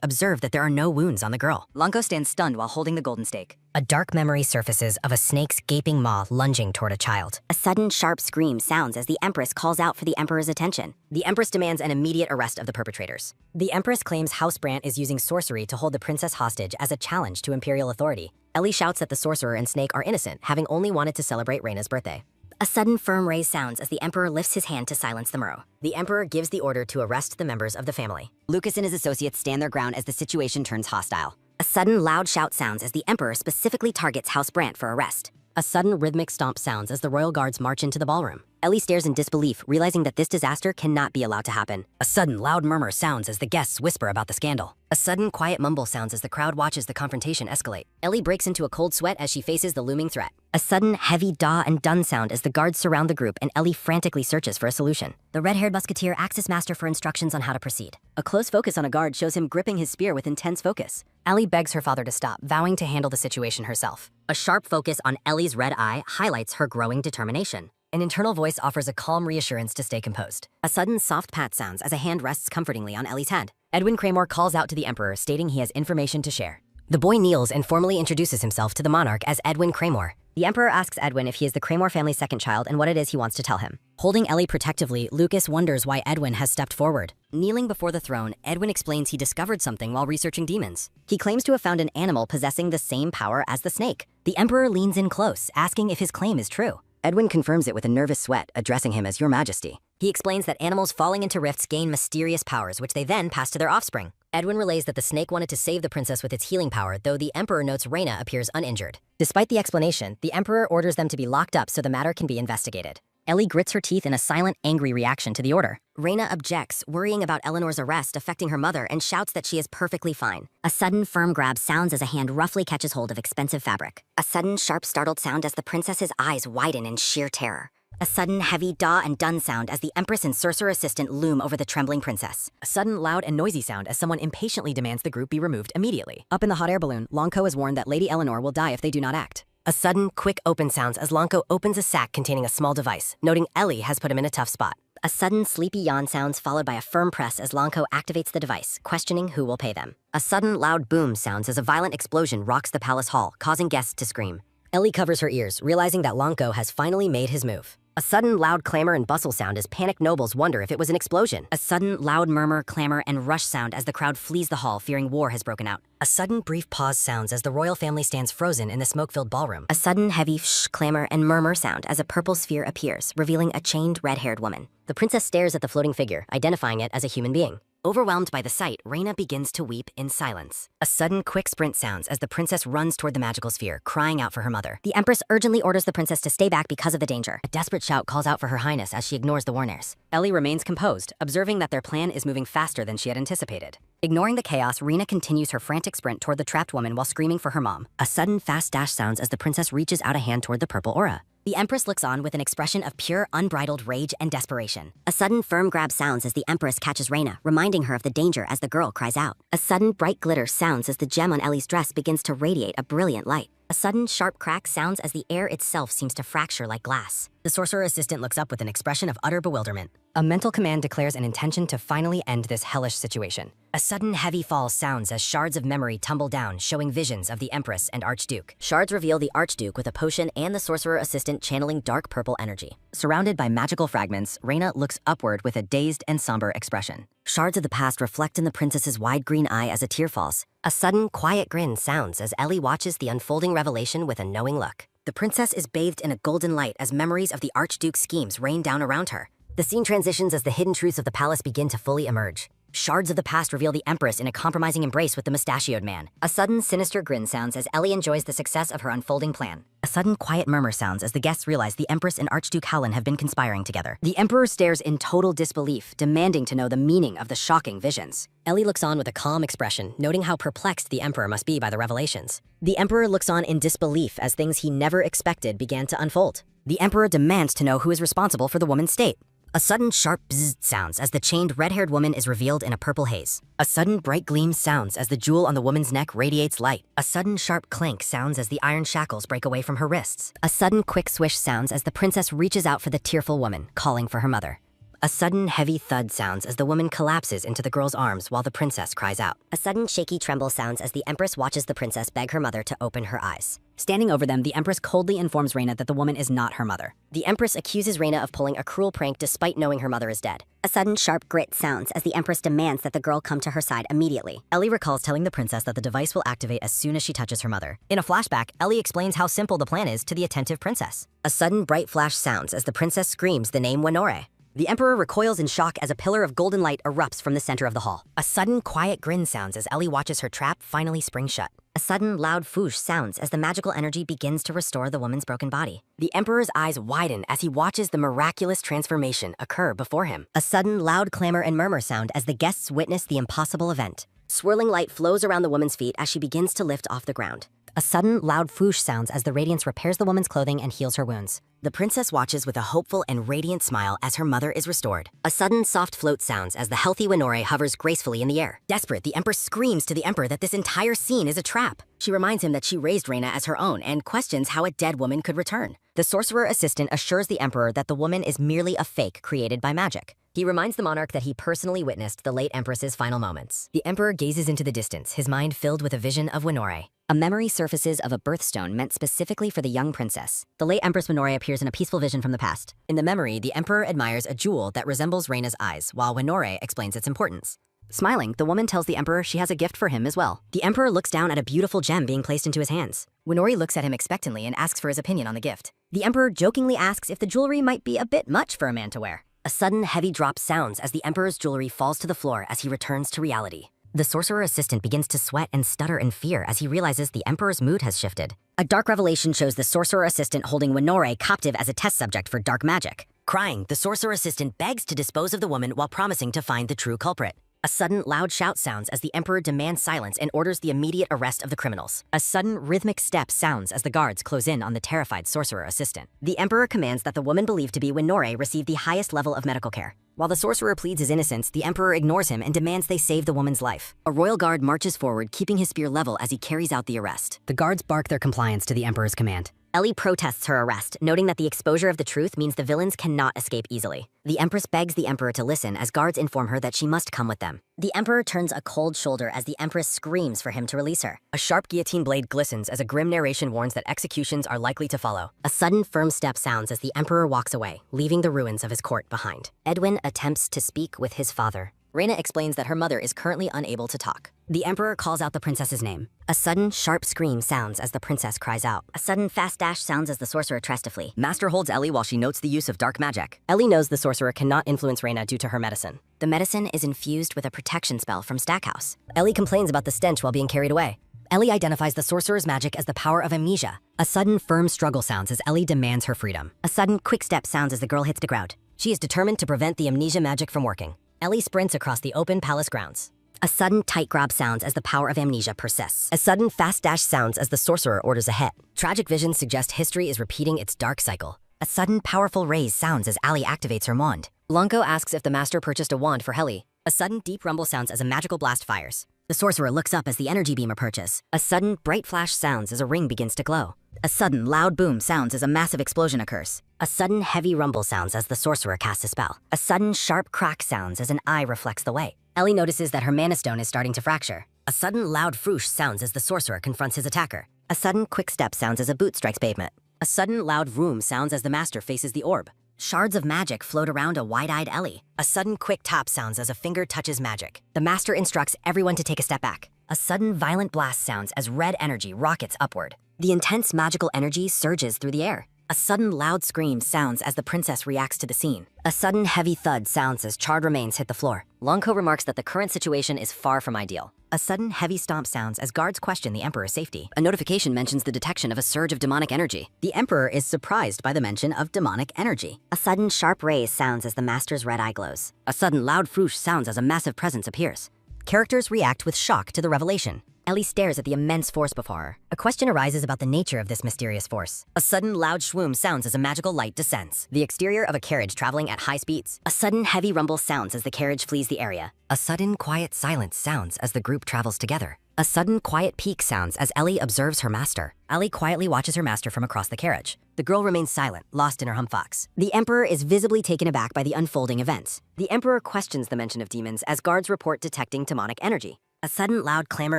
observe that there are no wounds on the girl. Lanko stands stunned while holding the golden stake. A dark memory surfaces of a snake's gaping maw lunging toward a child. A sudden sharp scream sounds as the Empress calls out for the Emperor's attention. The Empress demands an immediate arrest of the perpetrators. The Empress claims House Brandt is using sorcery to hold the princess hostage as a challenge to imperial authority. Ellie shouts that the sorcerer and snake are innocent, having only wanted to celebrate Reina's birthday. A sudden firm raise sounds as the Emperor lifts his hand to silence the Muro. The Emperor gives the order to arrest the members of the family. Lucas and his associates stand their ground as the situation turns hostile. A sudden loud shout sounds as the Emperor specifically targets House Brandt for arrest. A sudden rhythmic stomp sounds as the royal guards march into the ballroom. Ellie stares in disbelief, realizing that this disaster cannot be allowed to happen. A sudden loud murmur sounds as the guests whisper about the scandal. A sudden quiet mumble sounds as the crowd watches the confrontation escalate. Ellie breaks into a cold sweat as she faces the looming threat. A sudden heavy daw and dun sound as the guards surround the group and Ellie frantically searches for a solution. The red-haired musketeer asks his master for instructions on how to proceed. A close focus on a guard shows him gripping his spear with intense focus. Ellie begs her father to stop, vowing to handle the situation herself. A sharp focus on Ellie's red eye highlights her growing determination. An internal voice offers a calm reassurance to stay composed. A sudden soft pat sounds as a hand rests comfortingly on Ellie's head. Edwin Craymore calls out to the Emperor, stating he has information to share. The boy kneels and formally introduces himself to the monarch as Edwin Craymore. The Emperor asks Edwin if he is the Craymore family's second child and what it is he wants to tell him. Holding Ellie protectively, Lucas wonders why Edwin has stepped forward. Kneeling before the throne, Edwin explains he discovered something while researching demons. He claims to have found an animal possessing the same power as the snake. The Emperor leans in close, asking if his claim is true. Edwin confirms it with a nervous sweat, addressing him as Your Majesty. He explains that animals falling into rifts gain mysterious powers, which they then pass to their offspring. Edwin relays that the snake wanted to save the princess with its healing power, though the Emperor notes Reina appears uninjured. Despite the explanation, the Emperor orders them to be locked up so the matter can be investigated. Ellie grits her teeth in a silent, angry reaction to the order. Reina objects, worrying about Eleanor's arrest affecting her mother, and shouts that she is perfectly fine. A sudden firm grab sounds as a hand roughly catches hold of expensive fabric. A sudden sharp startled sound as the princess's eyes widen in sheer terror. A sudden heavy daw and dun sound as the Empress and sorcerer assistant loom over the trembling princess. A sudden loud and noisy sound as someone impatiently demands the group be removed immediately. Up in the hot air balloon, Lonko is warned that Lady Eleanor will die if they do not act. A sudden, quick open sounds as Lonko opens a sack containing a small device, noting Ellie has put him in a tough spot. A sudden sleepy yawn sounds followed by a firm press as Lonko activates the device, questioning who will pay them. A sudden loud boom sounds as a violent explosion rocks the palace hall, causing guests to scream. Ellie covers her ears, realizing that Lonko has finally made his move. A sudden loud clamor and bustle sound as panicked nobles wonder if it was an explosion. A sudden loud murmur, clamor, and rush sound as the crowd flees the hall, fearing war has broken out. A sudden brief pause sounds as the royal family stands frozen in the smoke-filled ballroom. A sudden heavy shh, clamor, and murmur sound as a purple sphere appears, revealing a chained red-haired woman. The princess stares at the floating figure, identifying it as a human being. Overwhelmed by the sight, Reina begins to weep in silence. A sudden quick sprint sounds as the princess runs toward the magical sphere, crying out for her mother. The Empress urgently orders the princess to stay back because of the danger. A desperate shout calls out for her highness as she ignores the warners. Ellie remains composed, observing that their plan is moving faster than she had anticipated. Ignoring the chaos, Reina continues her frantic sprint toward the trapped woman while screaming for her mom. A sudden fast dash sounds as the princess reaches out a hand toward the purple aura. The Empress looks on with an expression of pure, unbridled rage and desperation. A sudden firm grab sounds as the Empress catches Reina, reminding her of the danger as the girl cries out. A sudden bright glitter sounds as the gem on Ellie's dress begins to radiate a brilliant light. A sudden sharp crack sounds as the air itself seems to fracture like glass. The sorcerer assistant looks up with an expression of utter bewilderment. A mental command declares an intention to finally end this hellish situation. A sudden heavy fall sounds as shards of memory tumble down, showing visions of the Empress and Archduke. Shards reveal the Archduke with a potion and the sorcerer assistant channeling dark purple energy. Surrounded by magical fragments, Reina looks upward with a dazed and somber expression. Shards of the past reflect in the princess's wide green eye as a tear falls. A sudden, quiet grin sounds as Ellie watches the unfolding revelation with a knowing look. The princess is bathed in a golden light as memories of the Archduke's schemes rain down around her. The scene transitions as the hidden truths of the palace begin to fully emerge. Shards of the past reveal the Empress in a compromising embrace with the mustachioed man. A sudden, sinister grin sounds as Ellie enjoys the success of her unfolding plan. A sudden, quiet murmur sounds as the guests realize the Empress and Archduke Howland have been conspiring together. The Emperor stares in total disbelief, demanding to know the meaning of the shocking visions. Ellie looks on with a calm expression, noting how perplexed the Emperor must be by the revelations. The Emperor looks on in disbelief as things he never expected began to unfold. The Emperor demands to know who is responsible for the woman's state. A sudden sharp bzzz sounds as the chained red-haired woman is revealed in a purple haze. A sudden bright gleam sounds as the jewel on the woman's neck radiates light. A sudden sharp clank sounds as the iron shackles break away from her wrists. A sudden quick swish sounds as the princess reaches out for the tearful woman, calling for her mother. A sudden heavy thud sounds as the woman collapses into the girl's arms while the princess cries out. A sudden shaky tremble sounds as the Empress watches the princess beg her mother to open her eyes. Standing over them, the Empress coldly informs Reina that the woman is not her mother. The Empress accuses Reina of pulling a cruel prank despite knowing her mother is dead. A sudden sharp grit sounds as the Empress demands that the girl come to her side immediately. Ellie recalls telling the princess that the device will activate as soon as she touches her mother. In a flashback, Ellie explains how simple the plan is to the attentive princess. A sudden bright flash sounds as the princess screams the name Winore. The Emperor recoils in shock as a pillar of golden light erupts from the center of the hall. A sudden quiet grin sounds as Ellie watches her trap finally spring shut. A sudden loud foosh sounds as the magical energy begins to restore the woman's broken body. The Emperor's eyes widen as he watches the miraculous transformation occur before him. A sudden loud clamor and murmur sound as the guests witness the impossible event. Swirling light flows around the woman's feet as she begins to lift off the ground. A sudden loud foosh sounds as the radiance repairs the woman's clothing and heals her wounds. The princess watches with a hopeful and radiant smile as her mother is restored. A sudden soft float sounds as the healthy Winore hovers gracefully in the air. Desperate, the Empress screams to the Emperor that this entire scene is a trap. She reminds him that she raised Reina as her own and questions how a dead woman could return. The sorcerer assistant assures the Emperor that the woman is merely a fake created by magic. He reminds the monarch that he personally witnessed the late Empress's final moments. The Emperor gazes into the distance, his mind filled with a vision of Winore. A memory surfaces of a birthstone meant specifically for the young princess. The late Empress Winore appears in a peaceful vision from the past. In the memory, the Emperor admires a jewel that resembles Reina's eyes, while Winore explains its importance. Smiling, the woman tells the Emperor she has a gift for him as well. The Emperor looks down at a beautiful gem being placed into his hands. Winore looks at him expectantly and asks for his opinion on the gift. The Emperor jokingly asks if the jewelry might be a bit much for a man to wear. A sudden heavy drop sounds as the Emperor's jewelry falls to the floor as he returns to reality. The sorcerer assistant begins to sweat and stutter in fear as he realizes the Emperor's mood has shifted. A dark revelation shows the sorcerer assistant holding Winore captive as a test subject for dark magic. Crying, the sorcerer assistant begs to dispose of the woman while promising to find the true culprit. A sudden loud shout sounds as the Emperor demands silence and orders the immediate arrest of the criminals. A sudden rhythmic step sounds as the guards close in on the terrified sorcerer assistant. The Emperor commands that the woman believed to be Winore receive the highest level of medical care. While the sorcerer pleads his innocence, the Emperor ignores him and demands they save the woman's life. A royal guard marches forward, keeping his spear level as he carries out the arrest. The guards bark their compliance to the Emperor's command. Ellie protests her arrest, noting that the exposure of the truth means the villains cannot escape easily. The Empress begs the Emperor to listen as guards inform her that she must come with them. The Emperor turns a cold shoulder as the Empress screams for him to release her. A sharp guillotine blade glistens as a grim narration warns that executions are likely to follow. A sudden firm step sounds as the Emperor walks away, leaving the ruins of his court behind. Edwin attempts to speak with his father. Reina explains that her mother is currently unable to talk. The Emperor calls out the princess's name. A sudden, sharp scream sounds as the princess cries out. A sudden fast dash sounds as the sorcerer tries to flee. Master holds Ellie while she notes the use of dark magic. Ellie knows the sorcerer cannot influence Reina due to her medicine. The medicine is infused with a protection spell from Stackhouse. Ellie complains about the stench while being carried away. Ellie identifies the sorcerer's magic as the power of amnesia. A sudden, firm struggle sounds as Ellie demands her freedom. A sudden, quick step sounds as the girl hits the ground. She is determined to prevent the amnesia magic from working. Ellie sprints across the open palace grounds. A sudden tight grab sounds as the power of amnesia persists. A sudden fast dash sounds as the sorcerer orders ahead. Tragic visions suggest history is repeating its dark cycle. A sudden powerful raise sounds as Allie activates her wand. Blanco asks if the master purchased a wand for Heli. A sudden deep rumble sounds as a magical blast fires. The sorcerer looks up as the energy beam approaches. A sudden bright flash sounds as a ring begins to glow. A sudden loud boom sounds as a massive explosion occurs. A sudden heavy rumble sounds as the sorcerer casts a spell. A sudden sharp crack sounds as an eye reflects the way. Ellie notices that her mana stone is starting to fracture. A sudden loud froosh sounds as the sorcerer confronts his attacker. A sudden quick step sounds as a boot strikes pavement. A sudden loud vroom sounds as the master faces the orb. Shards of magic float around a wide-eyed Ellie. A sudden quick tap sounds as a finger touches magic. The master instructs everyone to take a step back. A sudden violent blast sounds as red energy rockets upward. The intense magical energy surges through the air. A sudden loud scream sounds as the princess reacts to the scene. A sudden heavy thud sounds as charred remains hit the floor. Longco remarks that the current situation is far from ideal. A sudden heavy stomp sounds as guards question the Emperor's safety. A notification mentions the detection of a surge of demonic energy. The Emperor is surprised by the mention of demonic energy. A sudden sharp raise sounds as the master's red eye glows. A sudden loud froosh sounds as a massive presence appears. Characters react with shock to the revelation. Ellie stares at the immense force before her. A question arises about the nature of this mysterious force. A sudden loud shwoom sounds as a magical light descends. The exterior of a carriage traveling at high speeds. A sudden heavy rumble sounds as the carriage flees the area. A sudden quiet silence sounds as the group travels together. A sudden quiet peak sounds as Ellie observes her master. Ellie quietly watches her master from across the carriage. The girl remains silent, lost in her humfox. The Emperor is visibly taken aback by the unfolding events. The Emperor questions the mention of demons as guards report detecting demonic energy. A sudden loud clamor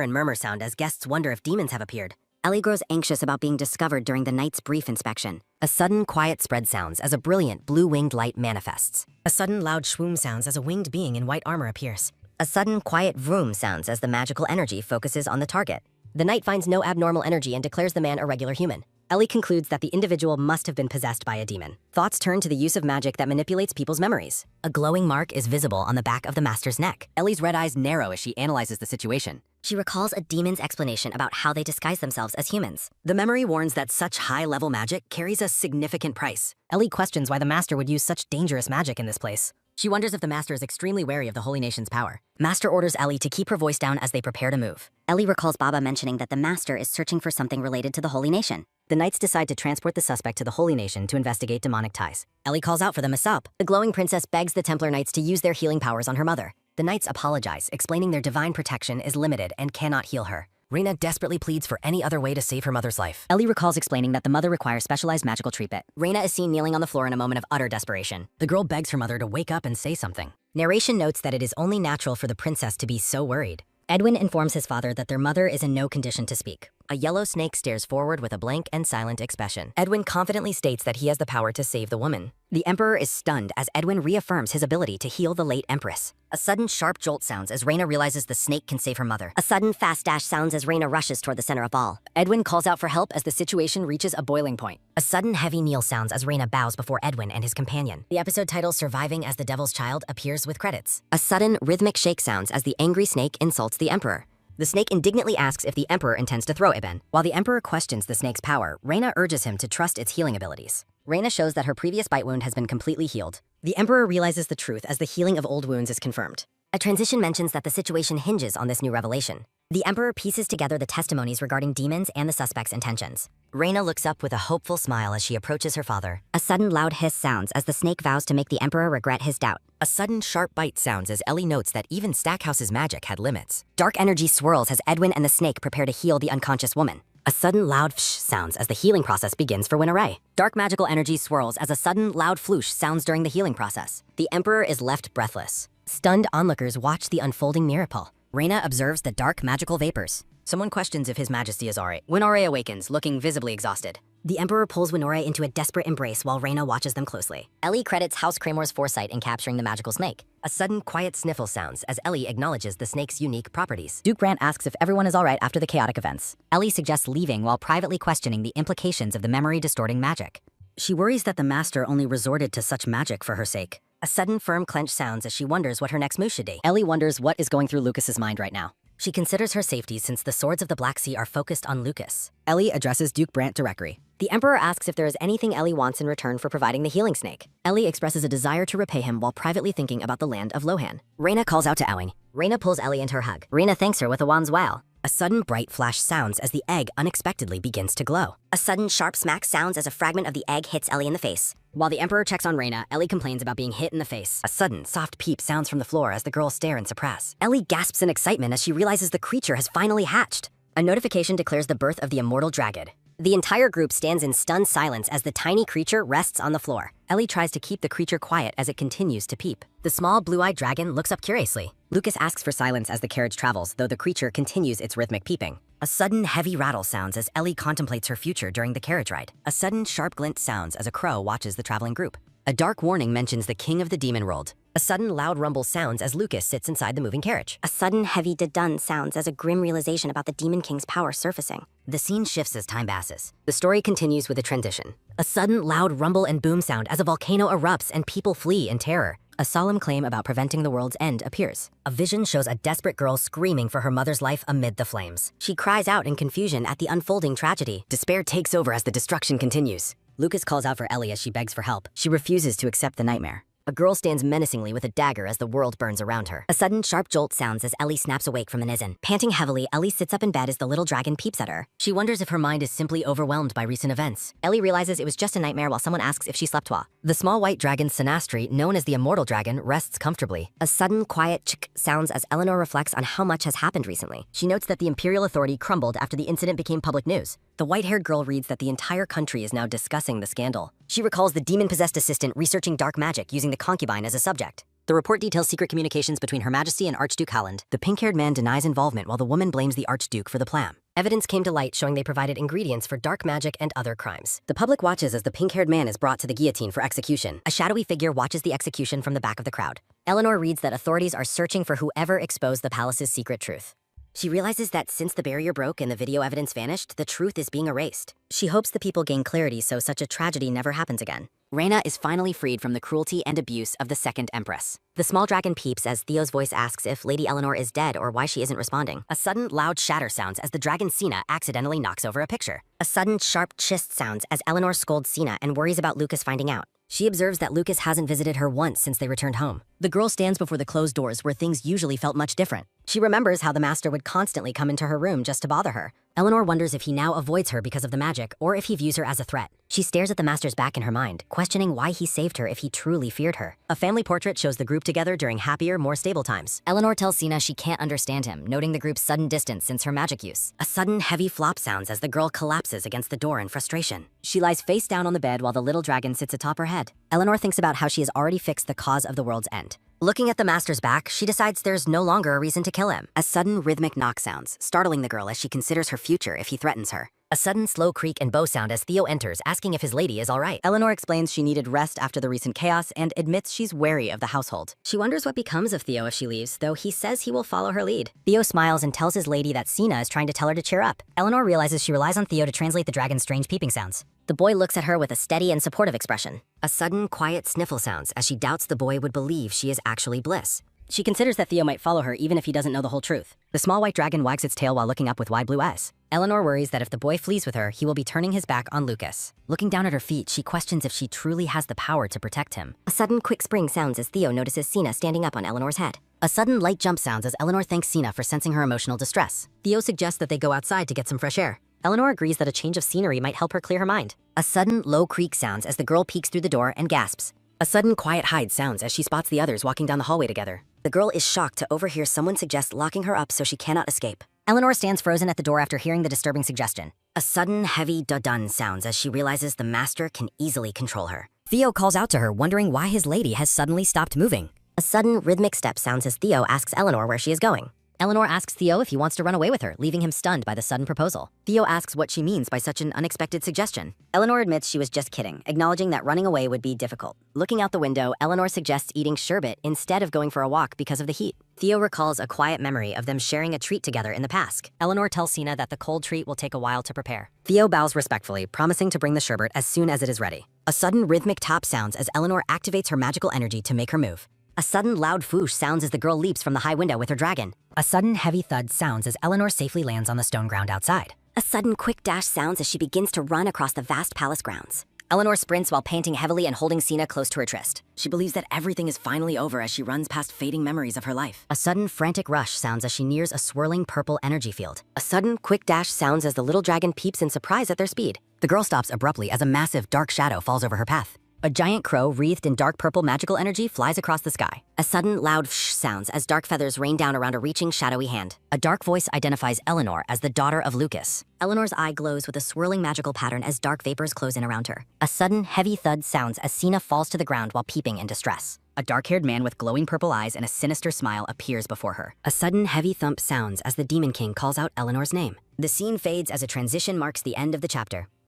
and murmur sound as guests wonder if demons have appeared. Ellie grows anxious about being discovered during the night's brief inspection. A sudden quiet spread sounds as a brilliant blue-winged light manifests. A sudden loud swoom sounds as a winged being in white armor appears. A sudden quiet vroom sounds as the magical energy focuses on the target. The knight finds no abnormal energy and declares the man a regular human. Ellie concludes that the individual must have been possessed by a demon. Thoughts turn to the use of magic that manipulates people's memories. A glowing mark is visible on the back of the master's neck. Ellie's red eyes narrow as she analyzes the situation. She recalls a demon's explanation about how they disguise themselves as humans. The memory warns that such high-level magic carries a significant price. Ellie questions why the master would use such dangerous magic in this place. She wonders if the master is extremely wary of the Holy Nation's power. Master orders Ellie to keep her voice down as they prepare to move. Ellie recalls Baba mentioning that the master is searching for something related to the Holy Nation. The knights decide to transport the suspect to the Holy Nation to investigate demonic ties. Ellie calls out for them ASAP. The glowing princess begs the Templar Knights to use their healing powers on her mother. The knights apologize, explaining their divine protection is limited and cannot heal her. Reina desperately pleads for any other way to save her mother's life. Ellie recalls explaining that the mother requires specialized magical treatment. Reina is seen kneeling on the floor in a moment of utter desperation. The girl begs her mother to wake up and say something. Narration notes that it is only natural for the princess to be so worried. Edwin informs his father that their mother is in no condition to speak. A yellow snake stares forward with a blank and silent expression. Edwin confidently states that he has the power to save the woman. The Emperor is stunned as Edwin reaffirms his ability to heal the late Empress. A sudden sharp jolt sounds as Reina realizes the snake can save her mother. A sudden fast dash sounds as Reina rushes toward the center of all. Edwin calls out for help as the situation reaches a boiling point. A sudden heavy kneel sounds as Reina bows before Edwin and his companion. The episode title Surviving as the Devil's Child appears with credits. A sudden rhythmic shake sounds as the angry snake insults the Emperor. The snake indignantly asks if the Emperor intends to throw Ibn. While the Emperor questions the snake's power, Reina urges him to trust its healing abilities. Reina shows that her previous bite wound has been completely healed. The Emperor realizes the truth as the healing of old wounds is confirmed. A transition mentions that the situation hinges on this new revelation. The Emperor pieces together the testimonies regarding demons and the suspect's intentions. Reina looks up with a hopeful smile as she approaches her father. A sudden loud hiss sounds as the snake vows to make the Emperor regret his doubt. A sudden sharp bite sounds as Ellie notes that even Stackhouse's magic had limits. Dark energy swirls as Edwin and the snake prepare to heal the unconscious woman. A sudden loud fsh sounds as the healing process begins for Winare. Dark magical energy swirls as a sudden loud floosh sounds during the healing process. The Emperor is left breathless. Stunned onlookers watch the unfolding miracle. Reina observes the dark magical vapors. Someone questions if His Majesty is alright. Winare awakens, looking visibly exhausted. The Emperor pulls Winore into a desperate embrace while Reina watches them closely. Ellie credits House Cramore's foresight in capturing the magical snake. A sudden quiet sniffle sounds as Ellie acknowledges the snake's unique properties. Duke Brant asks if everyone is alright after the chaotic events. Ellie suggests leaving while privately questioning the implications of the memory-distorting magic. She worries that the master only resorted to such magic for her sake. A sudden firm clench sounds as she wonders what her next move should be. Ellie wonders what is going through Lucas's mind right now. She considers her safety since the swords of the Black Sea are focused on Lucas. Ellie addresses Duke Brant directly. The Emperor asks if there is anything Ellie wants in return for providing the healing snake. Ellie expresses a desire to repay him while privately thinking about the land of Lohan. Reina calls out to Ewing. Reina pulls Ellie into her hug. Reina thanks her with a wand's wow. A sudden bright flash sounds as the egg unexpectedly begins to glow. A sudden sharp smack sounds as a fragment of the egg hits Ellie in the face. While the Emperor checks on Reina, Ellie complains about being hit in the face. A sudden, soft peep sounds from the floor as the girls stare in surprise. Ellie gasps in excitement as she realizes the creature has finally hatched. A notification declares the birth of the immortal dragon. The entire group stands in stunned silence as the tiny creature rests on the floor. Ellie tries to keep the creature quiet as it continues to peep. The small blue-eyed dragon looks up curiously. Lucas asks for silence as the carriage travels, though the creature continues its rhythmic peeping. A sudden heavy rattle sounds as Ellie contemplates her future during the carriage ride. A sudden sharp glint sounds as a crow watches the traveling group. A dark warning mentions the king of the demon world. A sudden loud rumble sounds as Lucas sits inside the moving carriage. A sudden heavy dun sounds as a grim realization about the Demon King's power surfacing. The scene shifts as time passes. The story continues with a transition. A sudden loud rumble and boom sound as a volcano erupts and people flee in terror. A solemn claim about preventing the world's end appears. A vision shows a desperate girl screaming for her mother's life amid the flames. She cries out in confusion at the unfolding tragedy. Despair takes over as the destruction continues. Lucas calls out for Ellie as she begs for help. She refuses to accept the nightmare. A girl stands menacingly with a dagger as the world burns around her. A sudden sharp jolt sounds as Ellie snaps awake from the nizzen. Panting heavily, Ellie sits up in bed as the little dragon peeps at her. She wonders if her mind is simply overwhelmed by recent events. Ellie realizes it was just a nightmare while someone asks if she slept well. The small white dragon Sinastri, known as the immortal dragon, rests comfortably. A sudden quiet chick sounds as Eleanor reflects on how much has happened recently. She notes that the imperial authority crumbled after the incident became public news. The white-haired girl reads that the entire country is now discussing the scandal. She recalls the demon-possessed assistant researching dark magic using the concubine as a subject. The report details secret communications between Her Majesty and Archduke Halland. The pink-haired man denies involvement while the woman blames the Archduke for the plan. Evidence came to light showing they provided ingredients for dark magic and other crimes. The public watches as the pink-haired man is brought to the guillotine for execution. A shadowy figure watches the execution from the back of the crowd. Eleanor reads that authorities are searching for whoever exposed the palace's secret truth. She realizes that since the barrier broke and the video evidence vanished, the truth is being erased. She hopes the people gain clarity so such a tragedy never happens again. Reina is finally freed from the cruelty and abuse of the second empress. The small dragon peeps as Theo's voice asks if Lady Eleanor is dead or why she isn't responding. A sudden loud shatter sounds as the dragon Sina accidentally knocks over a picture. A sudden sharp chist sounds as Eleanor scolds Sina and worries about Lucas finding out. She observes that Lucas hasn't visited her once since they returned home. The girl stands before the closed doors where things usually felt much different. She remembers how the master would constantly come into her room just to bother her. Eleanor wonders if he now avoids her because of the magic or if he views her as a threat. She stares at the master's back in her mind, questioning why he saved her if he truly feared her. A family portrait shows the group together during happier, more stable times. Eleanor tells Sina she can't understand him, noting the group's sudden distance since her magic use. A sudden heavy flop sounds as the girl collapses against the door in frustration. She lies face down on the bed while the little dragon sits atop her head. Eleanor thinks about how she has already fixed the cause of the world's end. Looking at the master's back, she decides there's no longer a reason to kill him. A sudden rhythmic knock sounds, startling the girl as she considers her future if he threatens her. A sudden slow creak and bow sound as Theo enters, asking if his lady is all right. Eleanor explains she needed rest after the recent chaos and admits she's wary of the household. She wonders what becomes of Theo if she leaves, though he says he will follow her lead. Theo smiles and tells his lady that Sina is trying to tell her to cheer up. Eleanor realizes she relies on Theo to translate the dragon's strange peeping sounds. The boy looks at her with a steady and supportive expression. A sudden quiet sniffle sounds as she doubts the boy would believe she is actually Bliss. She considers that Theo might follow her even if he doesn't know the whole truth. The small white dragon wags its tail while looking up with wide blue eyes. Eleanor worries that if the boy flees with her, he will be turning his back on Lucas. Looking down at her feet, she questions if she truly has the power to protect him. A sudden quick spring sounds as Theo notices Sina standing up on Eleanor's head. A sudden light jump sounds as Eleanor thanks Sina for sensing her emotional distress. Theo suggests that they go outside to get some fresh air. Eleanor agrees that a change of scenery might help her clear her mind. A sudden low creak sounds as the girl peeks through the door and gasps. A sudden quiet hide sounds as she spots the others walking down the hallway together. The girl is shocked to overhear someone suggest locking her up so she cannot escape. Eleanor stands frozen at the door after hearing the disturbing suggestion. A sudden heavy dun sounds as she realizes the master can easily control her. Theo calls out to her, wondering why his lady has suddenly stopped moving. A sudden rhythmic step sounds as Theo asks Eleanor where she is going. Eleanor asks Theo if he wants to run away with her, leaving him stunned by the sudden proposal. Theo asks what she means by such an unexpected suggestion. Eleanor admits she was just kidding, acknowledging that running away would be difficult. Looking out the window, Eleanor suggests eating sherbet instead of going for a walk because of the heat. Theo recalls a quiet memory of them sharing a treat together in the past. Eleanor tells Sina that the cold treat will take a while to prepare. Theo bows respectfully, promising to bring the sherbet as soon as it is ready. A sudden rhythmic tap sounds as Eleanor activates her magical energy to make her move. A sudden loud foosh sounds as the girl leaps from the high window with her dragon. A sudden heavy thud sounds as Eleanor safely lands on the stone ground outside. A sudden quick dash sounds as she begins to run across the vast palace grounds. Eleanor sprints while panting heavily and holding Sina close to her tryst. She believes that everything is finally over as she runs past fading memories of her life. A sudden frantic rush sounds as she nears a swirling purple energy field. A sudden quick dash sounds as the little dragon peeps in surprise at their speed. The girl stops abruptly as a massive dark shadow falls over her path. A giant crow wreathed in dark purple magical energy flies across the sky. A sudden loud fsh sounds as dark feathers rain down around a reaching shadowy hand. A dark voice identifies Eleanor as the daughter of Lucas. Eleanor's eye glows with a swirling magical pattern as dark vapors close in around her. A sudden heavy thud sounds as Sina falls to the ground while peeping in distress. A dark-haired man with glowing purple eyes and a sinister smile appears before her. A sudden heavy thump sounds as the Demon King calls out Eleanor's name. The scene fades as a transition marks the end of the chapter.